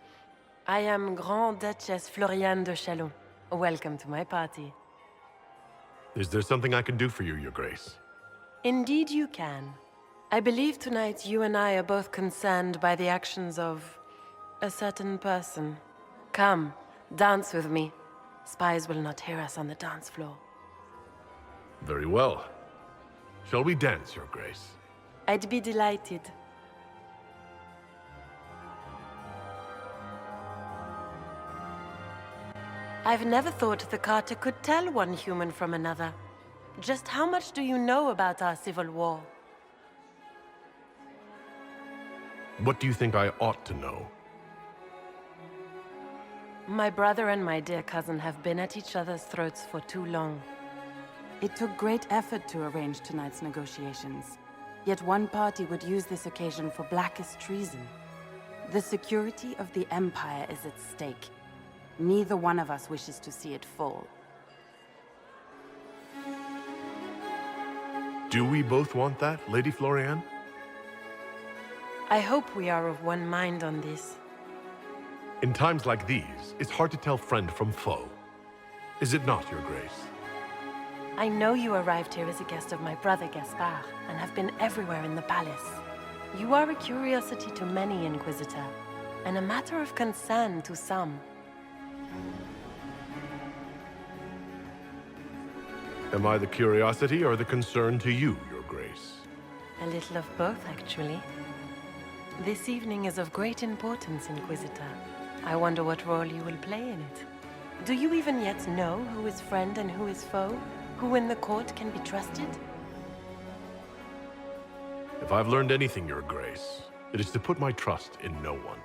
I am Grand Duchess Floriane de Chalon. Welcome to my party. Is there something I can do for you, Your Grace? Indeed you can. I believe tonight you and I are both concerned by the actions of a certain person. Come, dance with me. Spies will not hear us on the dance floor. Very well. Shall we dance, Your Grace? I'd be delighted. I've never thought the Carter could tell one human from another. Just how much do you know about our civil war? What do you think I ought to know? My brother and my dear cousin have been at each other's throats for too long. It took great effort to arrange tonight's negotiations. Yet one party would use this occasion for blackest treason. The security of the Empire is at stake. Neither one of us wishes to see it fall. Do we both want that, Lady Florian? I hope we are of one mind on this. In times like these, it's hard to tell friend from foe. Is it not, Your Grace? I know you arrived here as a guest of my brother Gaspard, and have been everywhere in the palace. You are a curiosity to many, Inquisitor, and a matter of concern to some. Am I the curiosity or the concern to you, Your Grace? A little of both, actually. This evening is of great importance, Inquisitor. I wonder what role you will play in it. Do you even yet know who is friend and who is foe? Who in the court can be trusted? If I've learned anything, Your Grace, it is to put my trust in no one.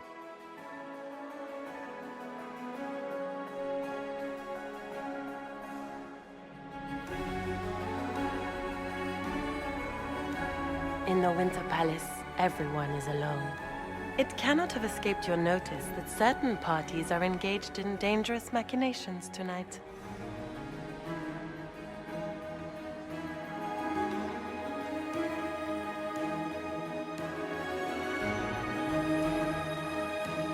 In the Winter Palace, everyone is alone. It cannot have escaped your notice that certain parties are engaged in dangerous machinations tonight.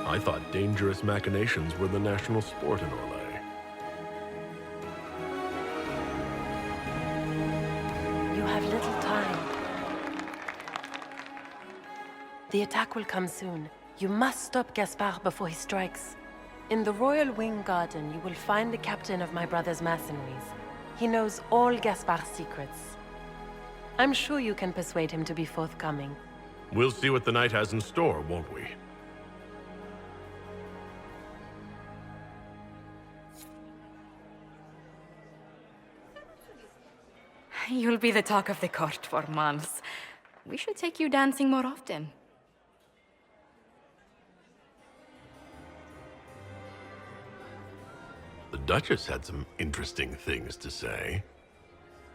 I thought dangerous machinations were the national sport in Orlais. You have little time. The attack will come soon. You must stop Gaspard before he strikes. In the Royal Wing Garden, you will find the captain of my brother's mercenaries. He knows all Gaspard's secrets. I'm sure you can persuade him to be forthcoming. We'll see what the night has in store, won't we? You'll be the talk of the court for months. We should take you dancing more often. The Duchess had some interesting things to say.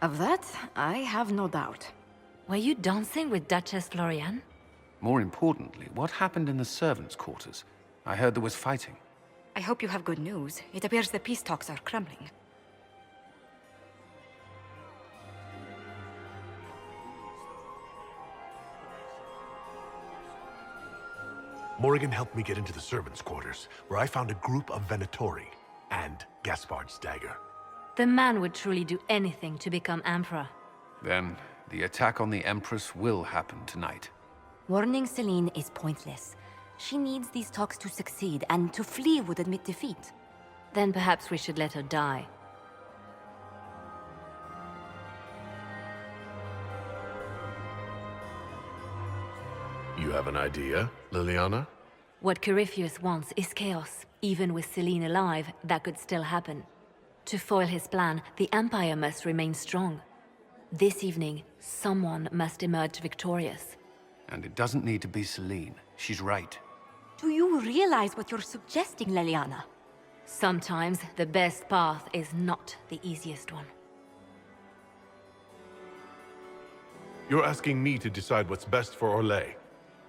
Of that, I have no doubt. Were you dancing with Duchess Florian? More importantly, what happened in the servants' quarters? I heard there was fighting. I hope you have good news. It appears the peace talks are crumbling. Morrigan helped me get into the servants' quarters, where I found a group of Venatori and Gaspard's dagger. The man would truly do anything to become Emperor. Then, the attack on the Empress will happen tonight. Warning Celine is pointless. She needs these talks to succeed, and to flee would admit defeat. Then perhaps we should let her die. You have an idea, Liliana? What Corypheus wants is chaos. Even with Celine alive, that could still happen. To foil his plan, the Empire must remain strong. This evening, someone must emerge victorious. And it doesn't need to be Celine. She's right. Do you realize what you're suggesting, Liliana? Sometimes the best path is not the easiest one. You're asking me to decide what's best for Orlais.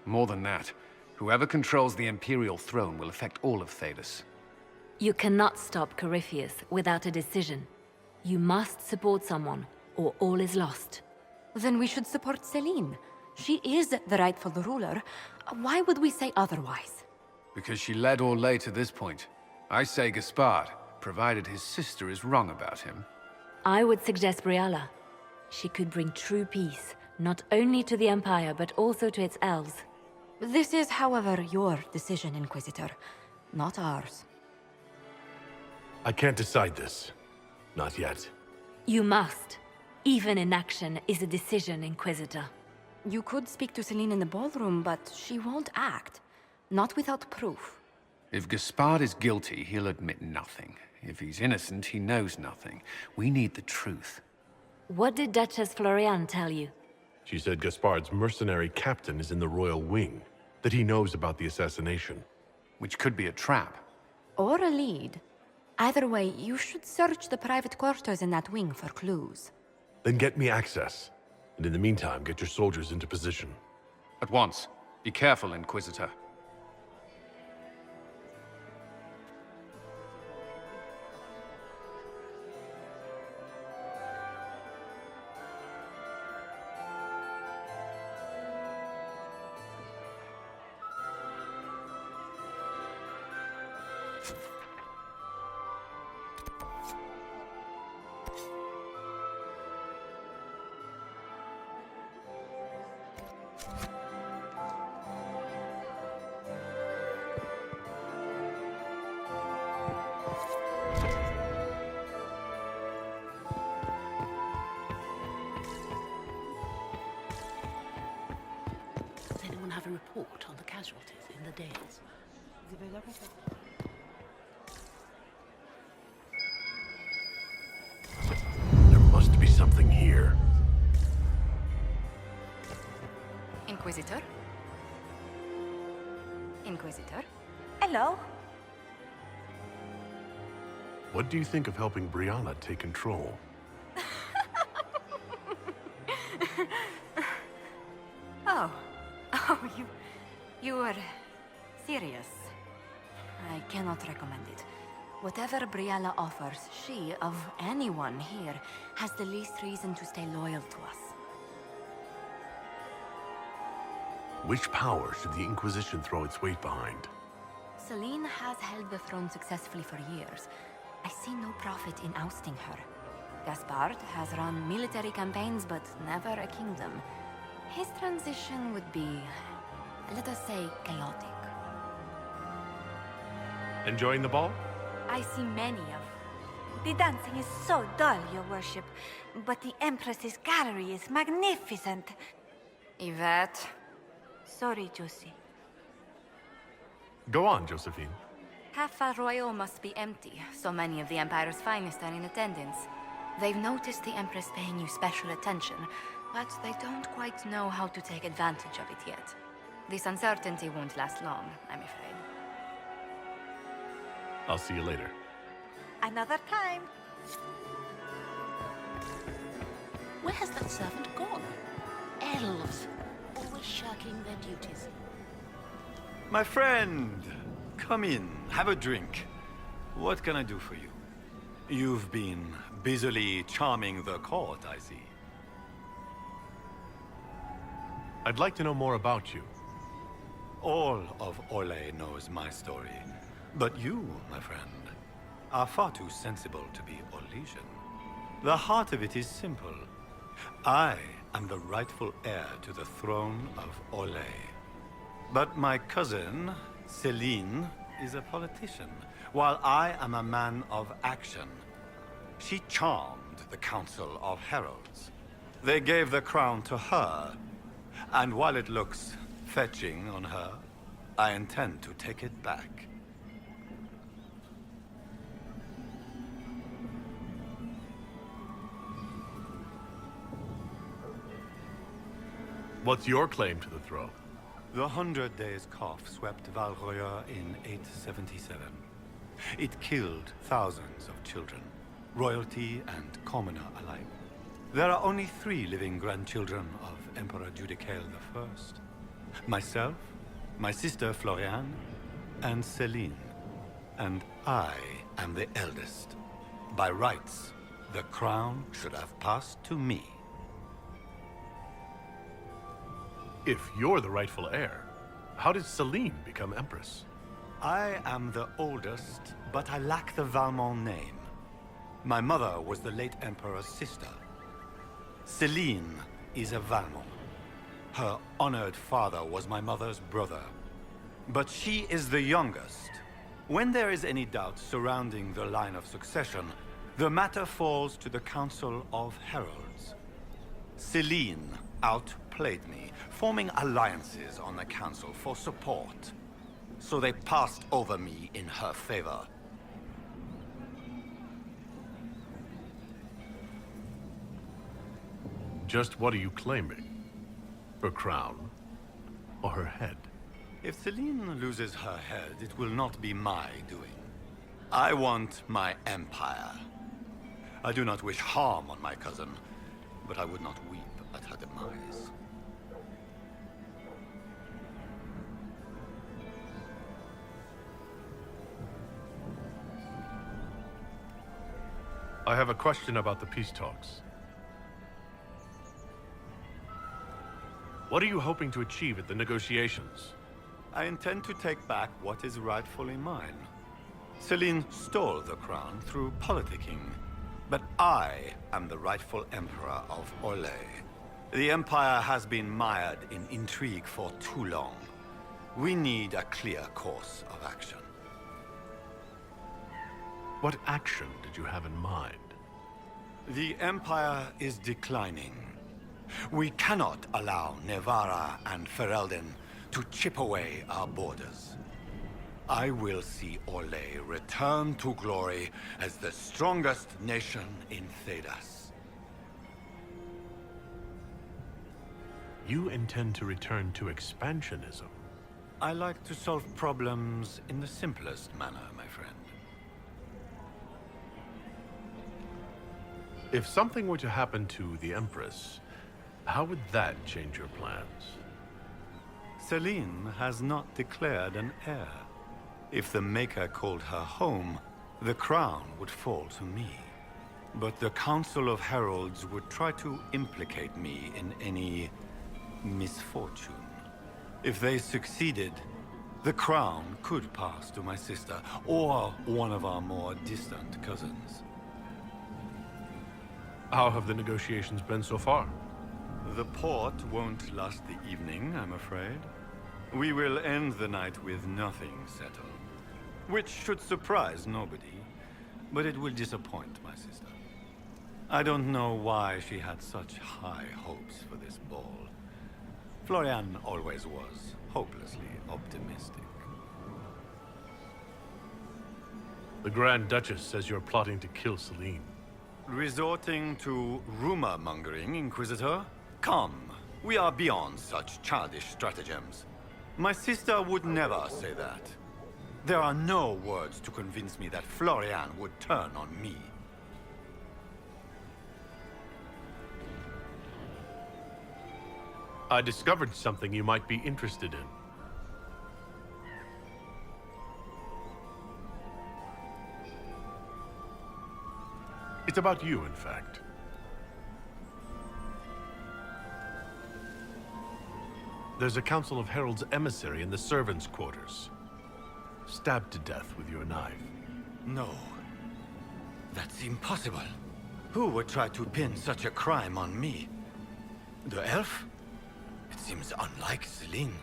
More than that, whoever controls the Imperial throne will affect all of Thedas. You cannot stop Corypheus without a decision. You must support someone, or all is lost. Then we should support Celine. She is the rightful ruler. Why would we say otherwise? Because she led Orlais to this point. I say Gaspard, provided his sister is wrong about him. I would suggest Briala. She could bring true peace, not only to the Empire, but also to its elves. This is, however, your decision, Inquisitor, not ours. I can't decide this. Not yet. You must. Even inaction is a decision, Inquisitor. You could speak to Celine in the ballroom, but she won't act. Not without proof. If Gaspard is guilty, he'll admit nothing. If he's innocent, he knows nothing. We need the truth. What did Duchess Florian tell you? She said Gaspard's mercenary captain is in the royal wing, that he knows about the assassination. Which could be a trap. Or a lead. Either way, you should search the private quarters in that wing for clues. Then get me access. And in the meantime, get your soldiers into position. At once. Be careful, Inquisitor. Does anyone have a report on the casualties in the days? There must be something here. Inquisitor? Inquisitor? Hello? What do you think of helping Brianna take control? You are serious. I cannot recommend it. Whatever Brianna offers, she, of anyone here, has the least reason to stay loyal to us. Which power should the Inquisition throw its weight behind? Celine has held the throne successfully for years. I see no profit in ousting her. Gaspard has run military campaigns, but never a kingdom. His transition would be, let us say, chaotic. Enjoying the ball? I see many of. The dancing is so dull, your worship. But the Empress's gallery is magnificent. Yvette. Sorry, Josie. Go on, Josephine. Half Royal must be empty. So many of the Empire's finest are in attendance. They've noticed the Empress paying you special attention, but they don't quite know how to take advantage of it yet. This uncertainty won't last long, I'm afraid. I'll see you later. Another time. Where has that servant gone? Elves, always shirking their duties. My friend, come in, have a drink. What can I do for you? You've been busily charming the court, I see. I'd like to know more about you. All of Orlais knows my story. But you, my friend, are far too sensible to be Orlesian. The heart of it is simple. I am the rightful heir to the throne of Orlais. But my cousin, Celine, is a politician, while I am a man of action. She charmed the Council of Heralds. They gave the crown to her, and while it looks fetching on her, I intend to take it back. What's your claim to the throne? The 100 Days Cough swept Valroya in 877. It killed thousands of children, royalty and commoner alike. There are only 3 living grandchildren of Emperor Judicael I. Myself, my sister Floriane, and Celine. And I am the eldest. By rights, the crown should have passed to me. If you're the rightful heir, how did Celine become Empress? I am the oldest, but I lack the Valmont name. My mother was the late Emperor's sister. Celine is a Valmont. Her honored father was my mother's brother. But she is the youngest. When there is any doubt surrounding the line of succession, the matter falls to the Council of Heralds. Celine outplayed me, forming alliances on the Council for support. So they passed over me in her favor. Just what are you claiming? Her crown? Or her head? If Celine loses her head, it will not be my doing. I want my empire. I do not wish harm on my cousin, but I would not weep at her demise. I have a question about the peace talks. What are you hoping to achieve at the negotiations? I intend to take back what is rightfully mine. Celine stole the crown through politicking, but I am the rightful emperor of Orlais. The Empire has been mired in intrigue for too long. We need a clear course of action. What action did you have in mind? The Empire is declining. We cannot allow Nevarra and FERELDEN to chip away our borders. I will see Orlais return to glory as the strongest nation in Thedas. You intend to return to expansionism? I like to solve problems in the simplest manner, my friend. If something were to happen to the Empress, how would that change your plans? Celine has not declared an heir. If the Maker called her home, the crown would fall to me. But the Council of Heralds would try to implicate me in any misfortune. If they succeeded, the crown could pass to my sister, or one of our more distant cousins. How have the negotiations been so far? The port won't last the evening, I'm afraid. We will end the night with nothing settled. Which should surprise nobody, but it will disappoint my sister. I don't know why she had such high hopes for this ball. Florian always was hopelessly optimistic. The Grand Duchess says you're plotting to kill Celine. Resorting to rumor-mongering, Inquisitor? Come, we are beyond such childish stratagems. My sister would never say that. There are no words to convince me that Florian would turn on me. I discovered something you might be interested in. It's about you, in fact. There's a Council of Heralds emissary in the servants' quarters. Stabbed to death with your knife. No. That's impossible. Who would try to pin such a crime on me? The elf? It seems unlike Celine.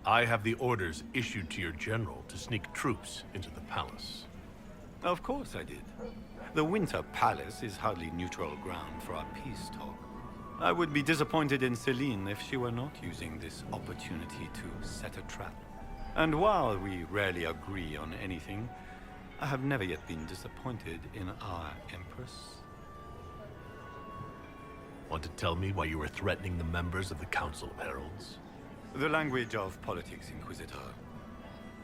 I have the orders issued to your general to sneak troops into the palace. Of course I did. The Winter Palace is hardly neutral ground for our peace talk. I would be disappointed in Celine if she were not using this opportunity to set a trap. And while we rarely agree on anything, I have never yet been disappointed in our Empress. Want to tell me why you were threatening the members of the Council of Heralds? The language of politics, Inquisitor.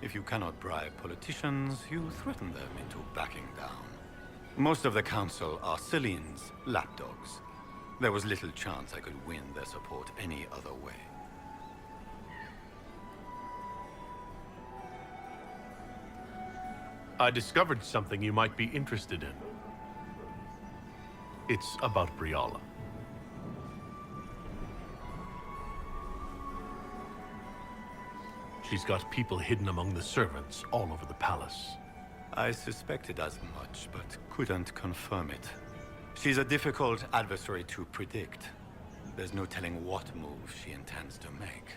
If you cannot bribe politicians, you threaten them into backing down. Most of the Council are Celine's lapdogs. There was little chance I could win their support any other way. I discovered something you might be interested in. It's about Briala. She's got people hidden among the servants all over the palace. I suspected as much, but couldn't confirm it. She's a difficult adversary to predict. There's no telling what move she intends to make.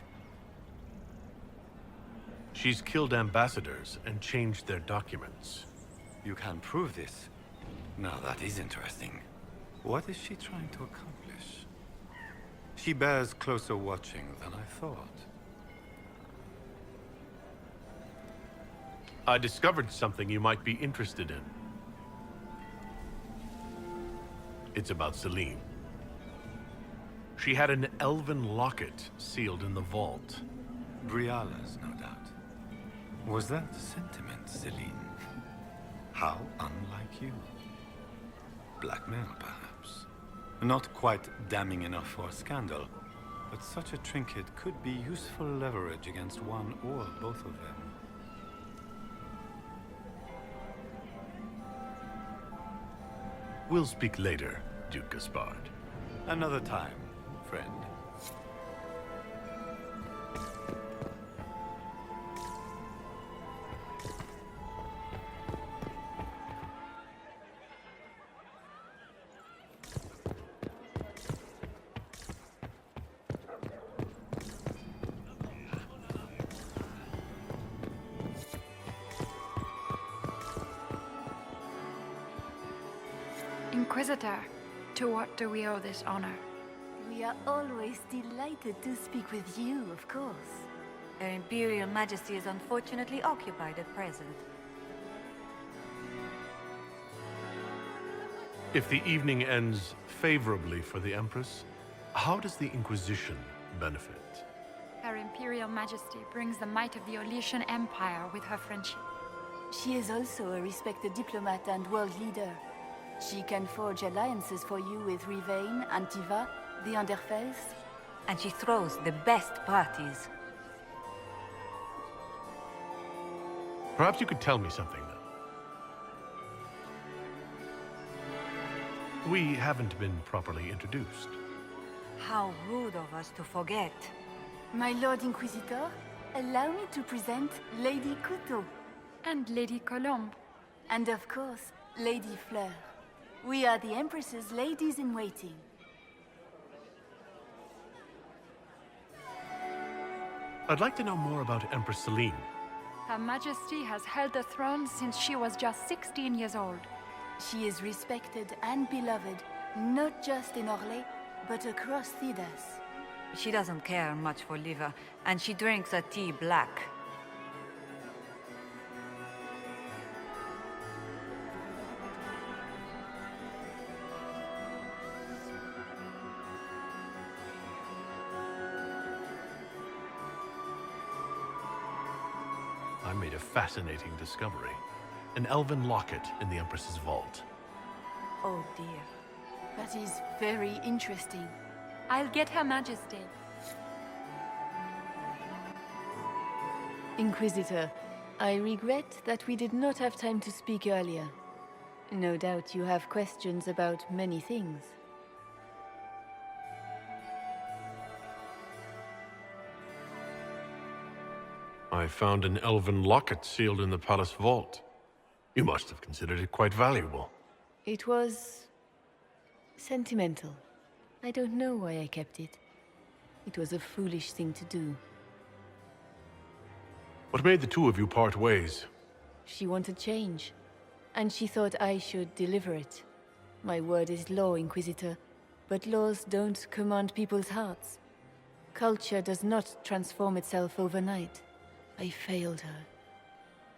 She's killed ambassadors and changed their documents. You can prove this? Now that is interesting. What is she trying to accomplish? She bears closer watching than I thought. I discovered something you might be interested in. It's about Celine. She had an elven locket sealed in the vault. Briala's, no doubt. Was that sentiment, Celine? How unlike you. Blackmail, perhaps. Not quite damning enough for scandal, but such a trinket could be useful leverage against one or both of them. We'll speak later, Duke Gaspard. Another time, friend. Inquisitor, to what do we owe this honor? We are always delighted to speak with you, of course. Her Imperial Majesty is unfortunately occupied at present. If the evening ends favorably for the Empress, how does the Inquisition benefit? Her Imperial Majesty brings the might of the Orlesian Empire with her friendship. She is also a respected diplomat and world leader. She can forge alliances for you with Rivain, Antiva, the Underfels. And she throws the best parties. Perhaps you could tell me something, then. We haven't been properly introduced. How rude of us to forget. My Lord Inquisitor, allow me to present Lady Couteau. And Lady Colombe. And of course, Lady Fleur. We are the Empress's ladies-in-waiting. I'd like to know more about Empress Celine. Her Majesty has held the throne since she was just 16 years old. She is respected and beloved, not just in Orlais, but across Thedas. She doesn't care much for liver, and she drinks her tea black. I made a fascinating discovery. An elven locket in the Empress's vault. Oh dear. That is very interesting. I'll get Her Majesty. Inquisitor, I regret that we did not have time to speak earlier. No doubt you have questions about many things. I found an elven locket sealed in the palace vault. You must have considered it quite valuable. It was sentimental. I don't know why I kept it. It was a foolish thing to do. What made the two of you part ways? She wanted change, and she thought I should deliver it. My word is law, Inquisitor, but laws don't command people's hearts. Culture does not transform itself overnight. I failed her.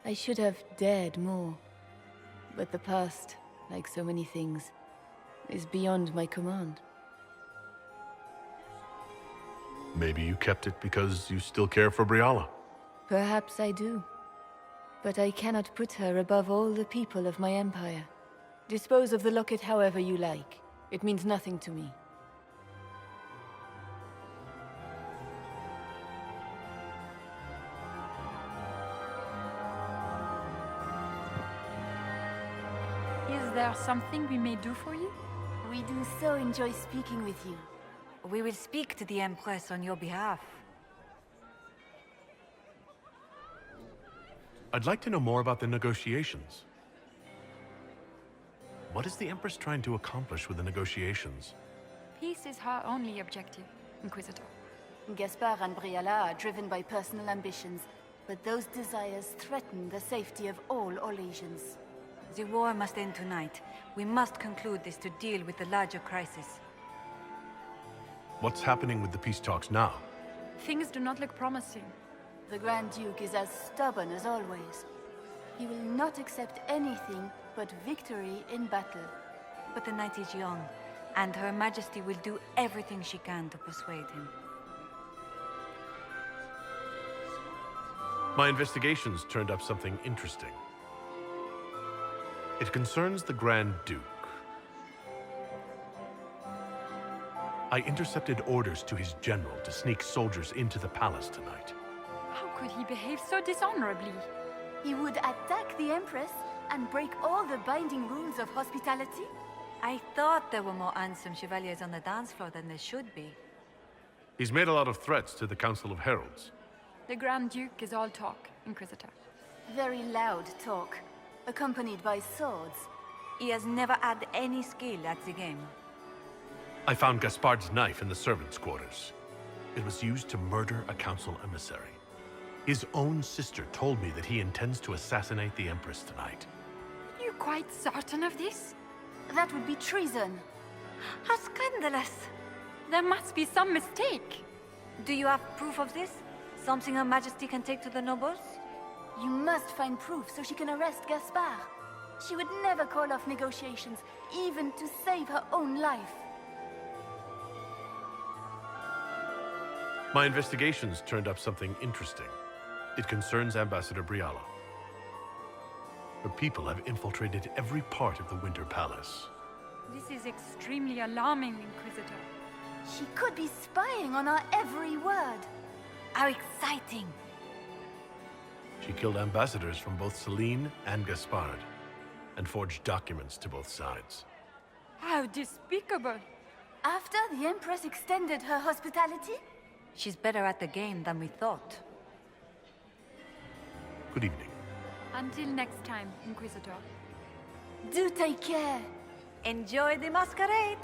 I should have dared more. But the past, like so many things, is beyond my command. Maybe you kept it because you still care for Briala. Perhaps I do. But I cannot put her above all the people of my empire. Dispose of the locket however you like. It means nothing to me. Is there something we may do for you? We do so enjoy speaking with you. We will speak to the Empress on your behalf. I'd like to know more about the negotiations. What is the Empress trying to accomplish with the negotiations? Peace is her only objective, Inquisitor. Gaspard and Briala are driven by personal ambitions, but those desires threaten the safety of all Orlesians. The war must end tonight. We must conclude this to deal with the larger crisis. What's happening with the peace talks now? Things do not look promising. The Grand Duke is as stubborn as always. He will not accept anything but victory in battle. But the night is young, and Her Majesty will do everything she can to persuade him. My investigations turned up something interesting. It concerns the Grand Duke. I intercepted orders to his general to sneak soldiers into the palace tonight. How could he behave so dishonorably? He would attack the Empress and break all the binding rules of hospitality? I thought there were more handsome chevaliers on the dance floor than there should be. He's made a lot of threats to the Council of Heralds. The Grand Duke is all talk, Inquisitor. Very loud talk, accompanied by swords. He has never had any skill at the game. I found Gaspard's knife in the servants' quarters. It was used to murder a council emissary. His own sister told me that he intends to assassinate the Empress tonight. You quite certain of this? That would be treason. How scandalous! There must be some mistake. Do you have proof of this? Something Her Majesty can take to the nobles? You must find proof so she can arrest Gaspard. She would never call off negotiations, even to save her own life. My investigations turned up something interesting. It concerns Ambassador Briala. Her people have infiltrated every part of the Winter Palace. This is extremely alarming, Inquisitor. She could be spying on our every word. How exciting! She killed ambassadors from both Celine and Gaspard, and forged documents to both sides. How despicable! After the Empress extended her hospitality? She's better at the game than we thought. Good evening. Until next time, Inquisitor. Do take care. Enjoy the masquerade!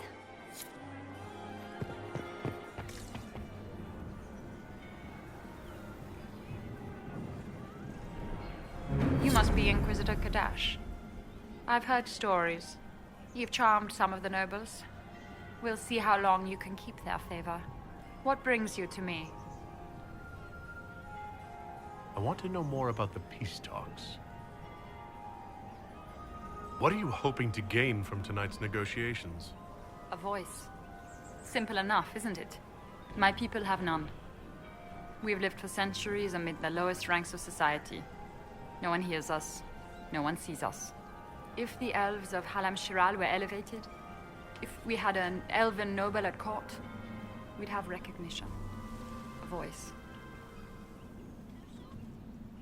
You must be Inquisitor Kadash. I've heard stories. You've charmed some of the nobles. We'll see how long you can keep their favor. What brings you to me? I want to know more about the peace talks. What are you hoping to gain from tonight's negotiations? A voice. Simple enough, isn't it? My people have none. We've lived for centuries amid the lowest ranks of society. No one hears us. No one sees us. If the elves of Halam Shiral were elevated, if we had an elven noble at court, we'd have recognition. A voice.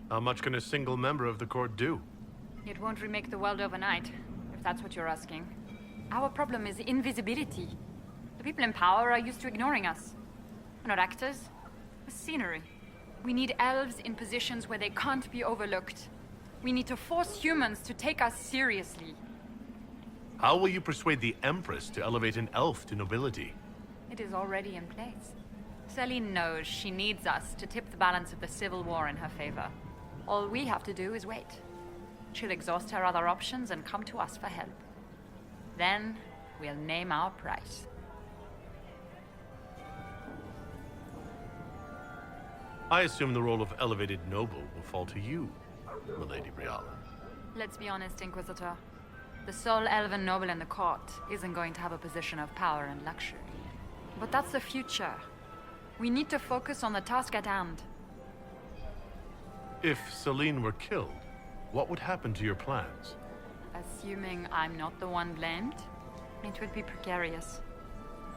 How much can a single member of the court do? It won't remake the world overnight, if that's what you're asking. Our problem is invisibility. The people in power are used to ignoring us. We're not actors. We're scenery. We need elves in positions where they can't be overlooked. We need to force humans to take us seriously. How will you persuade the Empress to elevate an elf to nobility? It is already in place. Celine knows she needs us to tip the balance of the civil war in her favor. All we have to do is wait. She'll exhaust her other options and come to us for help. Then, we'll name our price. I assume the role of elevated noble will fall to you, Milady Briala. Let's be honest, Inquisitor. The sole elven noble in the court isn't going to have a position of power and luxury. But that's the future. We need to focus on the task at hand. If Celine were killed, what would happen to your plans? Assuming I'm not the one blamed, it would be precarious.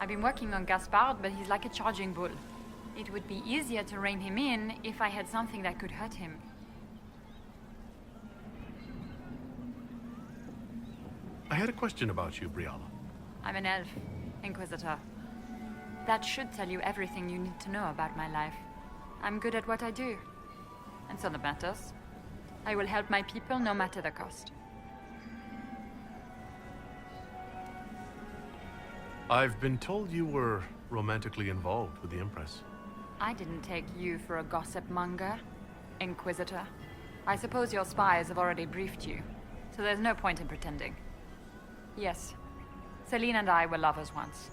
I've been working on Gaspard, but he's like a charging bull. It would be easier to rein him in if I had something that could hurt him. I had a question about you, Briala. I'm an elf, Inquisitor. That should tell you everything you need to know about my life. I'm good at what I do. And so that matters. I will help my people no matter the cost. I've been told you were romantically involved with the Empress. I didn't take you for a gossip monger, Inquisitor. I suppose your spies have already briefed you, so there's no point in pretending. Yes, Celine and I were lovers once,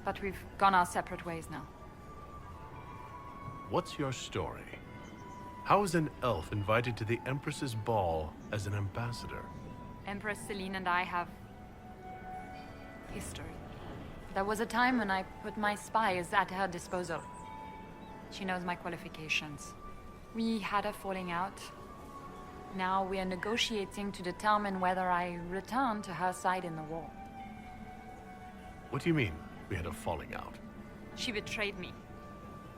but we've gone our separate ways now. What's your story? How is an elf invited to the Empress's ball as an ambassador? Empress Celine and I have history. There was a time when I put my spies at her disposal. She knows my qualifications. We had a falling out. Now we are negotiating to determine whether I return to her side in the war. What do you mean, we had a falling out? She betrayed me.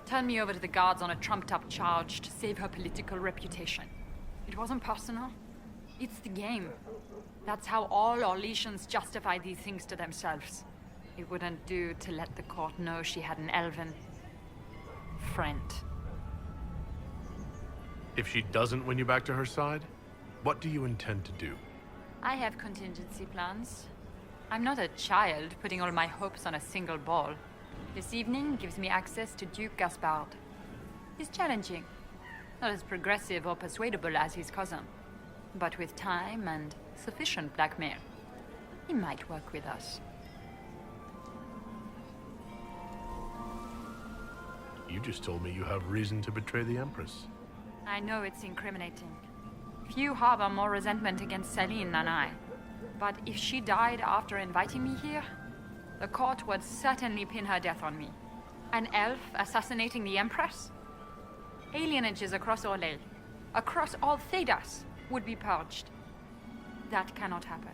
Turned me over to the guards on a trumped-up charge to save her political reputation. It wasn't personal. It's the game. That's how all Orlesians justify these things to themselves. It wouldn't do to let the court know she had an elven friend. If she doesn't win you back to her side, what do you intend to do? I have contingency plans. I'm not a child putting all my hopes on a single ball. This evening gives me access to Duke Gaspard. He's challenging. Not as progressive or persuadable as his cousin. But with time and sufficient blackmail, he might work with us. You just told me you have reason to betray the Empress. I know it's incriminating. Few harbor more resentment against Celine than I. But if she died after inviting me here, the court would certainly pin her death on me. An elf assassinating the Empress? Alienages across Orlais, across all Thedas, would be purged. That cannot happen.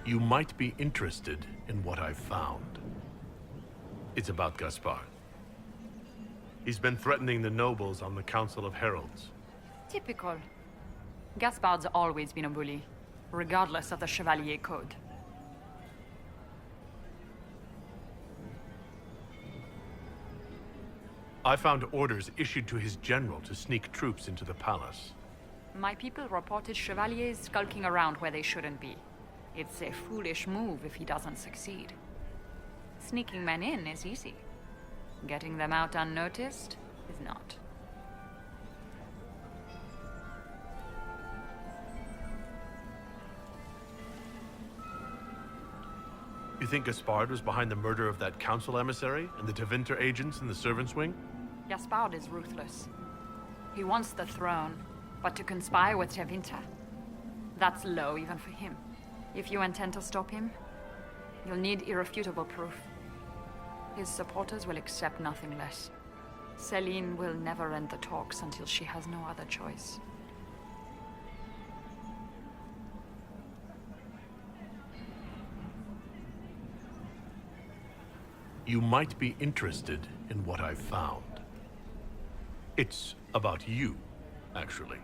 You might be interested in what I've found. It's about Gaspard. He's been threatening the nobles on the Council of Heralds. Typical. Gaspard's always been a bully, regardless of the Chevalier Code. I found orders issued to his general to sneak troops into the palace. My people reported Chevaliers skulking around where they shouldn't be. It's a foolish move if he doesn't succeed. Sneaking men in is easy. Getting them out unnoticed is not. You think Gaspard was behind the murder of that council emissary and the TEVINTER agents in the servants' wing? Gaspard is ruthless. He wants the throne, but to conspire with TEVINTER, that's low even for him. If you intend to stop him, you'll need irrefutable proof. His supporters will accept nothing less. Celine will never end the talks until she has no other choice. You might be interested in what I've found. It's about you, actually.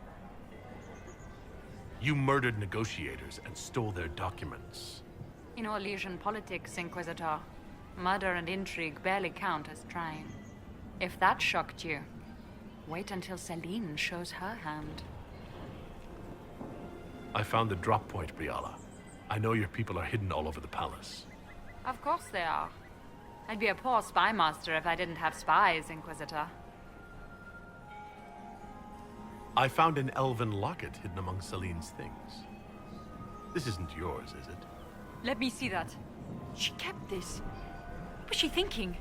You murdered negotiators and stole their documents. In Orlesian politics, Inquisitor, murder and intrigue barely count as trying. If that shocked you, wait until Celine shows her hand. I found the drop point, Briala. I know your people are hidden all over the palace. Of course they are. I'd be a poor spy master if I didn't have spies, Inquisitor. I found an elven locket hidden among Celine's things. This isn't yours, is it? Let me see that. She kept this. What was she thinking?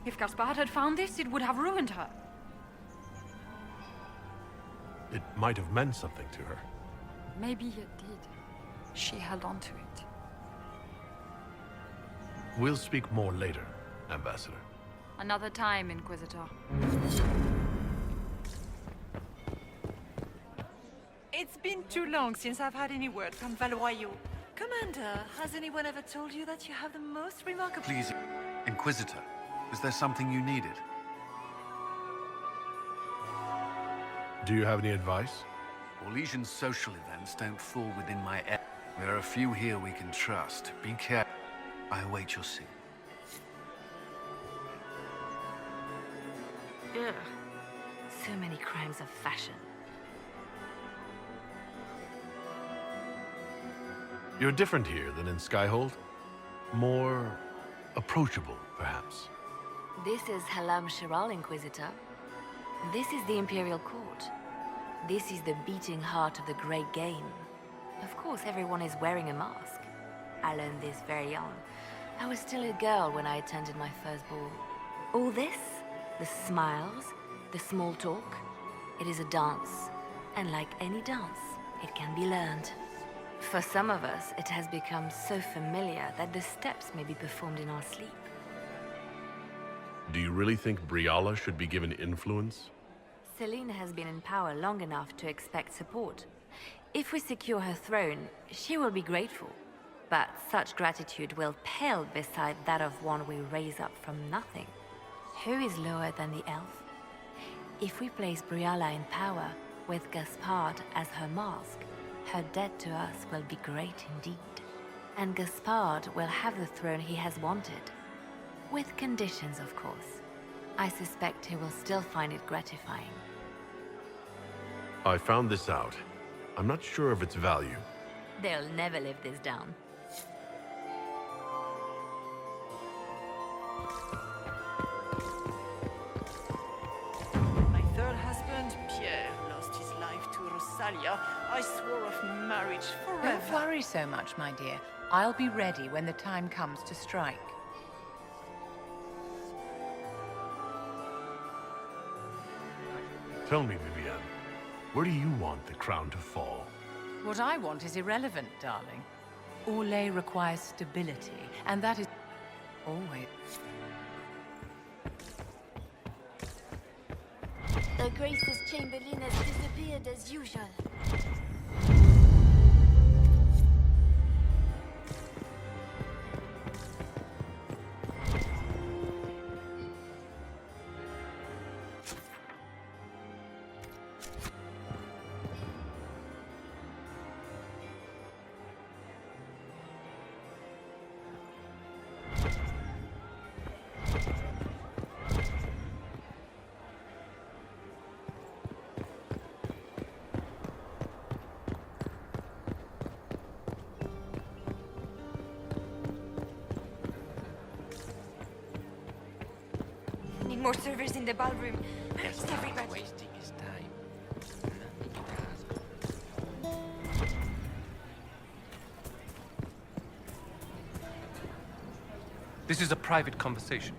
If Gaspard had found this, it would have ruined her. It might have meant something to her. Maybe it did. She held on to it. We'll speak more later, Ambassador. Another time, Inquisitor. It's been too long since I've had any word from Valois. Commander, has anyone ever told you that you have the most remarkable... Please, Inquisitor, is there something you needed? Do you have any advice? Orlesian social events don't fall within my... There are a few here we can trust. Be careful. I await your signal. Ugh. So many crimes of fashion. You're different here than in Skyhold. More approachable, perhaps. This is Halam Shiral, Inquisitor. This is the Imperial Court. This is the beating heart of the Great Game. Of course, everyone is wearing a mask. I learned this very young. I was still a girl when I attended my first ball. All this, the smiles, the small talk, it is a dance. And like any dance, it can be learned. For some of us, it has become so familiar that the steps may be performed in our sleep. Do you really think Briala should be given influence? Celine has been in power long enough to expect support. If we secure her throne, she will be grateful. But such gratitude will pale beside that of one we raise up from nothing. Who is lower than the elf? If we place Briala in power, with Gaspard as her mask, her debt to us will be great indeed. And Gaspard will have the throne he has wanted. With conditions, of course. I suspect he will still find it gratifying. I found this out. I'm not sure of its value. They'll never live this down. My third husband, Pierre, lost his life to Rosalia. I swore off marriage forever. Don't worry so much, my dear. I'll be ready when the time comes to strike. Tell me, Vivienne, where do you want the crown to fall? What I want is irrelevant, darling. Orlais requires stability, and that is always... The Grace's Chamberlain has disappeared as usual. More servers in the ballroom. Where's everybody? Wasting his time. Nothing This is a private conversation.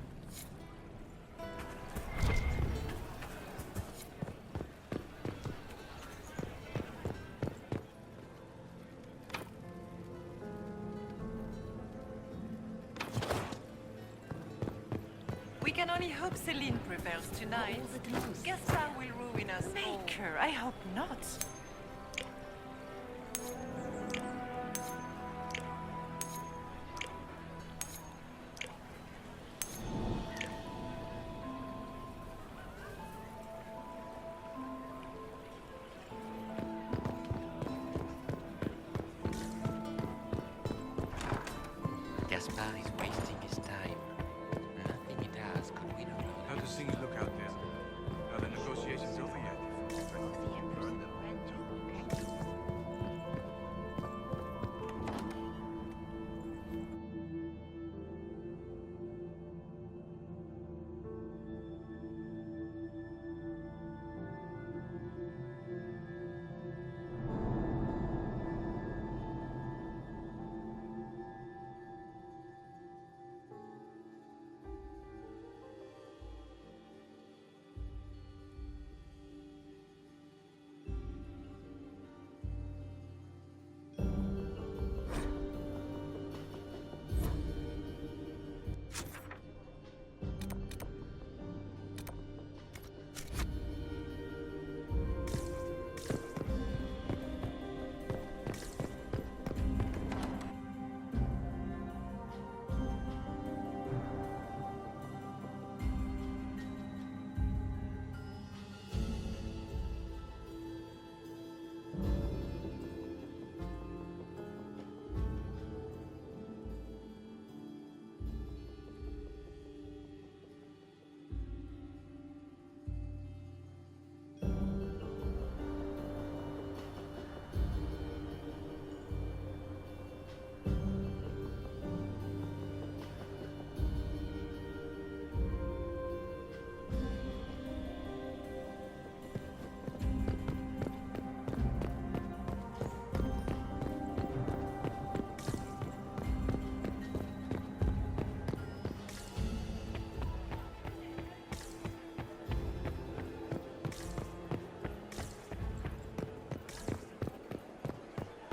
We can only hope Celine prevails tonight. Gaspard will ruin us. Maker, I hope not. Gaspard is wasting his time. Nothing he does could win over. How does things look out there? Are the negotiations over yet?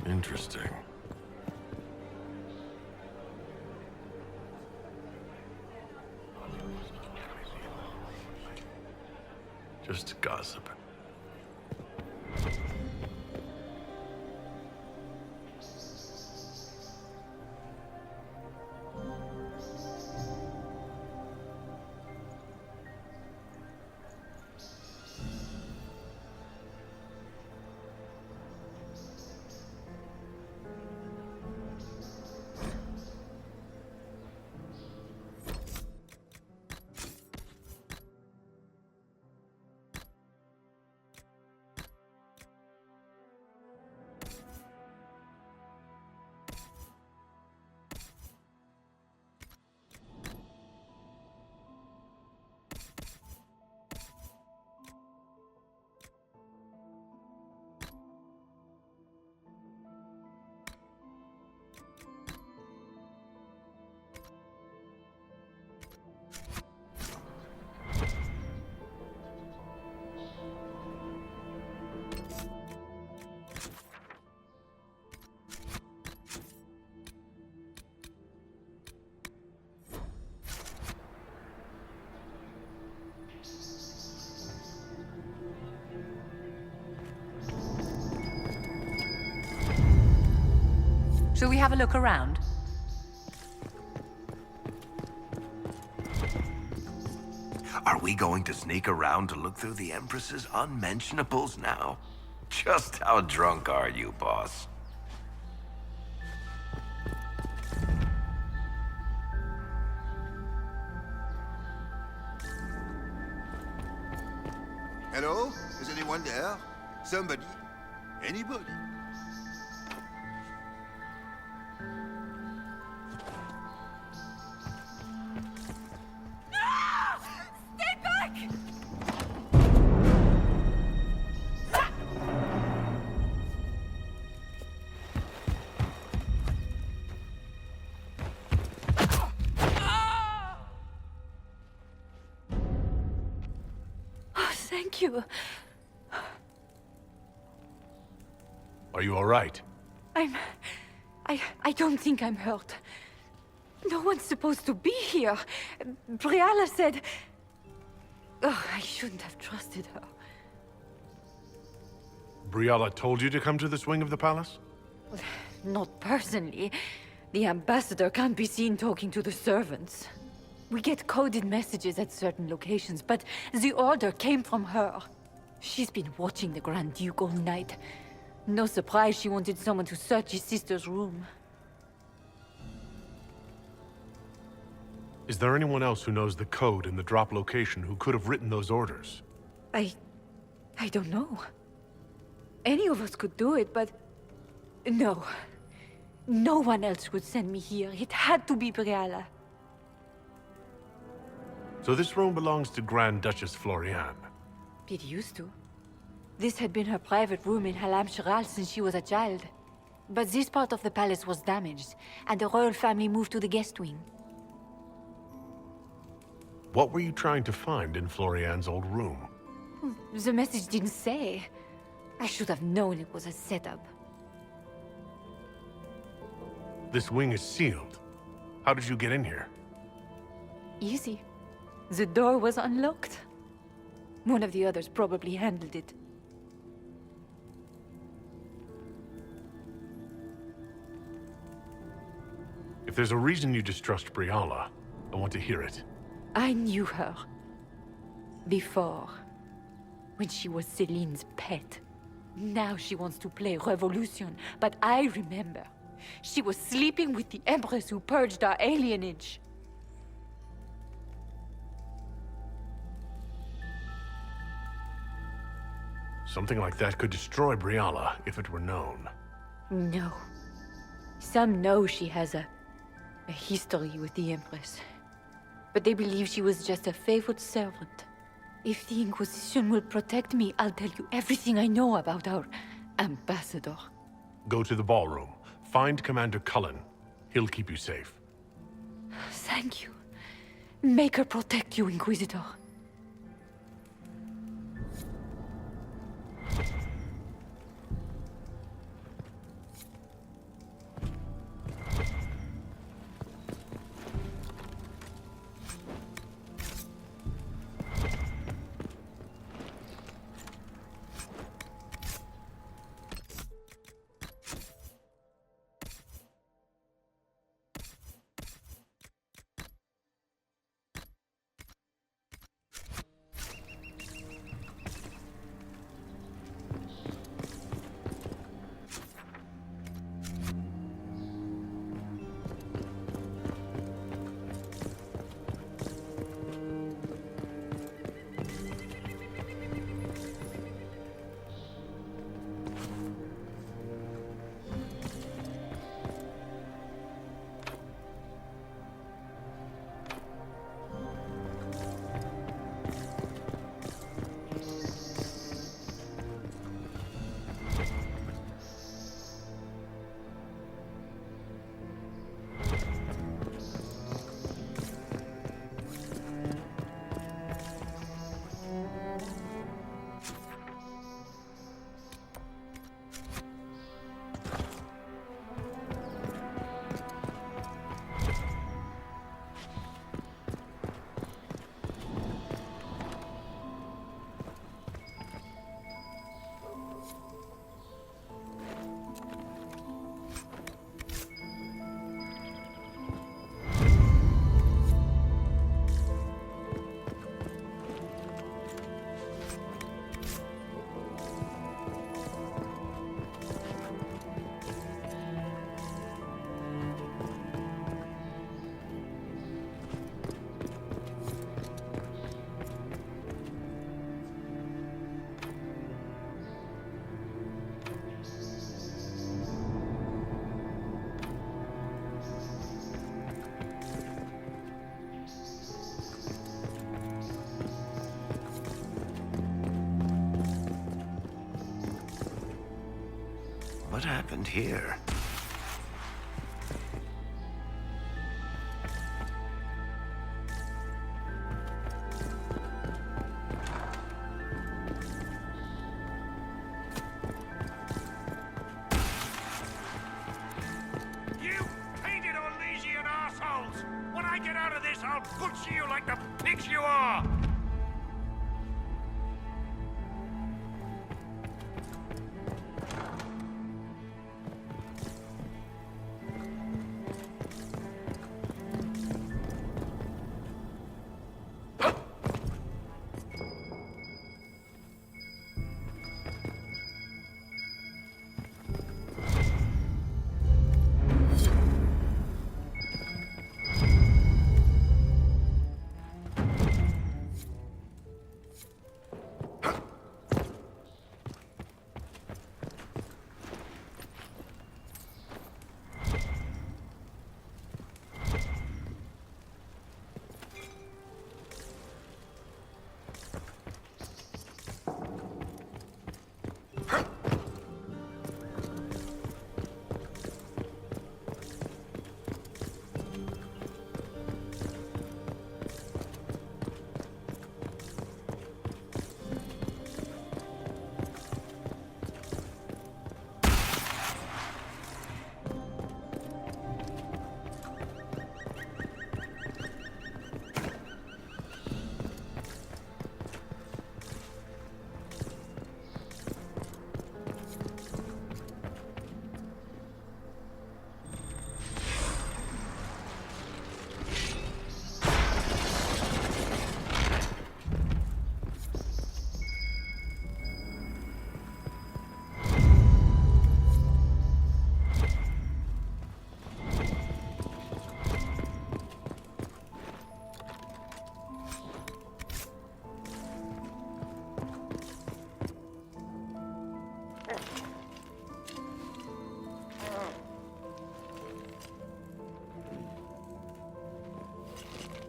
Interesting. Just gossip. Shall we have a look around? Are we going to sneak around to look through the Empress's unmentionables now? Just how drunk are you, boss? Hello? Is anyone there? Somebody? Anybody? Thank you. Are you all right? I don't think I'm hurt. No one's supposed to be here. Briala said... Oh, I shouldn't have trusted her. Briala told you to come to this wing of the palace? Not personally. The ambassador can't be seen talking to the servants. We get coded messages at certain locations, but the order came from her. She's been watching the Grand Duke all night. No surprise she wanted someone to search his sister's room. Is there anyone else who knows the code and the drop location who could have written those orders? I don't know. Any of us could do it, but... No. No one else would send me here. It had to be Briala. So this room belongs to Grand Duchess Floriane. It used to. This had been her private room in Halam Shiral since she was a child. But this part of the palace was damaged, and the royal family moved to the guest wing. What were you trying to find in Floriane's old room? The message didn't say. I should have known it was a setup. This wing is sealed. How did you get in here? Easy. The door was unlocked. One of the others probably handled it. If there's a reason you distrust Briala, I want to hear it. I knew her. Before. When she was Celine's pet. Now she wants to play Revolution, but I remember. She was sleeping with the Empress who purged our alienage. Something like that could destroy Briala if it were known. No. Some know she has a history with the Empress. But they believe she was just a favorite servant. If the Inquisition will protect me, I'll tell you everything I know about our ambassador. Go to the ballroom. Find Commander Cullen. He'll keep you safe. Thank you. Make her protect you, Inquisitor. What happened here? You painted Orlesian assholes! When I get out of this, I'll butcher you like the pigs you are!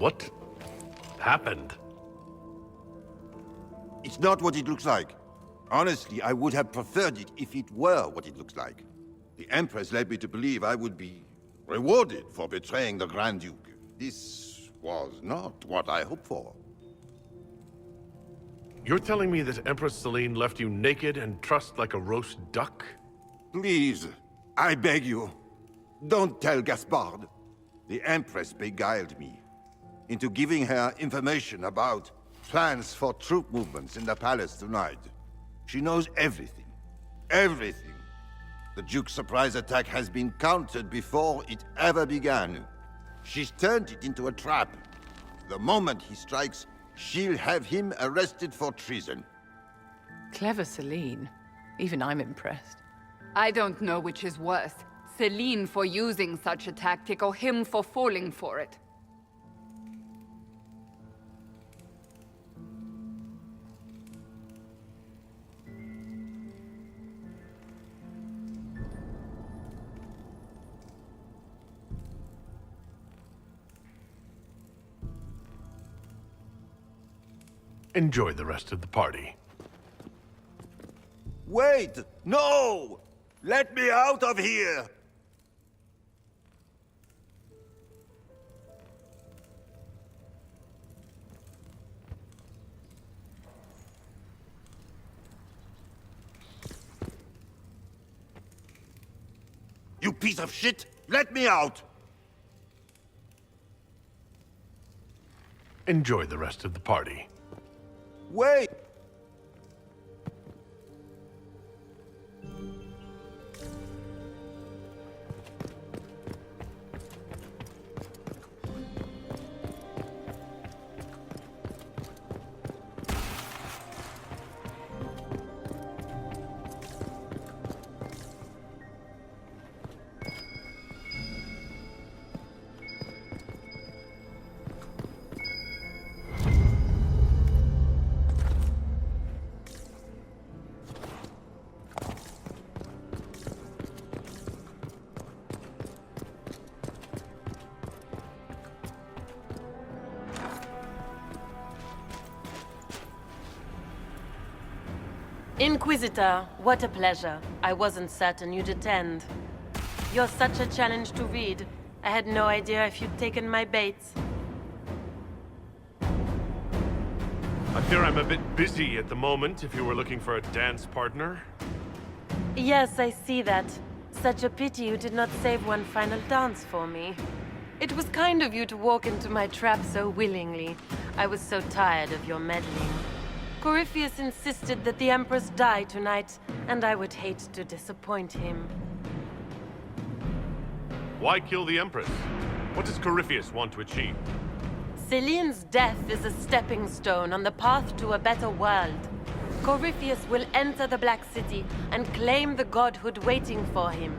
What happened? It's not what it looks like. Honestly, I would have preferred it if it were what it looks like. The Empress led me to believe I would be rewarded for betraying the Grand Duke. This was not what I hoped for. You're telling me that Empress Celine left you naked and trussed like a roast duck? Please, I beg you, don't tell Gaspard. The Empress beguiled me into giving her information about plans for troop movements in the palace tonight. She knows everything. Everything. The Duke's surprise attack has been countered before it ever began. She's turned it into a trap. The moment he strikes, she'll have him arrested for treason. Clever Celine. Even I'm impressed. I don't know which is worse. Celine for using such a tactic or him for falling for it. Enjoy the rest of the party. Wait! No! Let me out of here! You piece of shit! Let me out! Enjoy the rest of the party. Wait! Inquisitor, what a pleasure. I wasn't certain you'd attend. You're such a challenge to read. I had no idea if you'd taken my bait. I fear I'm a bit busy at the moment if you were looking for a dance partner. Yes, I see that. Such a pity you did not save one final dance for me. It was kind of you to walk into my trap so willingly. I was so tired of your meddling. Corypheus insisted that the Empress die tonight, and I would hate to disappoint him. Why kill the Empress? What does Corypheus want to achieve? Celine's death is a stepping stone on the path to a better world. Corypheus will enter the Black City and claim the godhood waiting for him.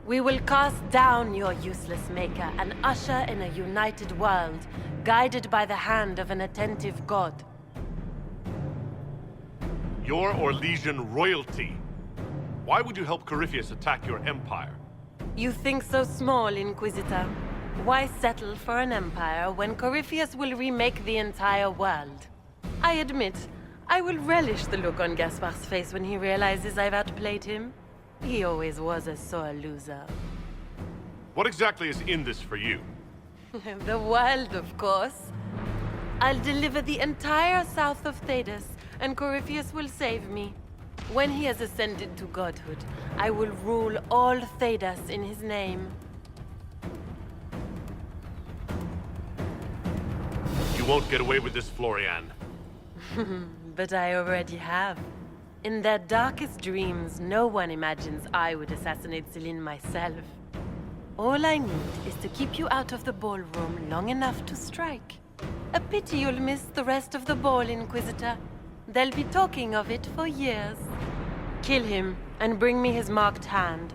We will cast down your useless maker and usher in a united world, guided by the hand of an attentive god. You're Orlesian royalty. Why would you help Corypheus attack your empire? You think so small, Inquisitor. Why settle for an empire when Corypheus will remake the entire world? I admit, I will relish the look on Gaspard's face when he realizes I've outplayed him. He always was a sore loser. What exactly is in this for you? The world, of course. I'll deliver the entire south of Thedas, and Corypheus will save me. When he has ascended to godhood, I will rule all Thedas in his name. You won't get away with this, Florian. But I already have. In their darkest dreams, no one imagines I would assassinate Celine myself. All I need is to keep you out of the ballroom long enough to strike. A pity you'll miss the rest of the ball, Inquisitor. They'll be talking of it for years. Kill him and bring me his marked hand.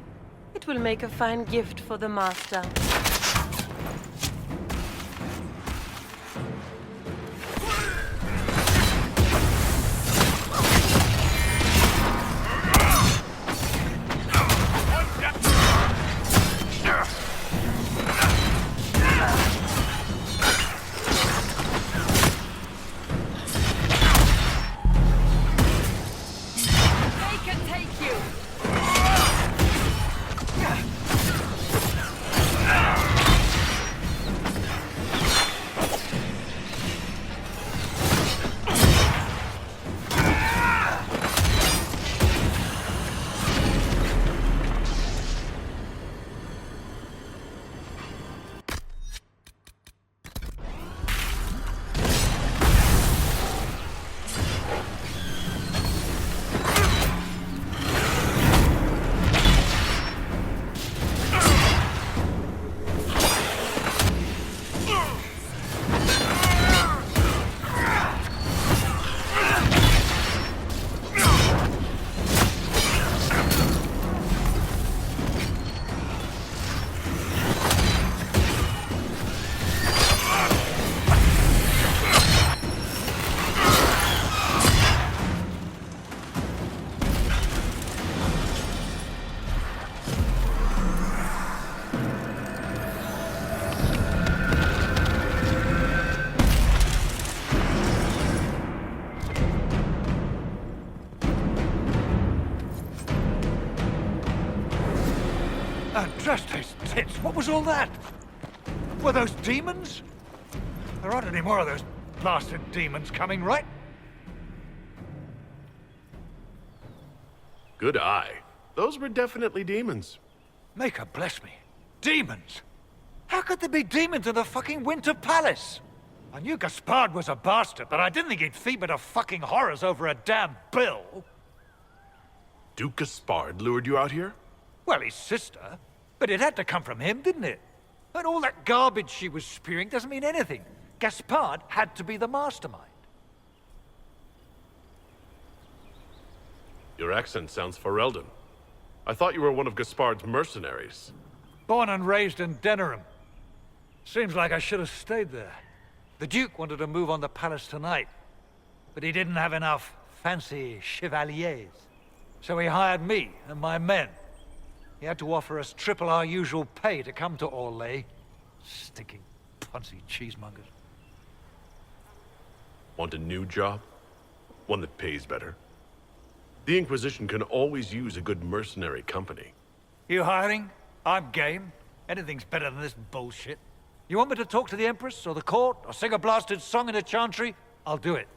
It will make a fine gift for the Master. Andraste's tits, what was all that? Were those demons? There aren't any more of those blasted demons coming, right? Good eye. Those were definitely demons. Maker bless me. Demons? How could there be demons in the fucking Winter Palace? I knew Gaspard was a bastard, but I didn't think he'd feed me to fucking horrors over a damn bill. Duke Gaspard lured you out here? Well, his sister. But it had to come from him, didn't it? And all that garbage she was spewing doesn't mean anything. Gaspard had to be the mastermind. Your accent sounds FERELDEN. I thought you were one of Gaspard's mercenaries. Born and raised in Denerim. Seems like I should have stayed there. The Duke wanted to move on the palace tonight, but he didn't have enough fancy chevaliers. So he hired me and my men. He had to offer us triple our usual pay to come to Orlais. Stinking, poncy cheesemongers. Want a new job? One that pays better? The Inquisition can always use a good mercenary company. You hiring? I'm game. Anything's better than this bullshit. You want me to talk to the Empress, or the court, or sing a blasted song in a chantry? I'll do it.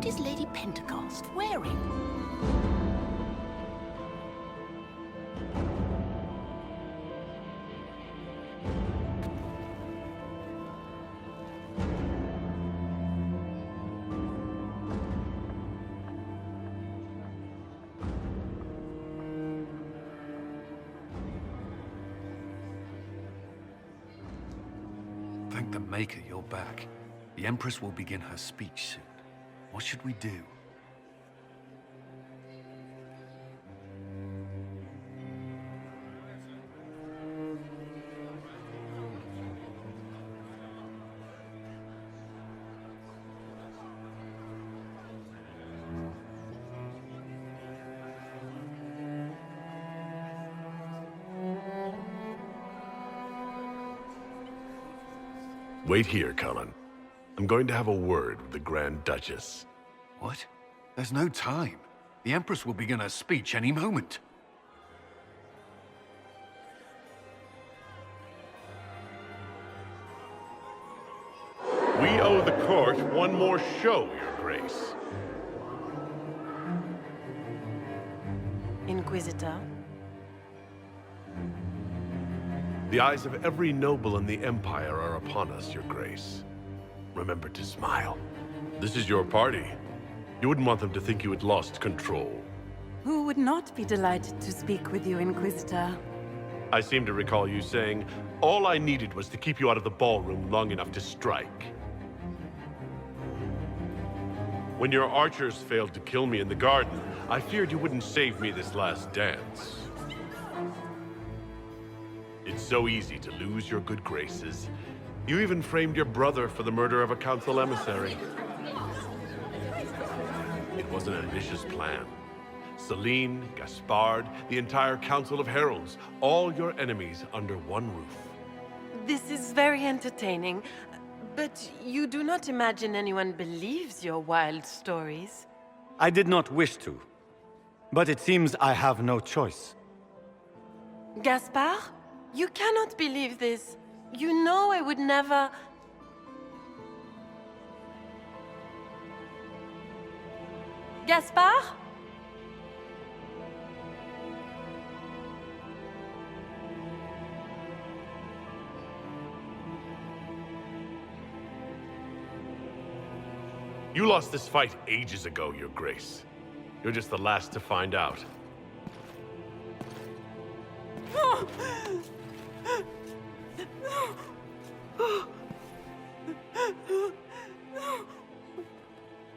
What is Lady Pentecost wearing? Thank the Maker you're back. The Empress will begin her speech soon. What should we do? Wait here, Cullen. I'm going to have a word with the Grand Duchess. What? There's no time. The Empress will begin her speech any moment. We owe the court one more show, Your Grace. Inquisitor. The eyes of every noble in the Empire are upon us, Your Grace. Remember to smile. This is your party. You wouldn't want them to think you had lost control. Who would not be delighted to speak with you, Inquisitor? I seem to recall you saying, all I needed was to keep you out of the ballroom long enough to strike. When your archers failed to kill me in the garden, I feared you wouldn't save me this last dance. It's so easy to lose your good graces. You even framed your brother for the murder of a council emissary. It was an ambitious plan. Celine, Gaspard, the entire Council of Heralds, all your enemies under one roof. This is very entertaining, but you do not imagine anyone believes your wild stories? I did not wish to, but it seems I have no choice. Gaspard? You cannot believe this. You know I would never... Gaspard? You lost this fight ages ago, Your Grace. You're just the last to find out.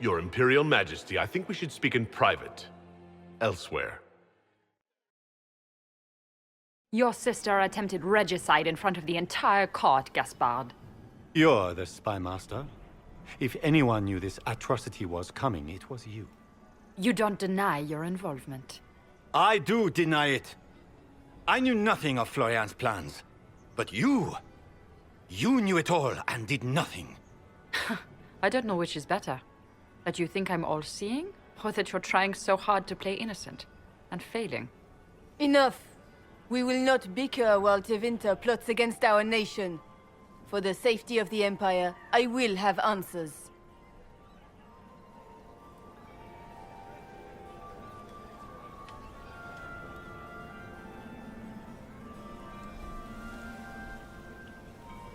Your Imperial Majesty, I think we should speak in private. Elsewhere. Your sister attempted regicide in front of the entire court, Gaspard. You're the spy master. If anyone knew this atrocity was coming, it was you. You don't deny your involvement. I do deny it. I knew nothing of Florian's plans. But you knew it all and did nothing. I don't know which is better. That you think I'm all-seeing, or that you're trying so hard to play innocent and failing? Enough! We will not bicker while TEVINTER plots against our nation. For the safety of the Empire, I will have answers.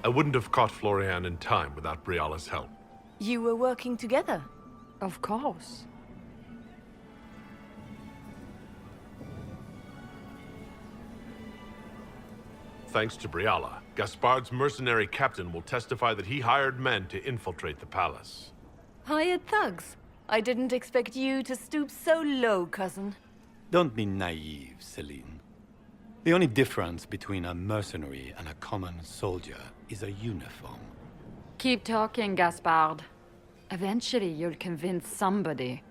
I wouldn't have caught Florian in time without Briala's help. You were working together? Of course. Thanks to Briala, Gaspard's mercenary captain will testify that he hired men to infiltrate the palace. Hired thugs? I didn't expect you to stoop so low, cousin. Don't be naive, Celine. The only difference between a mercenary and a common soldier is a uniform. Keep talking, Gaspard. Eventually, you'll convince somebody.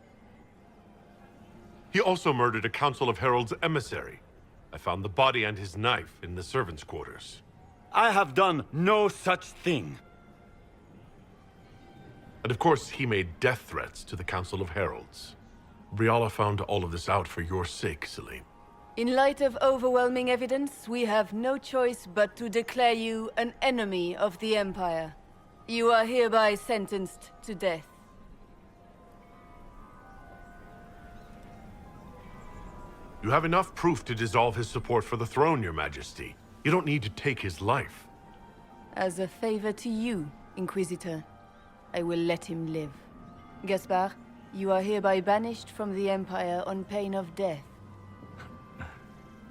He also murdered a Council of Heralds emissary. I found the body and his knife in the servants' quarters. I have done no such thing. And of course, he made death threats to the Council of Heralds. Briala found all of this out for your sake, Celine. In light of overwhelming evidence, we have no choice but to declare you an enemy of the Empire. You are hereby sentenced to death. You have enough proof to dissolve his support for the throne, Your Majesty. You don't need to take his life. As a favor to you, Inquisitor, I will let him live. Gaspard, you are hereby banished from the Empire on pain of death.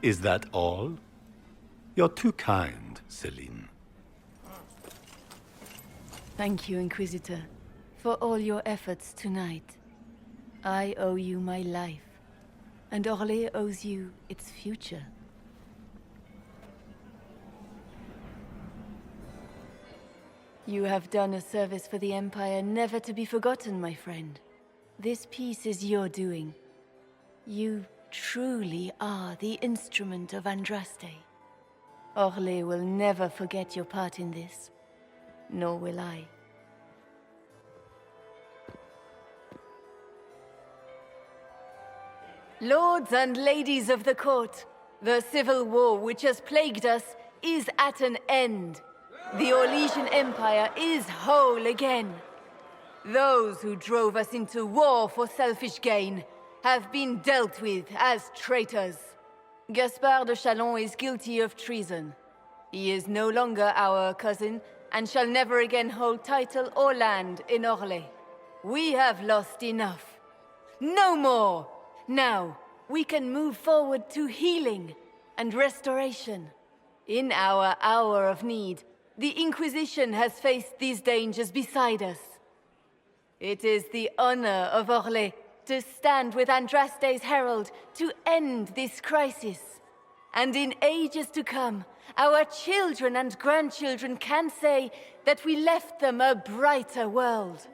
Is that all? You're too kind, Celine. Thank you, Inquisitor, for all your efforts tonight. I owe you my life, and Orlais owes you its future. You have done a service for the Empire never to be forgotten, my friend. This piece is your doing. You truly are the instrument of Andraste. Orlais will never forget your part in this, nor will I. Lords and ladies of the court, the civil war which has plagued us is at an end. The Orlesian Empire is whole again. Those who drove us into war for selfish gain have been dealt with as traitors. Gaspard de Chalon is guilty of treason. He is no longer our cousin and shall never again hold title or land in Orlais. We have lost enough. No more! Now, we can move forward to healing and restoration. In our hour of need, the Inquisition has faced these dangers beside us. It is the honor of Orlais to stand with Andraste's herald to end this crisis. And in ages to come, our children and grandchildren can say that we left them a brighter world.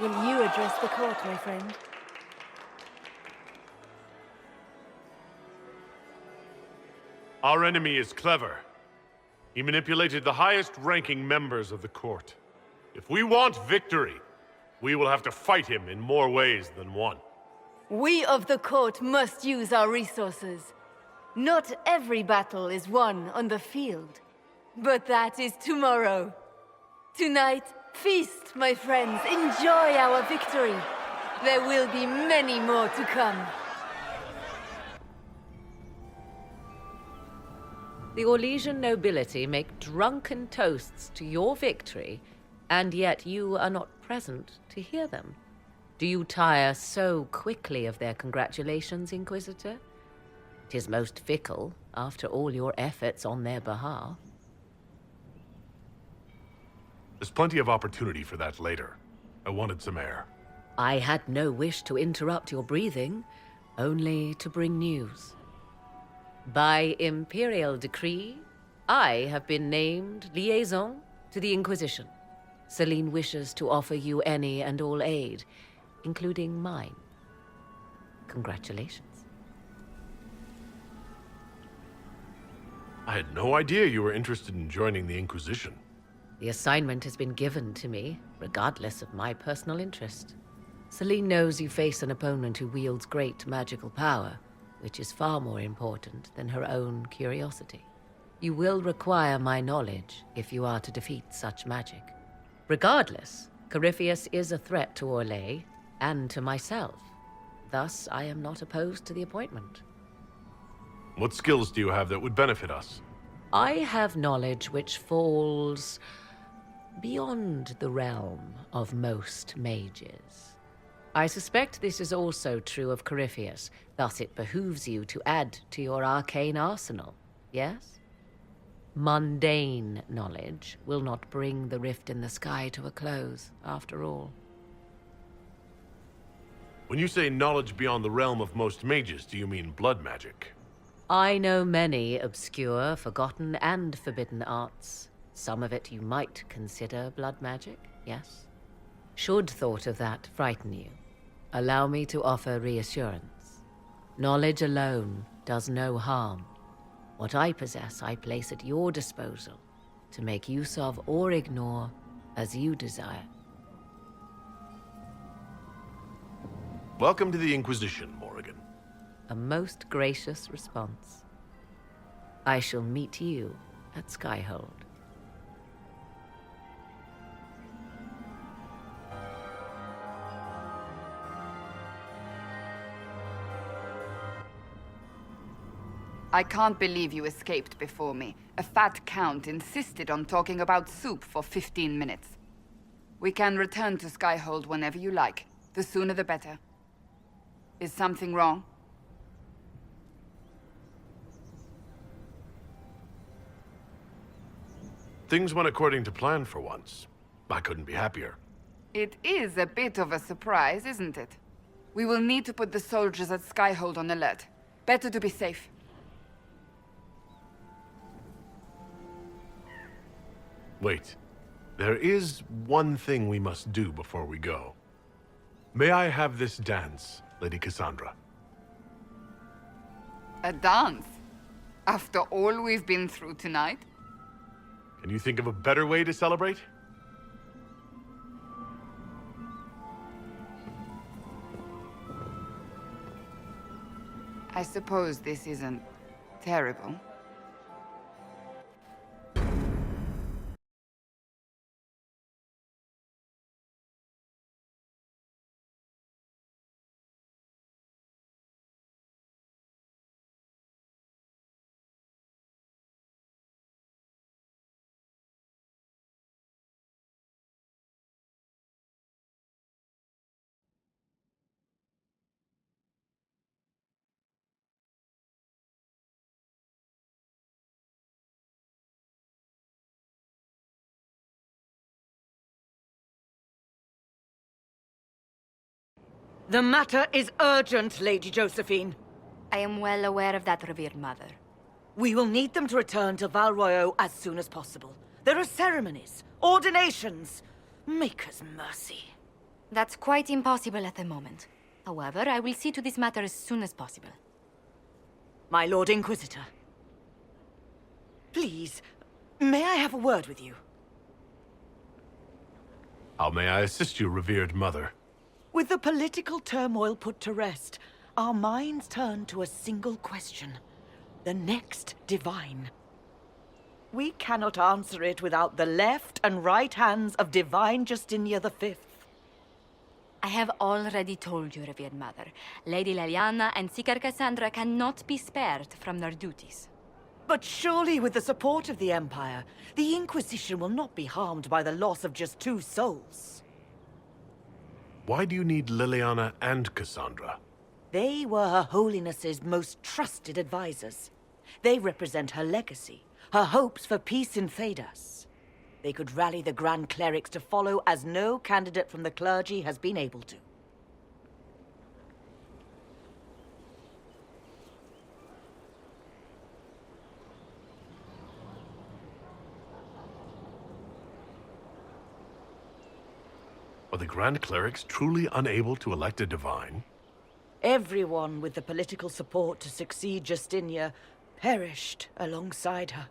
Will you address the court, my friend? Our enemy is clever. He manipulated the highest-ranking members of the court. If we want victory, we will have to fight him in more ways than one. We of the court must use our resources. Not every battle is won on the field, but that is tomorrow. Tonight, feast, my friends. Enjoy our victory. There will be many more to come. The Orlesian nobility make drunken toasts to your victory, and yet you are not present to hear them. Do you tire so quickly of their congratulations, Inquisitor? 'Tis most fickle, after all your efforts on their behalf. There's plenty of opportunity for that later. I wanted some air. I had no wish to interrupt your breathing, only to bring news. By imperial decree, I have been named liaison to the Inquisition. Celine wishes to offer you any and all aid, including mine. Congratulations. I had no idea you were interested in joining the Inquisition. The assignment has been given to me, regardless of my personal interest. Celine knows you face an opponent who wields great magical power, which is far more important than her own curiosity. You will require my knowledge if you are to defeat such magic. Regardless, Corypheus is a threat to Orlais and to myself. Thus, I am not opposed to the appointment. What skills do you have that would benefit us? I have knowledge which falls beyond the realm of most mages. I suspect this is also true of Corypheus, thus it behooves you to add to your arcane arsenal, yes? Mundane knowledge will not bring the rift in the sky to a close, after all. When you say knowledge beyond the realm of most mages, do you mean blood magic? I know many obscure, forgotten, and forbidden arts. Some of it you might consider blood magic, yes? Should thought of that frighten you, allow me to offer reassurance. Knowledge alone does no harm. What I possess, I place at your disposal to make use of or ignore as you desire. Welcome to the Inquisition, Morrigan. A most gracious response. I shall meet you at Skyhold. I can't believe you escaped before me. A fat count insisted on talking about soup for 15 minutes. We can return to Skyhold whenever you like. The sooner the better. Is something wrong? Things went according to plan for once. I couldn't be happier. It is a bit of a surprise, isn't it? We will need to put the soldiers at Skyhold on alert. Better to be safe. Wait. There is one thing we must do before we go. May I have this dance, Lady Cassandra? A dance? After all we've been through tonight? Can you think of a better way to celebrate? I suppose this isn't terrible. The matter is urgent, Lady Josephine. I am well aware of that, revered mother. We will need them to return to Val Royeaux as soon as possible. There are ceremonies, ordinations. Maker's mercy. That's quite impossible at the moment. However, I will see to this matter as soon as possible. My Lord Inquisitor. Please, may I have a word with you? How may I assist you, revered mother? With the political turmoil put to rest, our minds turn to a single question. The next Divine. We cannot answer it without the left and right hands of Divine Justinia V. I have already told you, revered mother. Lady Leliana and Seeker Cassandra cannot be spared from their duties. But surely with the support of the Empire, the Inquisition will not be harmed by the loss of just 2 souls. Why do you need Liliana and Cassandra? They were Her Holiness's most trusted advisors. They represent her legacy, her hopes for peace in Thedas. They could rally the Grand Clerics to follow as no candidate from the clergy has been able to. Are the Grand Clerics truly unable to elect a Divine? Everyone with the political support to succeed Justinia perished alongside her.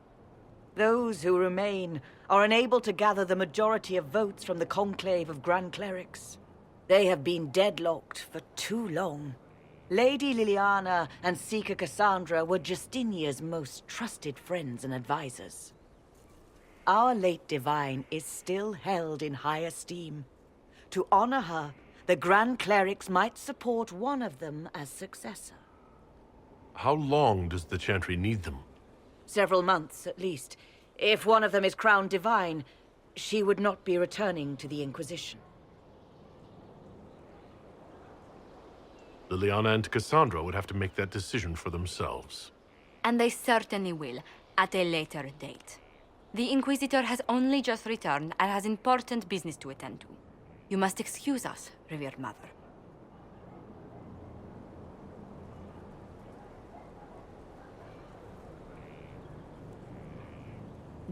Those who remain are unable to gather the majority of votes from the Conclave of Grand Clerics. They have been deadlocked for too long. Lady Liliana and Seeker Cassandra were Justinia's most trusted friends and advisors. Our late Divine is still held in high esteem. To honor her, the Grand Clerics might support one of them as successor. How long does the Chantry need them? Several months, at least. If one of them is crowned Divine, she would not be returning to the Inquisition. Liliana and Cassandra would have to make that decision for themselves. And they certainly will, at a later date. The Inquisitor has only just returned and has important business to attend to. You must excuse us, revered mother.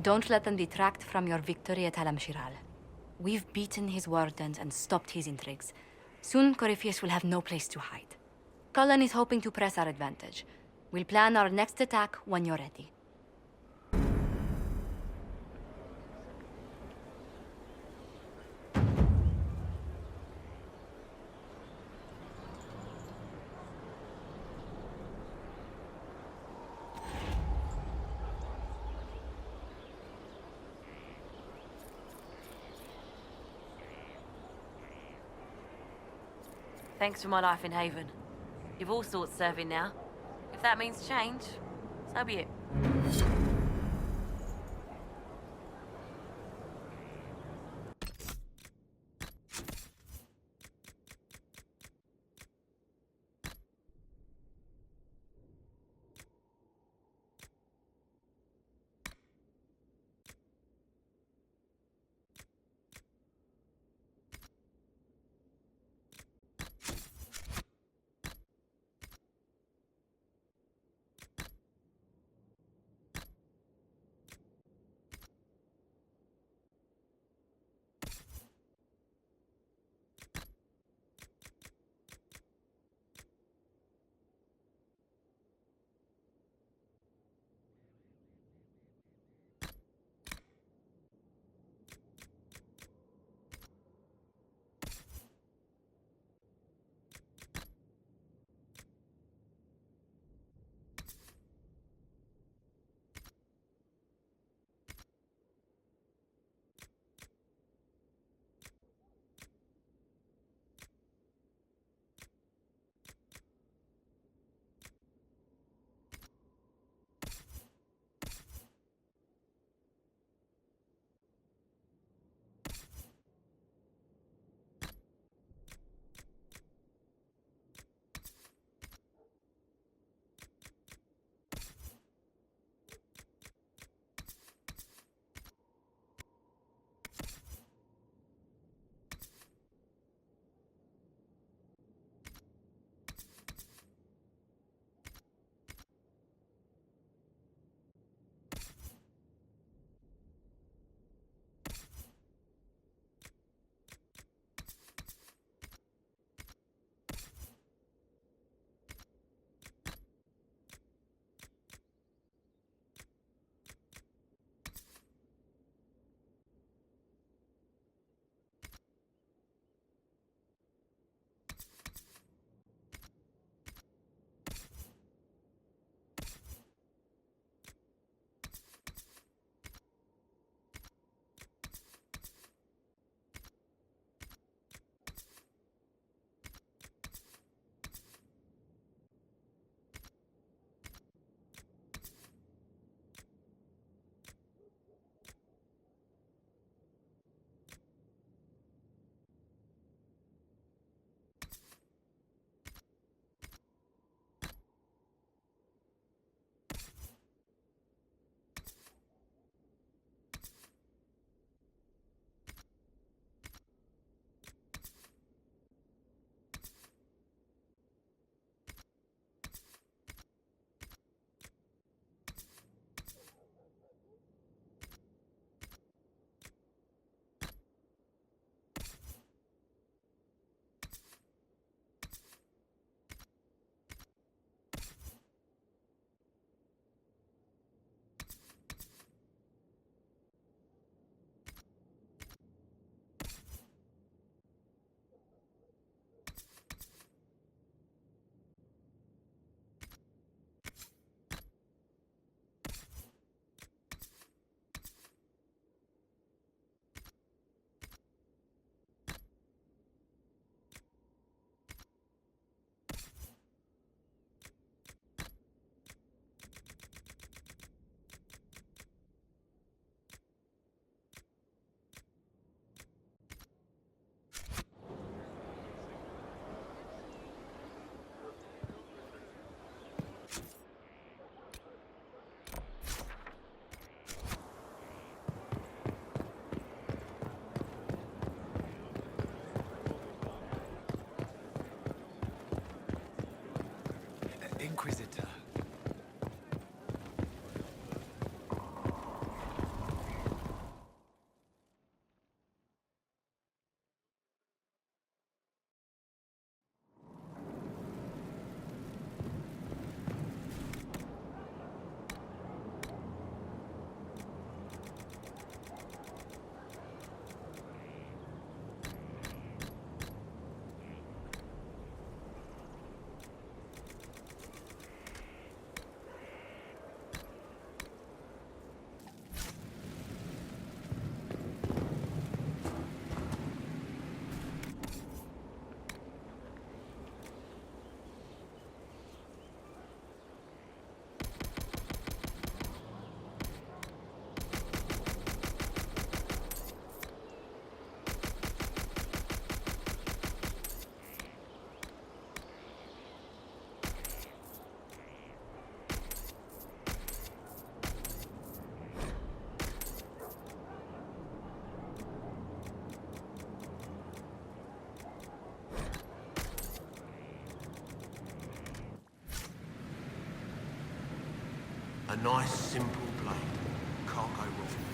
Don't let them detract from your victory at Alam-Shiral. We've beaten his wardens and stopped his intrigues. Soon, Corypheus will have no place to hide. Cullen is hoping to press our advantage. We'll plan our next attack when you're ready. Thanks for my life in Haven. You've all sorts serving now. If that means change, So be it. Inquisitor. A nice, simple blade. Can't go wrong.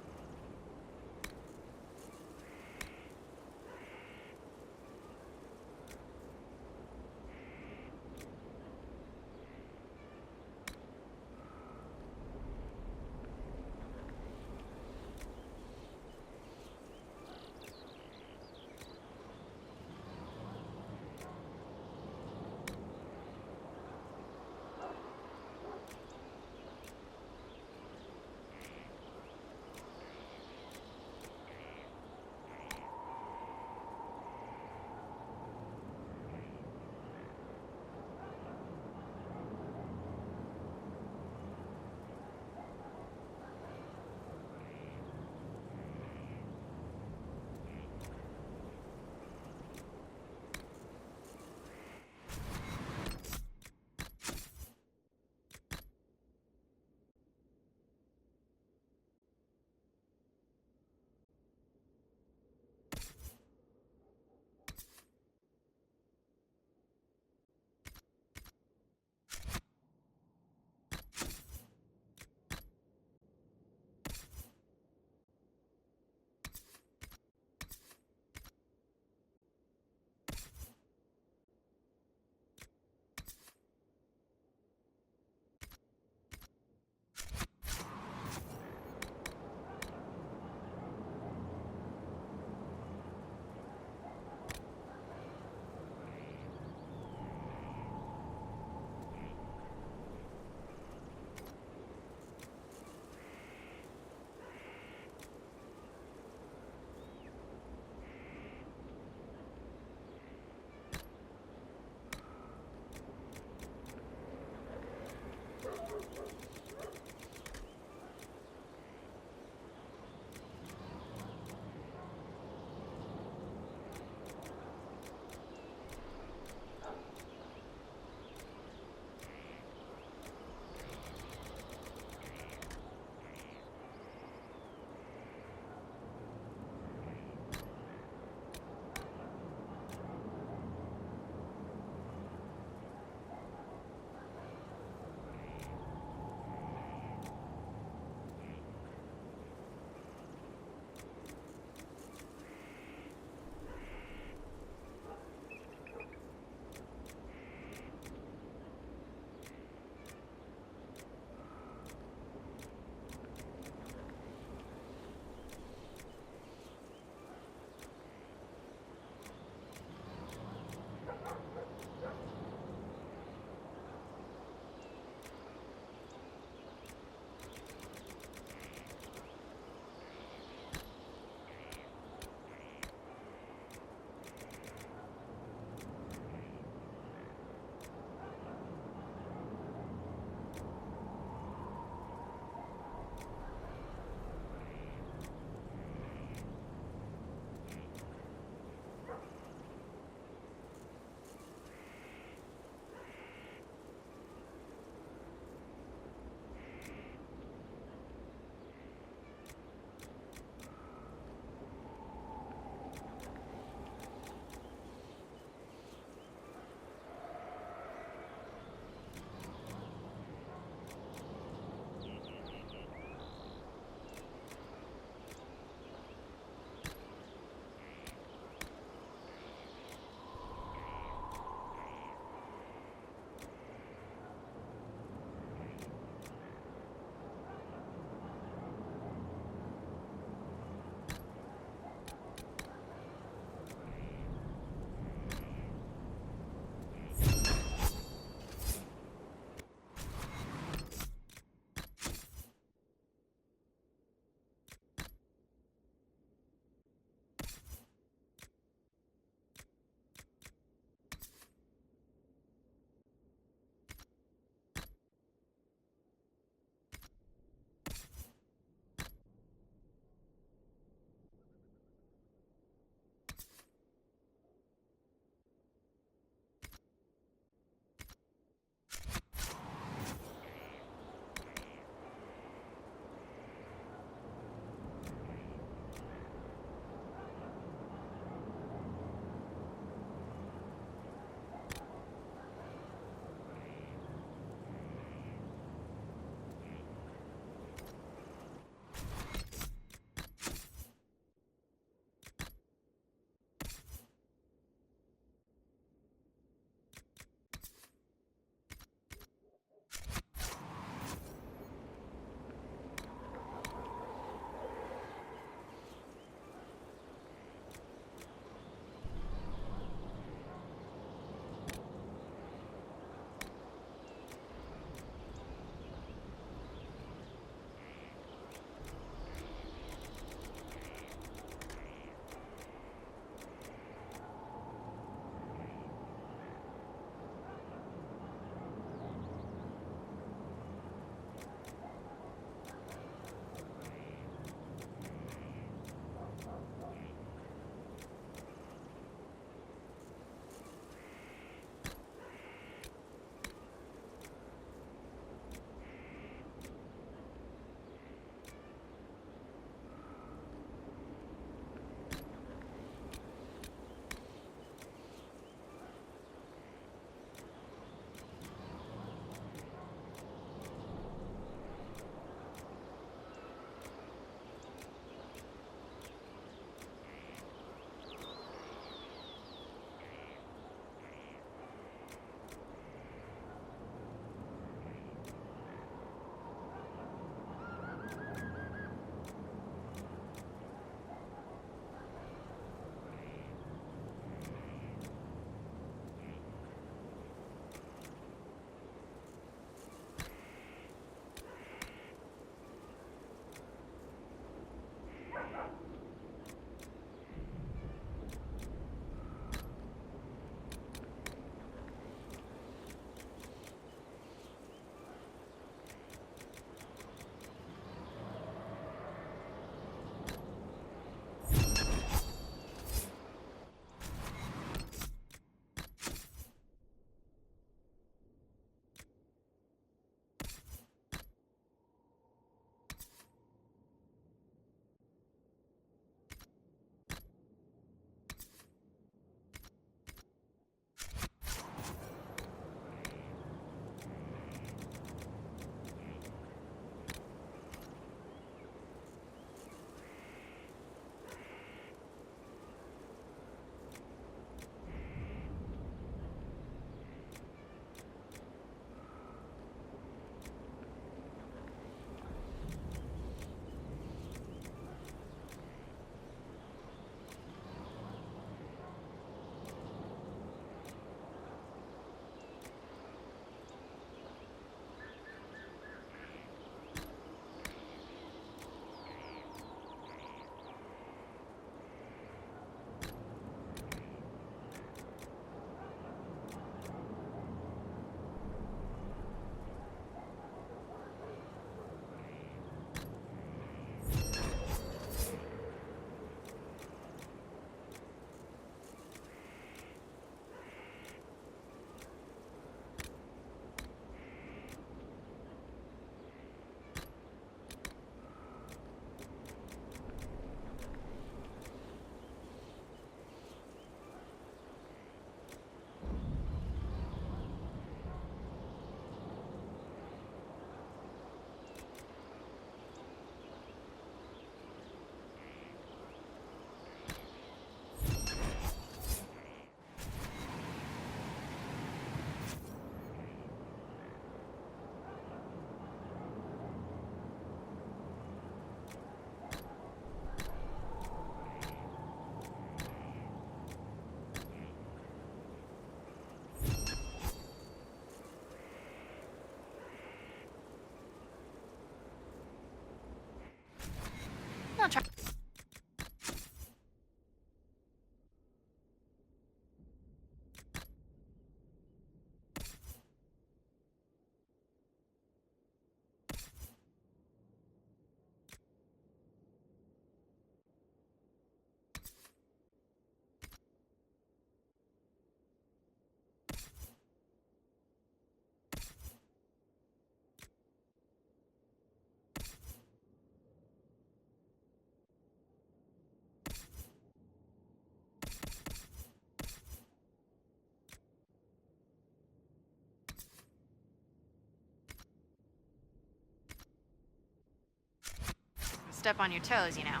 step on your toes, you know.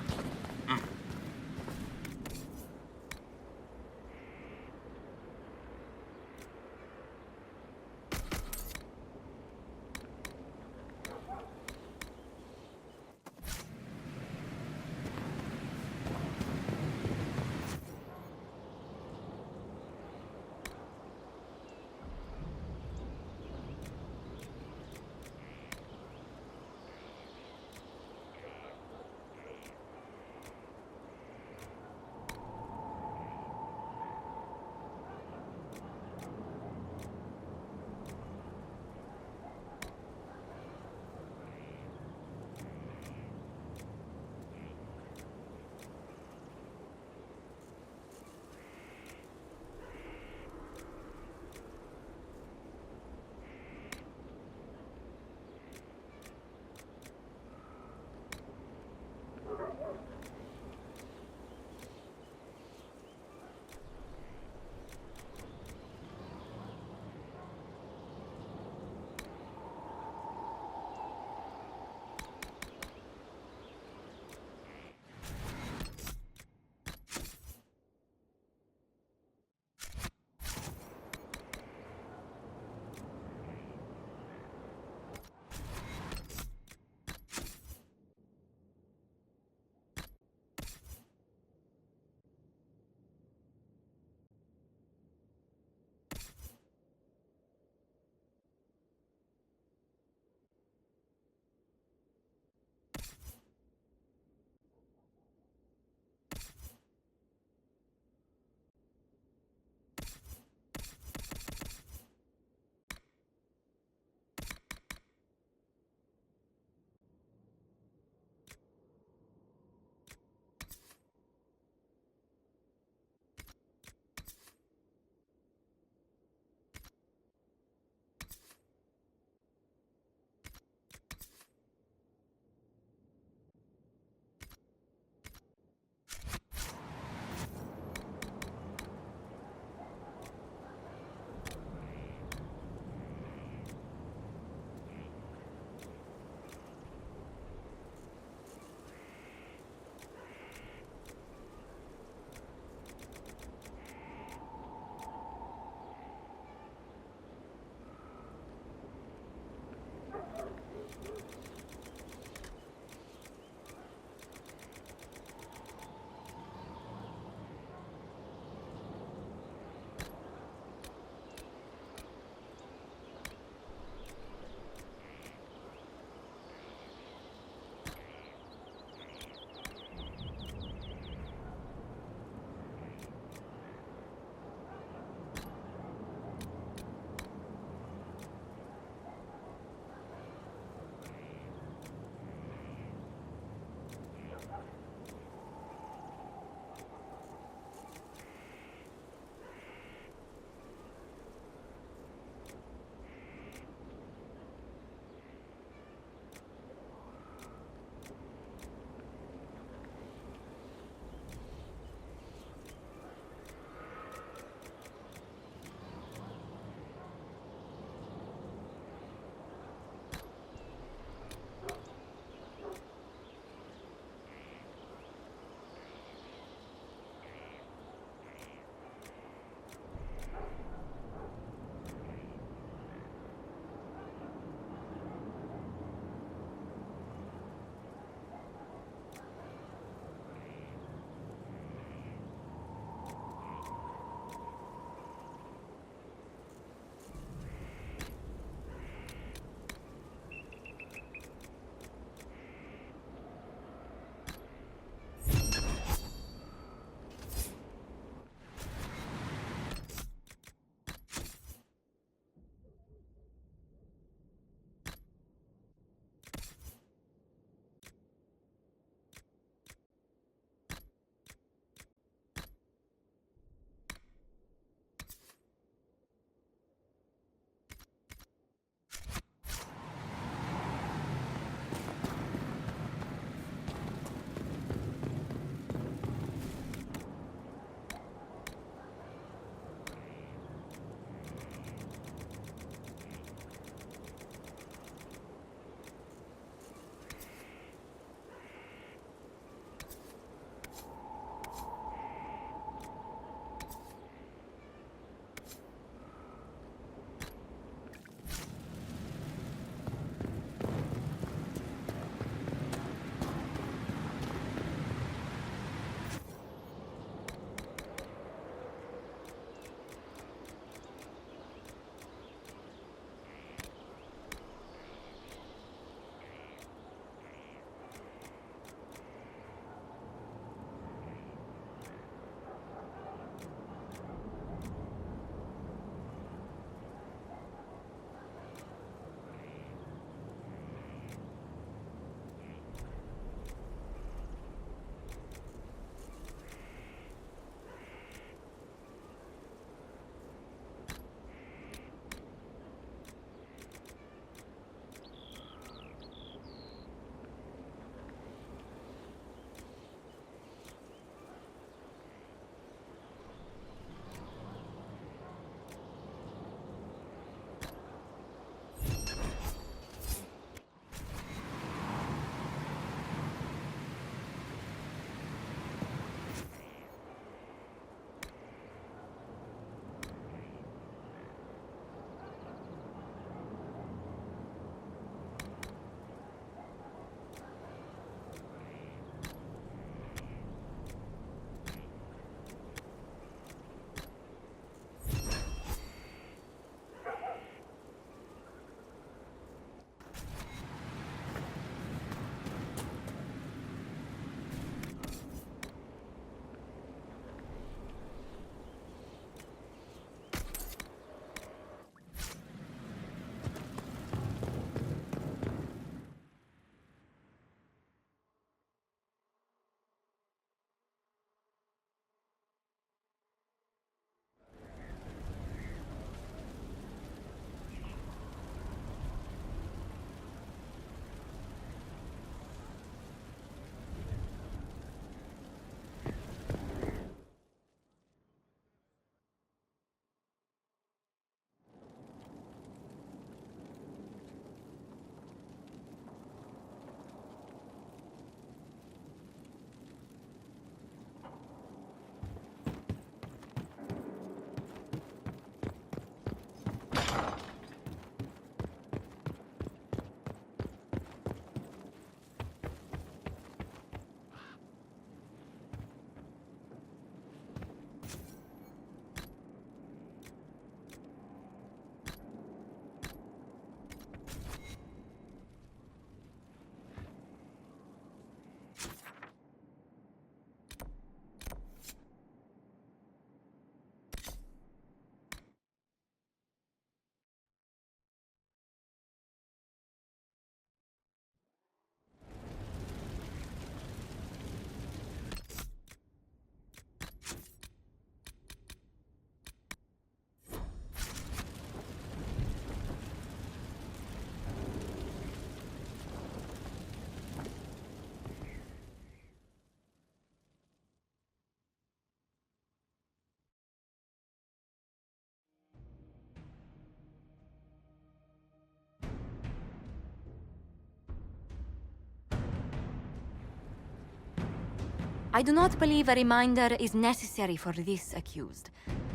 I do not believe a reminder is necessary for this accused.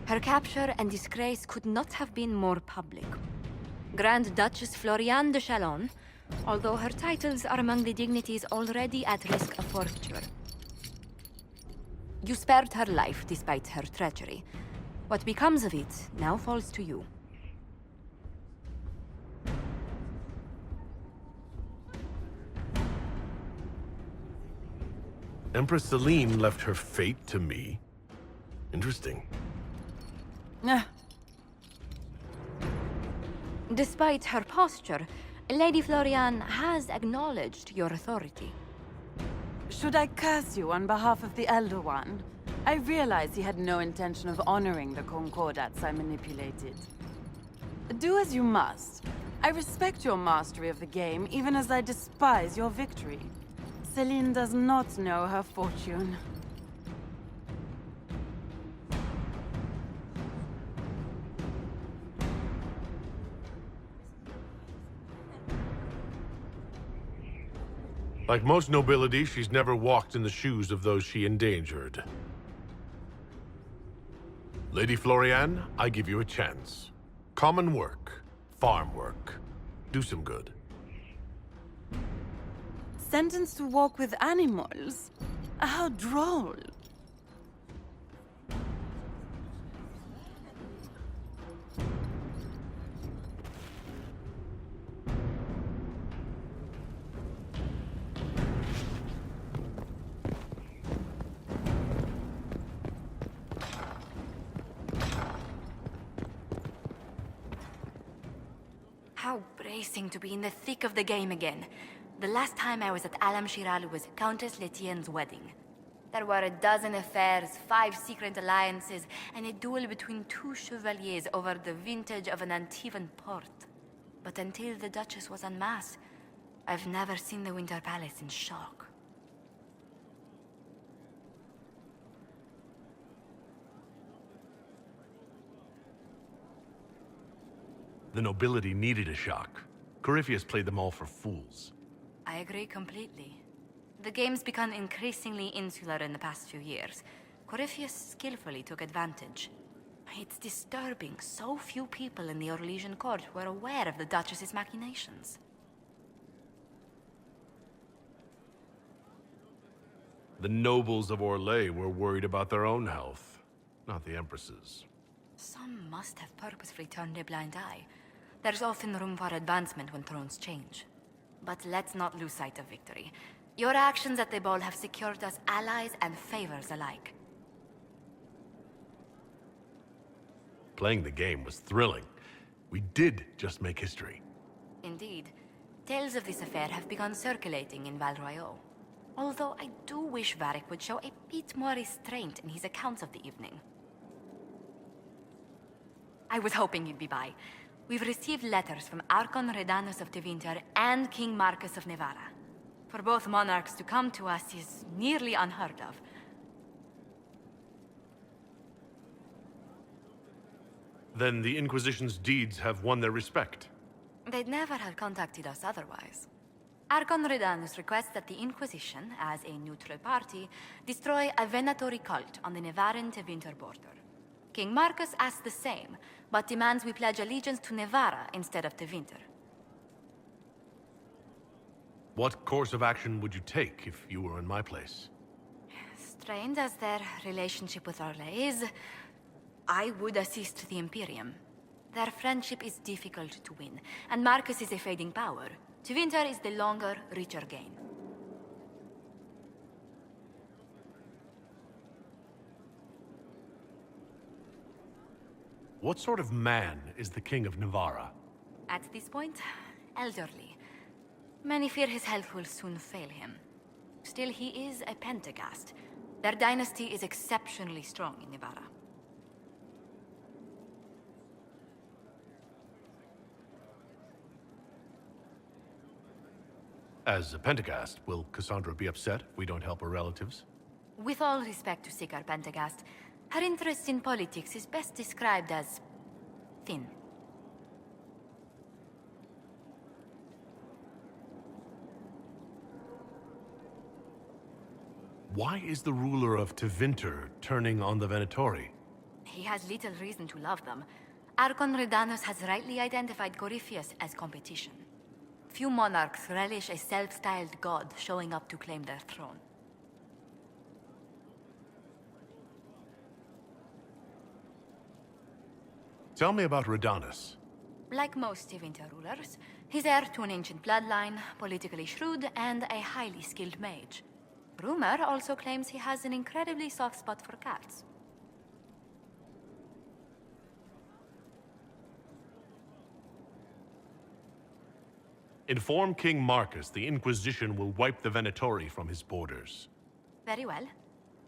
Her capture and disgrace could not have been more public. Grand Duchess Floriane de Chalon, although her titles are among the dignities already at risk of forfeiture. You spared her life despite her treachery. What becomes of it now falls to you. Empress Celine left her fate to me. Interesting. Despite her posture, Lady Floriane has acknowledged your authority. Should I curse you on behalf of the Elder One? I realize he had no intention of honoring the concordats I manipulated. Do as you must. I respect your mastery of the game, even as I despise your victory. Celine does not know her fortune. Like most nobility, she's never walked in the shoes of those she endangered. Lady Floriane, I give you a chance. Common work, farm work. Do some good. Sentenced to walk with animals? How droll. How bracing to be in the thick of the game again. The last time I was at Alam Shiral was Countess Letienne's wedding. There were a dozen affairs, 5 secret alliances, and a duel between 2 chevaliers over the vintage of an Antivan port. But until the Duchess was unmasked, I've never seen the Winter Palace in shock. The nobility needed a shock. Corypheus played them all for fools. I agree completely. The game's become increasingly insular in the past few years. Corypheus skillfully took advantage. It's disturbing so few people in the Orlesian court were aware of the Duchess's machinations. The nobles of Orlais were worried about their own health, not the Empress's. Some must have purposefully turned a blind eye. There's often room for advancement when thrones change. But let's not lose sight of victory. Your actions at the ball have secured us allies and favors alike. Playing the game was thrilling. We did just make history. Indeed. Tales of this affair have begun circulating in Val Royeaux. Although I do wish Varric would show a bit more restraint in his accounts of the evening. I was hoping you'd be by. We've received letters from Archon Redanus of TEVINTER and King Marcus of Navarra. For both monarchs to come to us is nearly unheard of. Then the Inquisition's deeds have won their respect. They'd never have contacted us otherwise. Archon Redanus requests that the Inquisition, as a neutral party, destroy a venatory cult on the Navarran-TEVINTER border. King Marcus asks the same, but demands we pledge allegiance to Navarra instead of TEVINTER. What course of action would you take if you were in my place? Strained as their relationship with Orlais is, I would assist the Imperium. Their friendship is difficult to win, and Marcus is a fading power. TEVINTER is the longer, richer gain. What sort of man is the King of Navarra? At this point, elderly. Many fear his health will soon fail him. Still, he is a Pentagast. Their dynasty is exceptionally strong in Navarra. As a Pentagast, will Cassandra be upset if we don't help her relatives? With all respect to Sigar Pentagast, her interest in politics is best described as thin. Why is the ruler of TEVINTER turning on the Venatori? He has little reason to love them. Archon Redanus has rightly identified Corypheus as competition. Few monarchs relish a self-styled god showing up to claim their throne. Tell me about Redanus. Like most TEVINTER rulers, he's heir to an ancient bloodline, politically shrewd, and a highly skilled mage. Rumor also claims he has an incredibly soft spot for cats. Inform King Marcus the Inquisition will wipe the Venatori from his borders. Very well.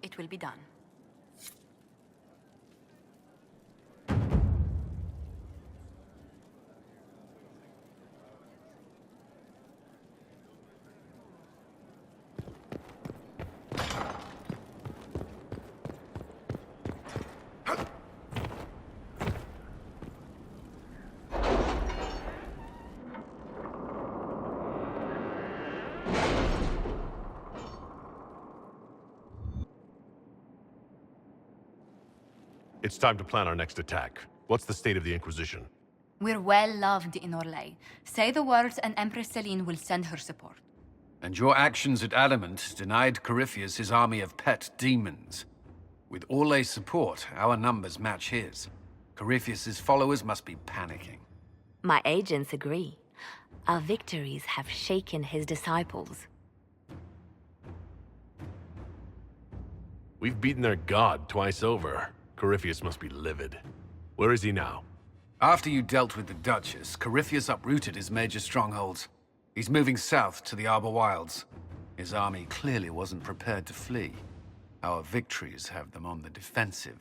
It will be done. It's time to plan our next attack. What's the state of the Inquisition? We're well loved in Orlais. Say the words and Empress Celine will send her support. And your actions at Adamant denied Corypheus his army of pet demons. With Orlais' support, our numbers match his. Corypheus's followers must be panicking. My agents agree. Our victories have shaken his disciples. We've beaten their god twice over. Corypheus must be livid. Where is he now? After you dealt with the Duchess, Corypheus uprooted his major strongholds. He's moving south to the Arbor Wilds. His army clearly wasn't prepared to flee. Our victories have them on the defensive.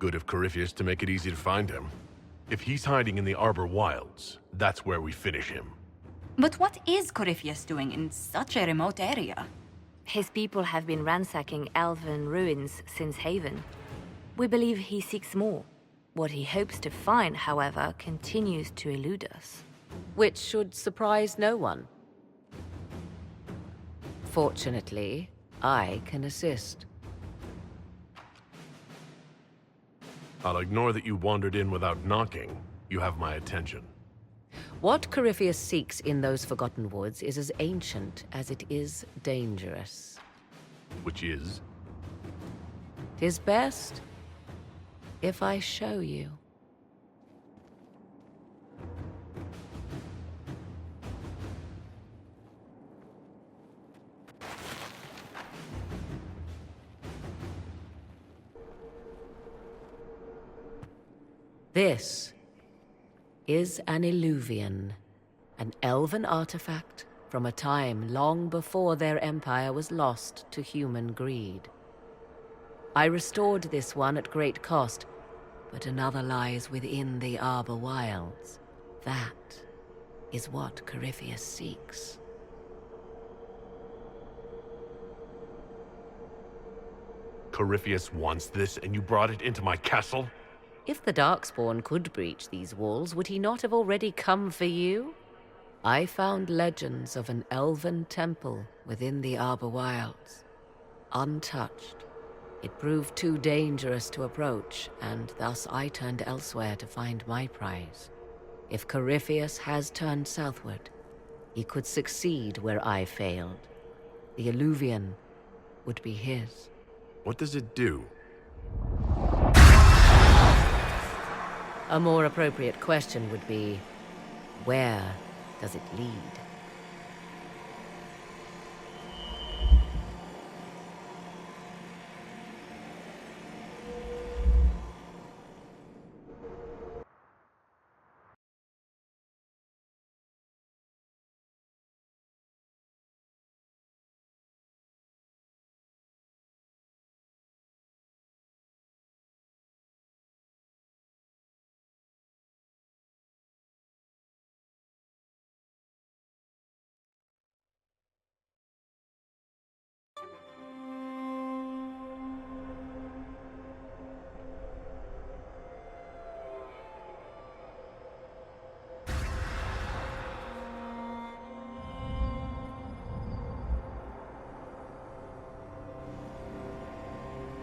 Good of Corypheus to make it easy to find him. If he's hiding in the Arbor Wilds, that's where we finish him. But what is Corypheus doing in such a remote area? His people have been ransacking elven ruins since Haven. We believe he seeks more. What he hopes to find, however, continues to elude us. Which should surprise no one. Fortunately, I can assist. I'll ignore that you wandered in without knocking. You have my attention. What Corypheus seeks in those Forgotten Woods is as ancient as it is dangerous. Which is? 'Tis best if I show you. This is an Illuvian, an elven artifact from a time long before their empire was lost to human greed. I restored this one at great cost, but another lies within the Arbor Wilds. That is what Corypheus seeks. Corypheus wants this, and you brought it into my castle? If the Darkspawn could breach these walls, would he not have already come for you? I found legends of an elven temple within the Arbor Wilds. Untouched. It proved too dangerous to approach, and thus I turned elsewhere to find my prize. If Corypheus has turned southward, he could succeed where I failed. The Illuvian would be his. What does it do? A more appropriate question would be, where does it lead?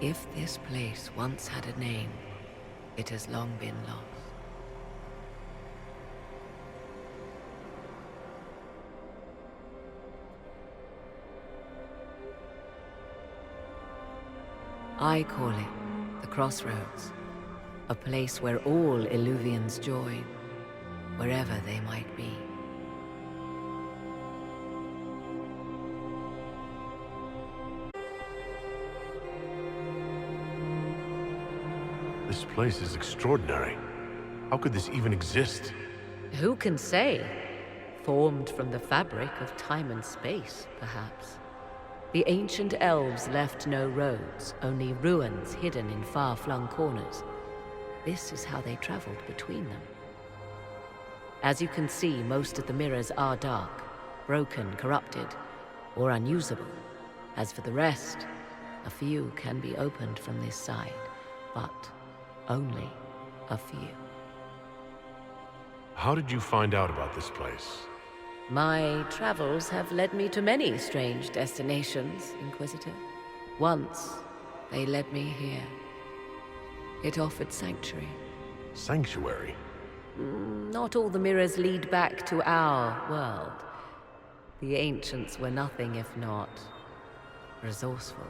If this place once had a name, it has long been lost. I call it the Crossroads, a place where all Illuvians join, wherever they might be. This place is extraordinary. How could this even exist? Who can say? Formed from the fabric of time and space, perhaps. The ancient elves left no roads, only ruins hidden in far-flung corners. This is how they traveled between them. As you can see, most of the mirrors are dark, broken, corrupted, or unusable. As for the rest, a few can be opened from this side, but only a few. How did you find out about this place? My travels have led me to many strange destinations, Inquisitor. Once, they led me here. It offered sanctuary. Sanctuary? Not all the mirrors lead back to our world. The ancients were nothing if not resourceful.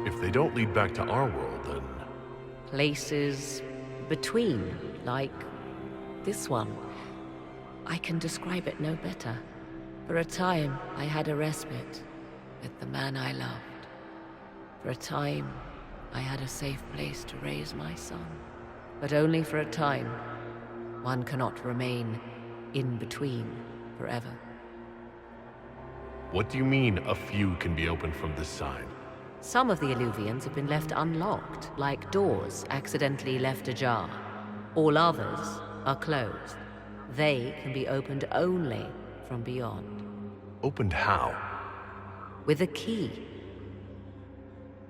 If they don't lead back to our world, then... Places between, like this one. I can describe it no better. For a time, I had a respite with the man I loved. For a time, I had a safe place to raise my son. But only for a time. One cannot remain in between forever. What do you mean, a few can be opened from this side? Some of the Illuvians have been left unlocked, like doors accidentally left ajar. All others are closed. They can be opened only from beyond. Opened how? With a key.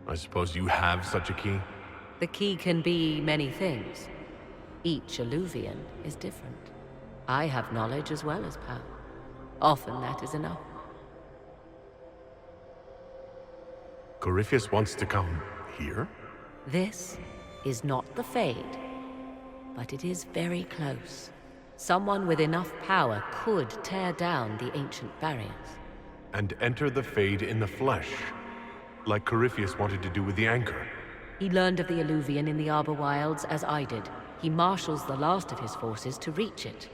I suppose you have such a key? The key can be many things. Each Illuvian is different. I have knowledge as well as power. Often that is enough. Corypheus wants to come here? This is not the Fade, but it is very close. Someone with enough power could tear down the ancient barriers. And enter the Fade in the flesh, like Corypheus wanted to do with the Anchor. He learned of the Illuvian in the Arbor Wilds as I did. He marshals the last of his forces to reach it.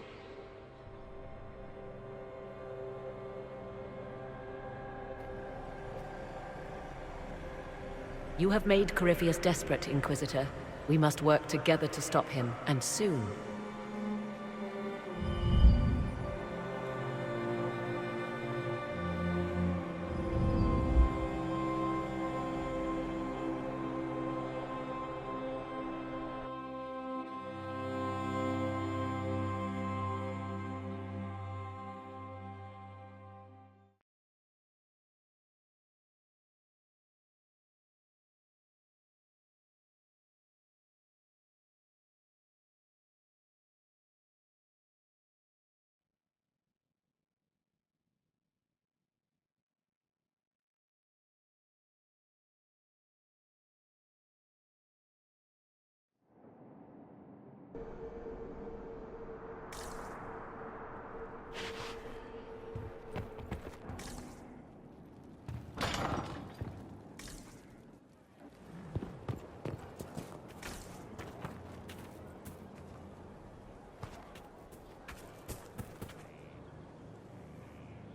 You have made Corypheus desperate, Inquisitor. We must work together to stop him, and soon.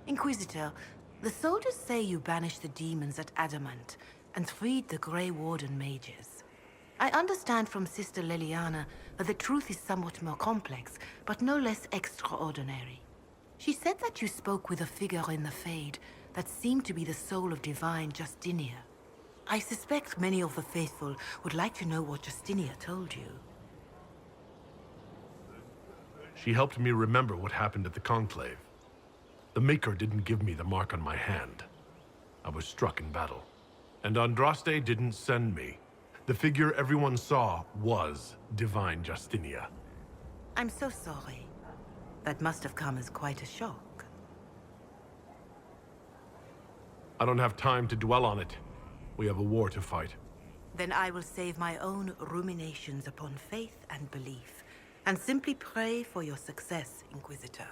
Inquisitor, the soldiers say you banished the demons at Adamant and freed the Grey Warden mages. I understand from Sister Leliana that the truth is somewhat more complex, but no less extraordinary. She said that you spoke with a figure in the Fade that seemed to be the soul of Divine Justinia. I suspect many of the faithful would like to know what Justinia told you. She helped me remember what happened at the Conclave. The Maker didn't give me the mark on my hand. I was struck in battle. And Andraste didn't send me. The figure everyone saw was Divine Justinia. I'm so sorry. That must have come as quite a shock. I don't have time to dwell on it. We have a war to fight. Then I will save my own ruminations upon faith and belief, and simply pray for your success, Inquisitor.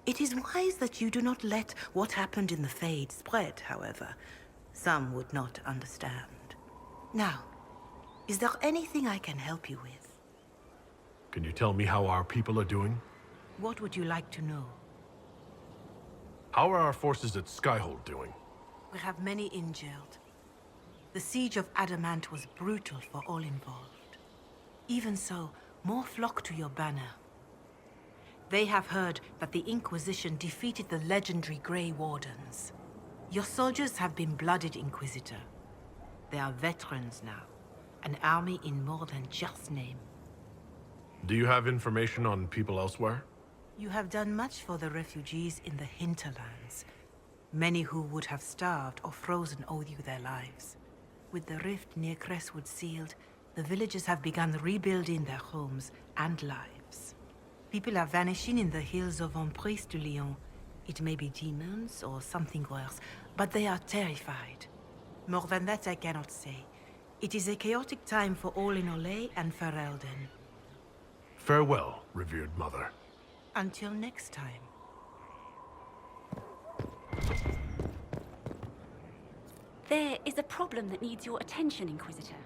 It is wise that you do not let what happened in the Fade spread, however. Some would not understand. Now, is there anything I can help you with? Can you tell me how our people are doing? What would you like to know? How are our forces at Skyhold doing? We have many injured. The siege of Adamant was brutal for all involved. Even so, more flock to your banner. They have heard that the Inquisition defeated the legendary Grey Wardens. Your soldiers have been blooded, Inquisitor. They are veterans now, an army in more than just name. Do you have information on people elsewhere? You have done much for the refugees in the hinterlands. Many who would have starved or frozen owe you their lives. With the rift near Crestwood sealed, the villagers have begun rebuilding their homes and lives. People are vanishing in the hills of Emprise de Lyon. It may be demons or something worse, but they are terrified. More than that I cannot say. It is a chaotic time for all in Orlais and FERELDEN. Farewell, revered mother. Until next time. There is a problem that needs your attention, Inquisitor.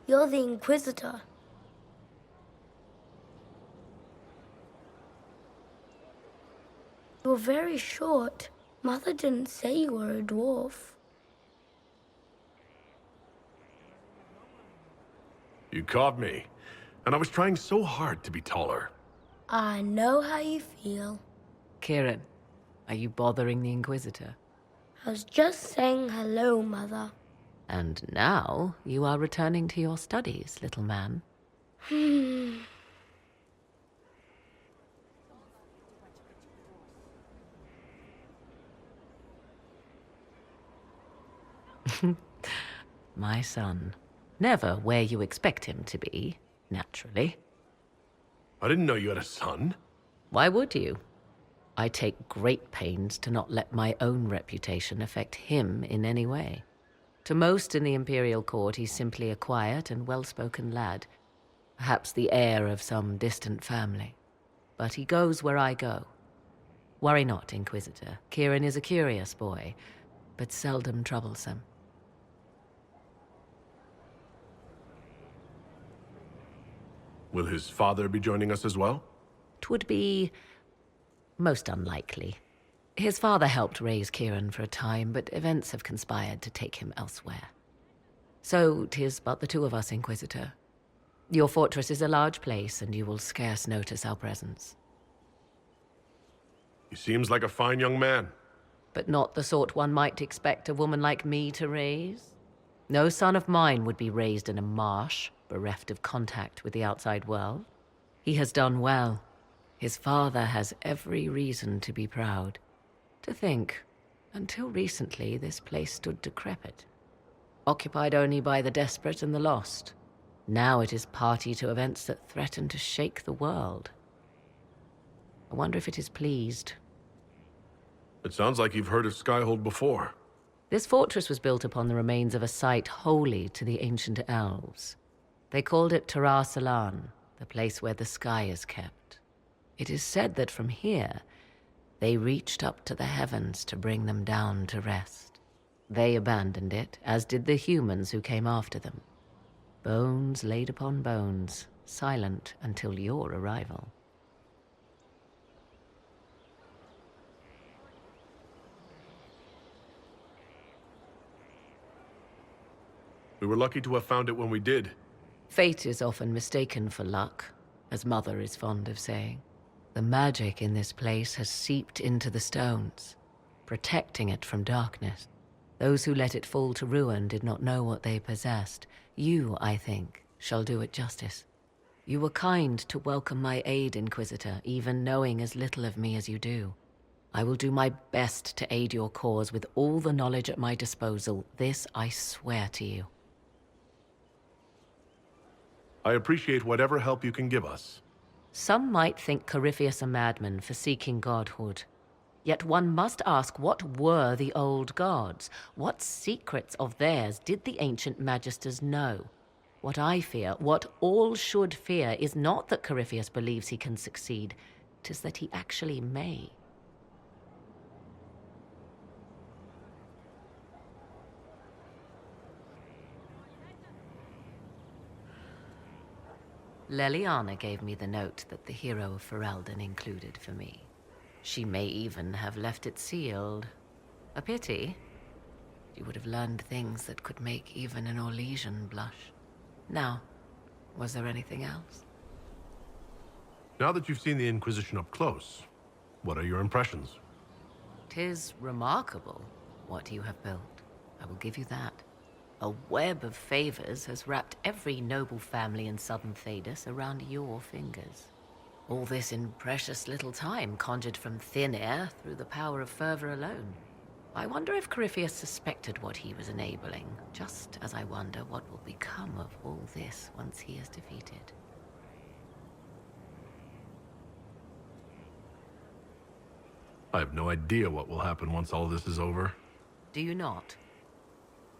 You're the Inquisitor. You're very short. Mother didn't say you were a dwarf. You caught me, and I was trying so hard to be taller. I know how you feel. Kieran, are you bothering the Inquisitor? I was just saying hello, Mother. And now you are returning to your studies, little man. My son. Never where you expect him to be, naturally. I didn't know you had a son. Why would you? I take great pains to not let my own reputation affect him in any way. To most in the Imperial Court, he's simply a quiet and well-spoken lad, perhaps the heir of some distant family. But he goes where I go. Worry not, Inquisitor. Kieran is a curious boy, but seldom troublesome. Will his father be joining us as well? 'Twould be most unlikely. His father helped raise Kieran for a time, but events have conspired to take him elsewhere. So 'tis but the two of us, Inquisitor. Your fortress is a large place, and you will scarce notice our presence. He seems like a fine young man. But not the sort one might expect a woman like me to raise. No son of mine would be raised in a marsh, bereft of contact with the outside world. He has done well. His father has every reason to be proud. To think, until recently, this place stood decrepit, occupied only by the desperate and the lost. Now it is party to events that threaten to shake the world. I wonder if it is pleased. It sounds like you've heard of Skyhold before. This fortress was built upon the remains of a site holy to the ancient elves. They called it Salan, the place where the sky is kept. It is said that from here, they reached up to the heavens to bring them down to rest. They abandoned it, as did the humans who came after them. Bones laid upon bones, silent until your arrival. We were lucky to have found it when we did. Fate is often mistaken for luck, as Mother is fond of saying. The magic in this place has seeped into the stones, protecting it from darkness. Those who let it fall to ruin did not know what they possessed. You, I think, shall do it justice. You were kind to welcome my aid, Inquisitor, even knowing as little of me as you do. I will do my best to aid your cause with all the knowledge at my disposal. This I swear to you. I appreciate whatever help you can give us. Some might think Corypheus a madman for seeking godhood. Yet one must ask, what were the old gods? What secrets of theirs did the ancient magisters know? What I fear, what all should fear, is not that Corypheus believes he can succeed. 'Tis that he actually may. Leliana gave me the note that the hero of FERELDEN included for me. She may even have left it sealed. A pity. She would have learned things that could make even an Orlesian blush. Now, was there anything else? Now that you've seen the Inquisition up close, what are your impressions? 'Tis remarkable what you have built. I will give you that. A web of favors has wrapped every noble family in southern Thedas around your fingers. All this in precious little time, conjured from thin air through the power of fervor alone. I wonder if Corypheus suspected what he was enabling, just as I wonder what will become of all this once he is defeated. I have no idea what will happen once all this is over. Do you not?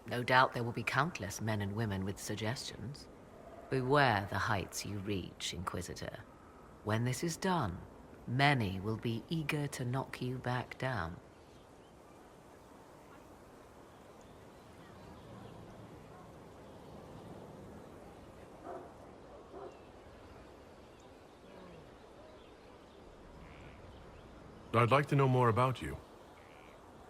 No doubt there will be countless men and women with suggestions. Beware the heights you reach, Inquisitor. When this is done, many will be eager to knock you back down. I'd like to know more about you.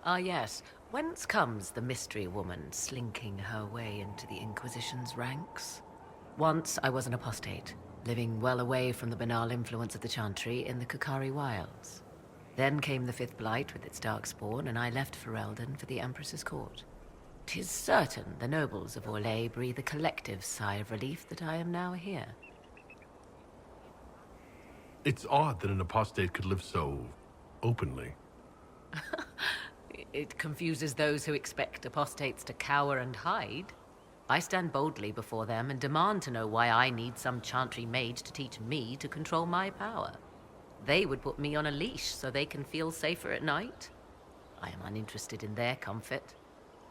Ah, yes. Whence comes the mystery woman slinking her way into the Inquisition's ranks? Once I was an apostate, living well away from the banal influence of the Chantry in the Kukari Wilds. Then came the Fifth Blight with its darkspawn, and I left FERELDEN for the Empress's court. 'Tis certain the nobles of Orlais breathe a collective sigh of relief that I am now here. It's odd that an apostate could live so openly. It confuses those who expect apostates to cower and hide. I stand boldly before them and demand to know why I need some Chantry mage to teach me to control my power. They would put me on a leash so they can feel safer at night. I am uninterested in their comfort.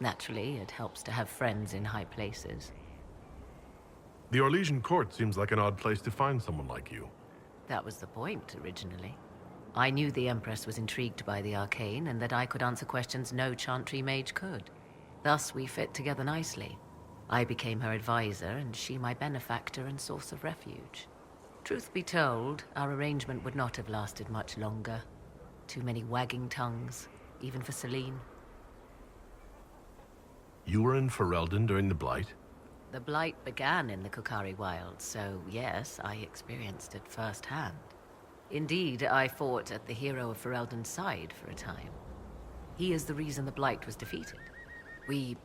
Naturally, it helps to have friends in high places. The Orlesian court seems like an odd place to find someone like you. That was the point, originally. I knew the Empress was intrigued by the arcane, and that I could answer questions no Chantry mage could. Thus, we fit together nicely. I became her advisor, and she my benefactor and source of refuge. Truth be told, our arrangement would not have lasted much longer. Too many wagging tongues, even for Celine. You were in FERELDEN during the Blight? The Blight began in the Kukari Wilds, so yes, I experienced it firsthand. Indeed, I fought at the hero of FERELDEN's side for a time. He is the reason the Blight was defeated. We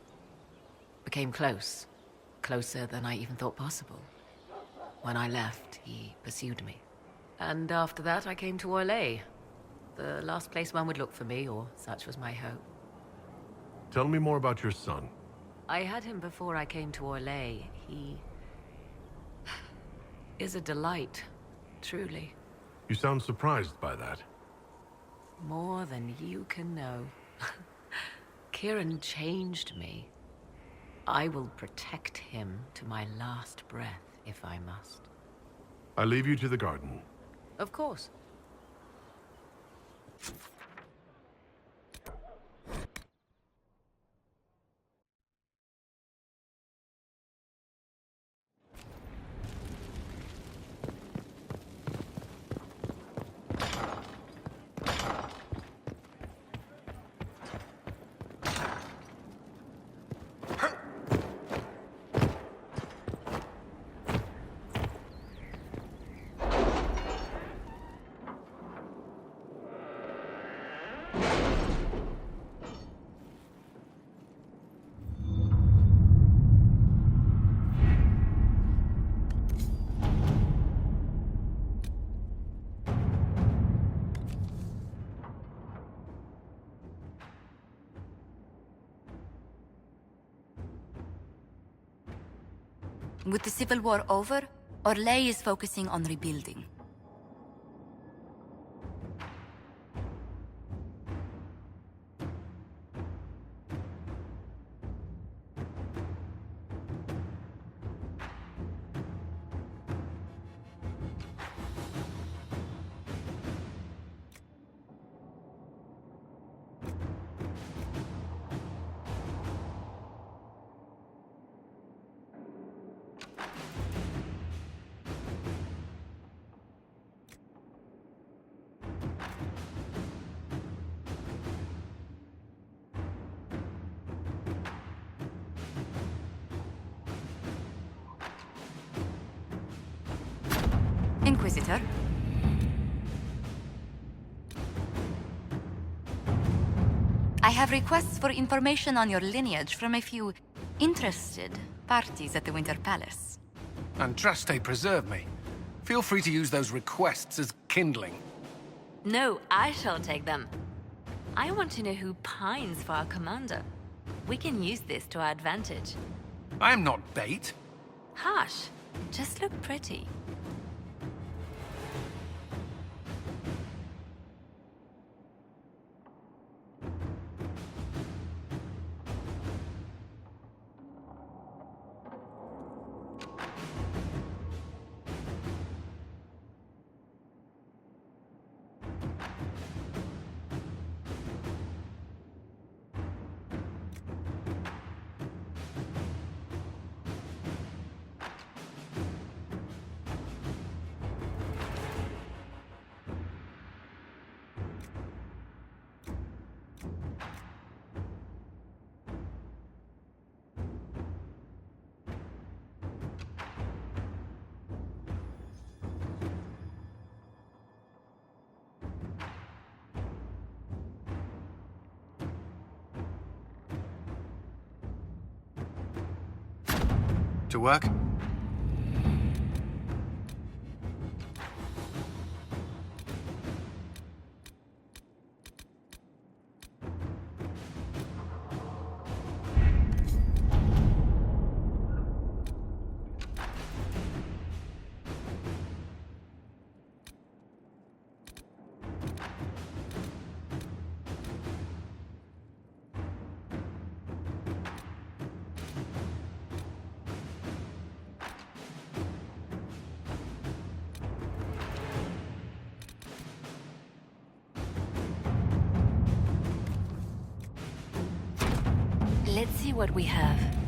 became close. Closer than I even thought possible. When I left, he pursued me. And after that, I came to Orlais. The last place one would look for me, or such was my hope. Tell me more about your son. I had him before I came to Orlais. He is a delight, truly. You sound surprised by that. More than you can know. Kieran changed me. I will protect him to my last breath, if I must. I leave you to the garden. Of course. With the Civil War over, Orlais is focusing on rebuilding. Inquisitor? I have requests for information on your lineage from a few interested parties at the Winter Palace. Andraste preserve me. Feel free to use those requests as kindling. No, I shall take them. I want to know who pines for our commander. We can use this to our advantage. I am not bait. Hush. Just look pretty. To work? Let's see what we have.